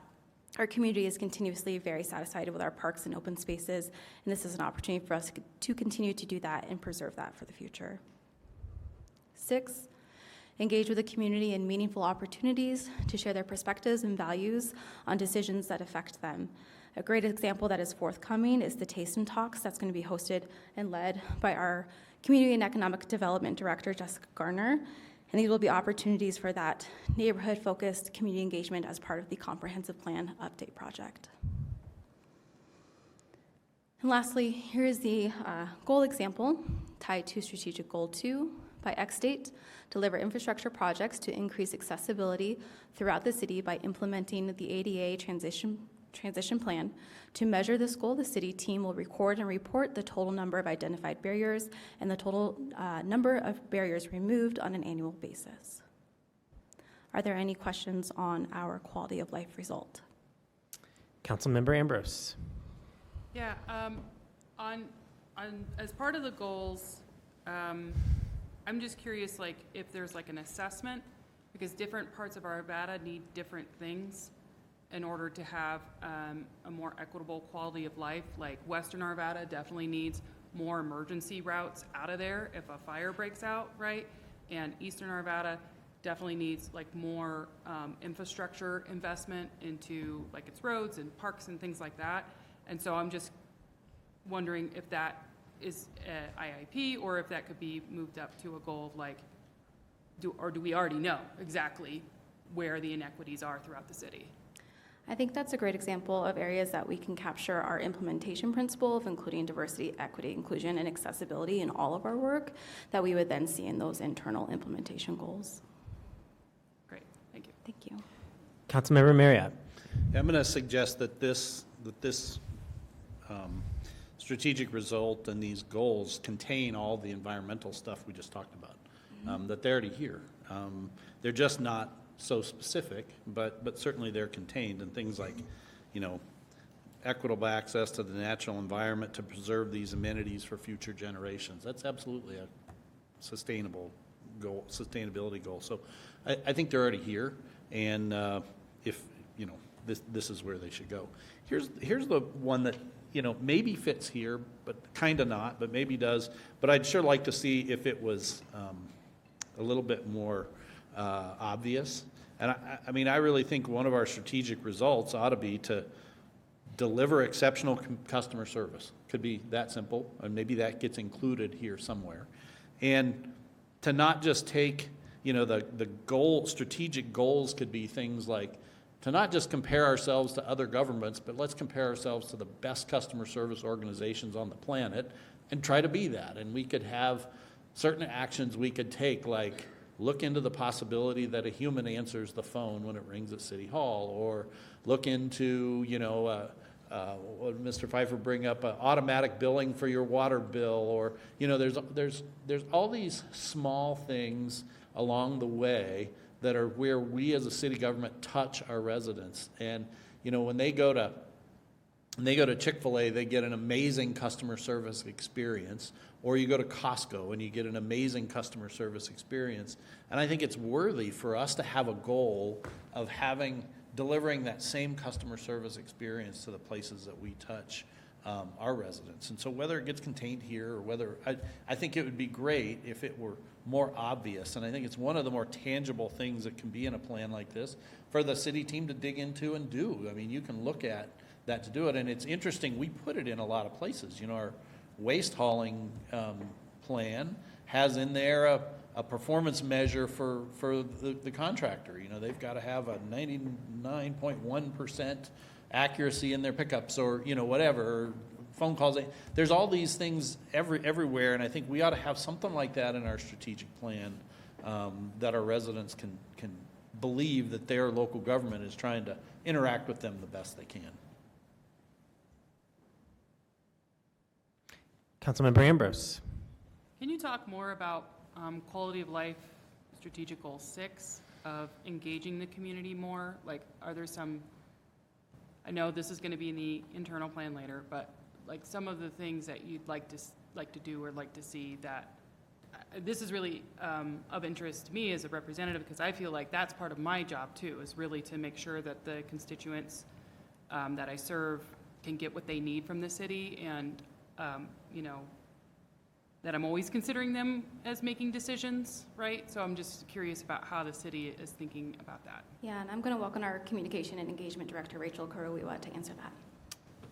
Speaker 23: our community is continuously very satisfied with our parks and open spaces, and this is an opportunity for us to continue to do that and preserve that for the future. 6, engage with the community in meaningful opportunities to share their perspectives and values on decisions that affect them. A great example that is forthcoming is the Taste and Talks that's going to be hosted and led by our Community and Economic Development Director, Jessica Garner. And these will be opportunities for that neighborhood-focused community engagement as part of the Comprehensive Plan Update project. And lastly, here is the goal example tied to Strategic Goal 2. By X date, deliver infrastructure projects to increase accessibility throughout the city by implementing the ADA transition plan. To measure this goal, the city team will record and report the total number of identified barriers and the total number of barriers removed on an annual basis. Are there any questions on our quality of life result?
Speaker 1: Councilmember Ambrose.
Speaker 7: Yeah, as part of the goals, I'm just curious, like, if there's like an assessment, because different parts of Arvada need different things in order to have a more equitable quality of life. Like Western Arvada definitely needs more emergency routes out of there if a fire breaks out, right? And Eastern Arvada definitely needs like more infrastructure investment into like its roads and parks and things like that. And so I'm just wondering if that is IIP or if that could be moved up to a goal of like, do we already know exactly where the inequities are throughout the city?
Speaker 23: I think that's a great example of areas that we can capture our implementation principle of including diversity, equity, inclusion, and accessibility in all of our work that we would then see in those internal implementation goals.
Speaker 7: Great, thank you.
Speaker 23: Thank you.
Speaker 1: Councilmember Marriott.
Speaker 6: I'm going to suggest that this strategic result and these goals contain all the environmental stuff we just talked about, that they're already here. They're just not so specific, but certainly they're contained in things like, equitable access to the natural environment to preserve these amenities for future generations. That's absolutely a sustainability goal. So I think they're already here, and if this is where they should go. Here's the one that maybe fits here, but kind of not, but maybe does. But I'd sure like to see if it was a little bit more obvious. And I really think one of our strategic results ought to be to deliver exceptional customer service. Could be that simple, and maybe that gets included here somewhere. And to not just take, the strategic goals could be things like to not just compare ourselves to other governments, but let's compare ourselves to the best customer service organizations on the planet and try to be that. And we could have certain actions we could take, like look into the possibility that a human answers the phone when it rings at City Hall, or look into, what Mr. Pfeiffer bring up, automatic billing for your water bill, or, there's all these small things along the way that are where we as a city government touch our residents. And, when they go to Chick-fil-A, they get an amazing customer service experience, or you go to Costco and you get an amazing customer service experience. And I think it's worthy for us to have a goal of delivering that same customer service experience to the places that we touch our residents. And so whether it gets contained here or whether, I think it would be great if it were more obvious. And I think it's one of the more tangible things that can be in a plan like this for the city team to dig into and do. I mean, you can look at that to do it. And it's interesting, we put it in a lot of places. Our waste hauling plan has in there a performance measure for the contractor. They've got to have a 99.1% accuracy in their pickups, or whatever, phone calls. There's all these things everywhere, and I think we ought to have something like that in our strategic plan, that our residents can believe that their local government is trying to interact with them the best they can.
Speaker 1: Councilmember Ambrose.
Speaker 7: Can you talk more about quality of life strategic goal 6 of engaging the community more? Like, are there some, I know this is going to be in the internal plan later, but like some of the things that you'd like to do or like to see that this is really of interest to me as a representative, because I feel like that's part of my job too, is really to make sure that the constituents that I serve can get what they need from the city, and that I'm always considering them as making decisions, right? So I'm just curious about how the city is thinking about that.
Speaker 23: Yeah, and I'm going to welcome our Communication and Engagement Director, Rachel Kurowiwa, to answer that.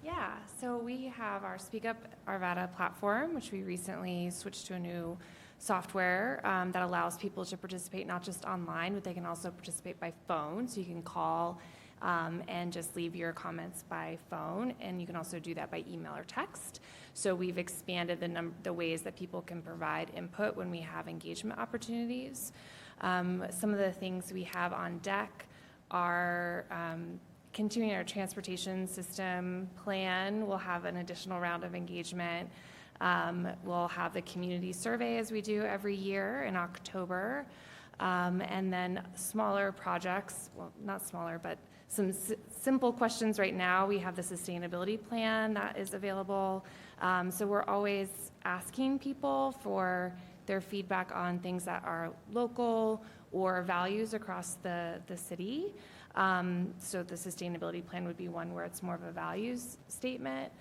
Speaker 22: Yeah, so we have our Speak Up Arvada platform, which we recently switched to a new software that allows people to participate not just online, but they can also participate by phone. So you can call and just leave your comments by phone, and you can also do that by email or text. So we've expanded the ways that people can provide input when we have engagement opportunities. Some of the things we have on deck are continuing our transportation system plan. We'll have an additional round of engagement. We'll have the community survey, as we do every year in October. And then smaller projects, well, not smaller, but some simple questions right now. We have the sustainability plan that is available. So we're always asking people for their feedback on things that are local or values across the city. So the sustainability plan would be one where it's more of a values statement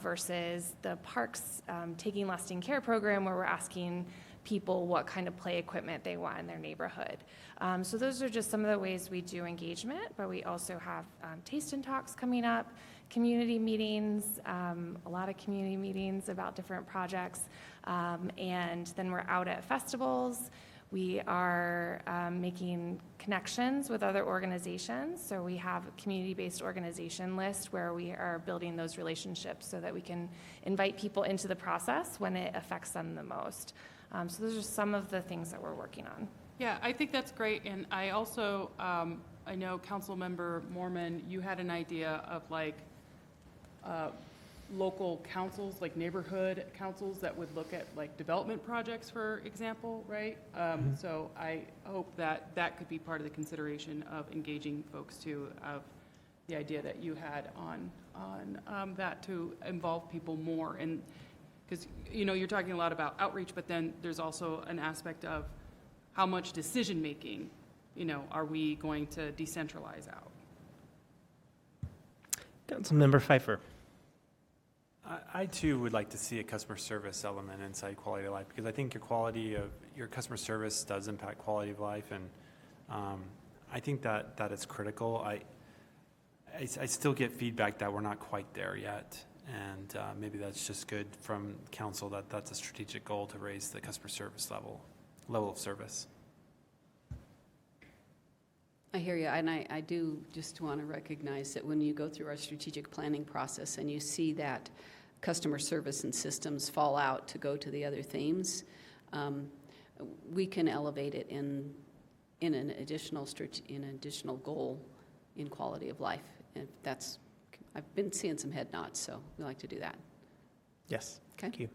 Speaker 22: versus the parks taking lasting care program, where we're asking people what kind of play equipment they want in their neighborhood. So those are just some of the ways we do engagement, but we also have taste and talks coming up, community meetings, a lot of community meetings about different projects, and then we're out at festivals. We are making connections with other organizations, so we have a community-based organization list where we are building those relationships so that we can invite people into the process when it affects them the most. So those are some of the things that we're working on.
Speaker 7: Yeah, I think that's great, and I also, I know Councilmember Mormon, you had an idea of like local councils, like neighborhood councils that would look at like development projects, for example, right? So I hope that that could be part of the consideration of engaging folks too, of the idea that you had on that to involve people more. And because, you're talking a lot about outreach, but then there's also an aspect of how much decision-making, are we going to decentralize out?
Speaker 1: Councilmember Pfeiffer.
Speaker 3: I too would like to see a customer service element inside quality of life, because I think your customer service does impact quality of life, and I think that is critical. I still get feedback that we're not quite there yet, and maybe that's just good from council that that's a strategic goal to raise the customer service level of service.
Speaker 9: I hear you, and I do just want to recognize that when you go through our strategic planning process and you see that customer service and systems fall out to go to the other themes, we can elevate it in an additional goal in quality of life. And I've been seeing some head nods, so we like to do that.
Speaker 1: Yes.
Speaker 9: Okay.
Speaker 1: Thank you.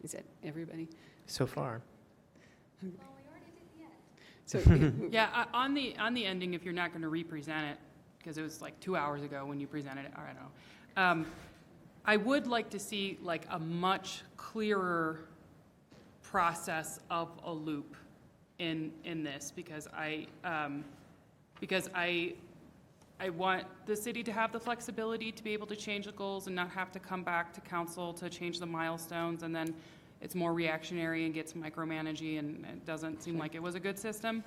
Speaker 9: Is that everybody?
Speaker 1: So far.
Speaker 9: So,
Speaker 7: yeah, on the ending, if you're not going to re-present it, because it was like 2 hours ago when you presented it, I don't know. I would like to see like a much clearer process of a loop in this, because I want the city to have the flexibility to be able to change the goals and not have to come back to council to change the milestones, and then it's more reactionary and gets micromanaging, and it doesn't seem like it was a good system.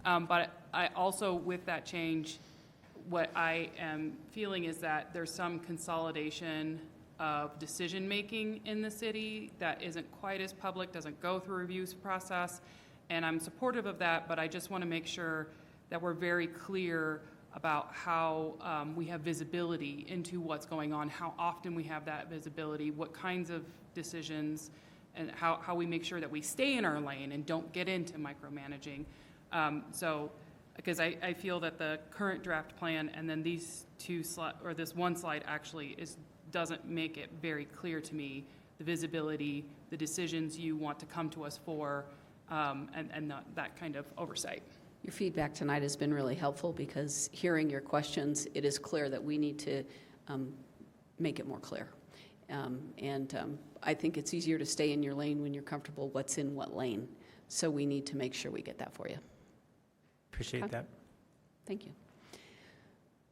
Speaker 7: But I also, with that change, what I am feeling is that there's some consolidation of decision-making in the city that isn't quite as public, doesn't go through a reviews process, and I'm supportive of that, but I just want to make sure that we're very clear about how we have visibility into what's going on, how often we have that visibility, what kinds of decisions, and how we make sure that we stay in our lane and don't get into micromanaging. Because I feel that the current draft plan and then these this one slide actually doesn't make it very clear to me the visibility, the decisions you want to come to us for, and that kind of oversight.
Speaker 9: your feedback tonight has been really helpful, because hearing your questions, it is clear that we need to make it more clear. I think it's easier to stay in your lane when you're comfortable what's in what lane. So we need to make sure we get that for you.
Speaker 1: Appreciate that.
Speaker 9: Thank you.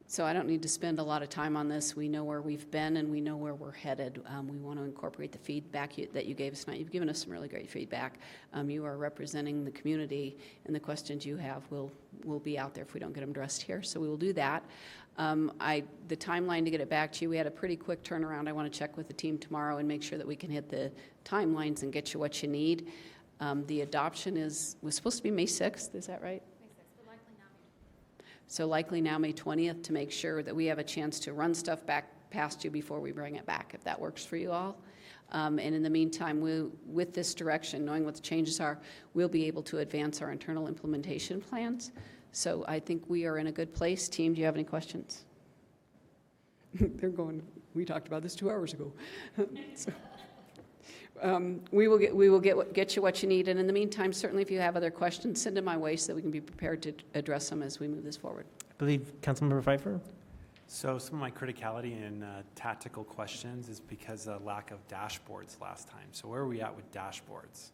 Speaker 9: So I don't need to spend a lot of time on this. We know where we've been and we know where we're headed. We want to incorporate the feedback that you gave us tonight. You've given us some really great feedback. You are representing the community, and the questions you have will be out there if we don't get them addressed here. So we will do that. The timeline to get it back to you, we had a pretty quick turnaround. I want to check with the team tomorrow and make sure that we can hit the timelines and get you what you need. The adoption was supposed to be May 6th, is that right? May 6th, but likely now May 20th. So likely now May 20th, to make sure that we have a chance to run stuff back past you before we bring it back, if that works for you all. And in the meantime, with this direction, knowing what the changes are, we'll be able to advance our internal implementation plans. So I think we are in a good place. Team, do you have any questions? They're going, we talked about this 2 hours ago. So, we will get you what you need. And in the meantime, certainly if you have other questions, send them my way so that we can be prepared to address them as we move this forward.
Speaker 1: I believe Councilmember Pfeiffer.
Speaker 3: So some of my criticality and tactical questions is because of lack of dashboards last time. So where are we at with dashboards?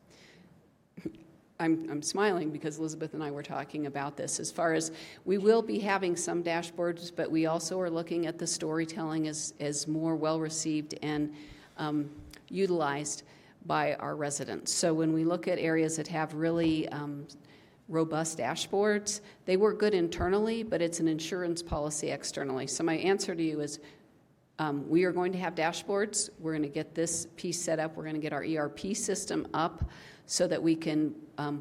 Speaker 9: I'm smiling because Elizabeth and I were talking about this. As far as, we will be having some dashboards, but we also are looking at the storytelling as more well-received and utilized by our residents. So when we look at areas that have really robust dashboards, they work good internally, but it's an insurance policy externally. So my answer to you is, we are going to have dashboards. We're going to get this piece set up. We're going to get our ERP system up so that we can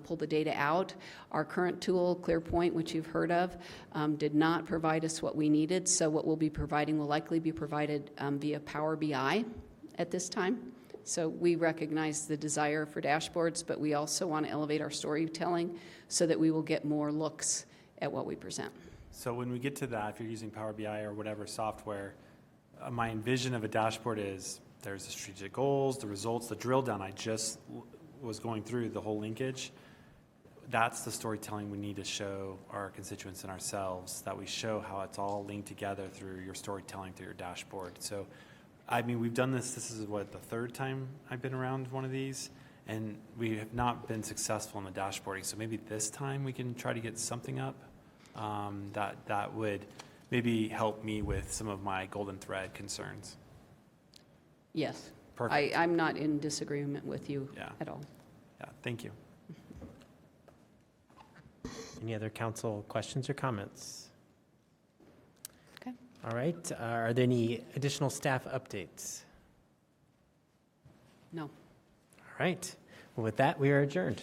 Speaker 9: pull the data out. Our current tool, ClearPoint, which you've heard of, did not provide us what we needed. So what we'll be providing will likely be provided via Power BI at this time. So we recognize the desire for dashboards, but we also want to elevate our storytelling so that we will get more looks at what we present.
Speaker 3: So when we get to that, if you're using Power BI or whatever software, my envision of a dashboard is there's the strategic goals, the results, the drill down. I just was going through the whole linkage. That's the storytelling we need to show our constituents and ourselves, that we show how it's all linked together through your storytelling, through your dashboard. So, I mean, we've done this is what, the third time I've been around one of these, and we have not been successful in the dashboarding. So maybe this time we can try to get something up that would maybe help me with some of my golden thread concerns.
Speaker 9: Yes.
Speaker 3: Perfect.
Speaker 9: I'm not in disagreement with you
Speaker 3: Yeah.
Speaker 9: at all.
Speaker 3: Yeah, thank you.
Speaker 1: Any other council questions or comments?
Speaker 9: Okay.
Speaker 1: All right. Are there any additional staff updates?
Speaker 9: No.
Speaker 1: All right. Well, with that, we are adjourned.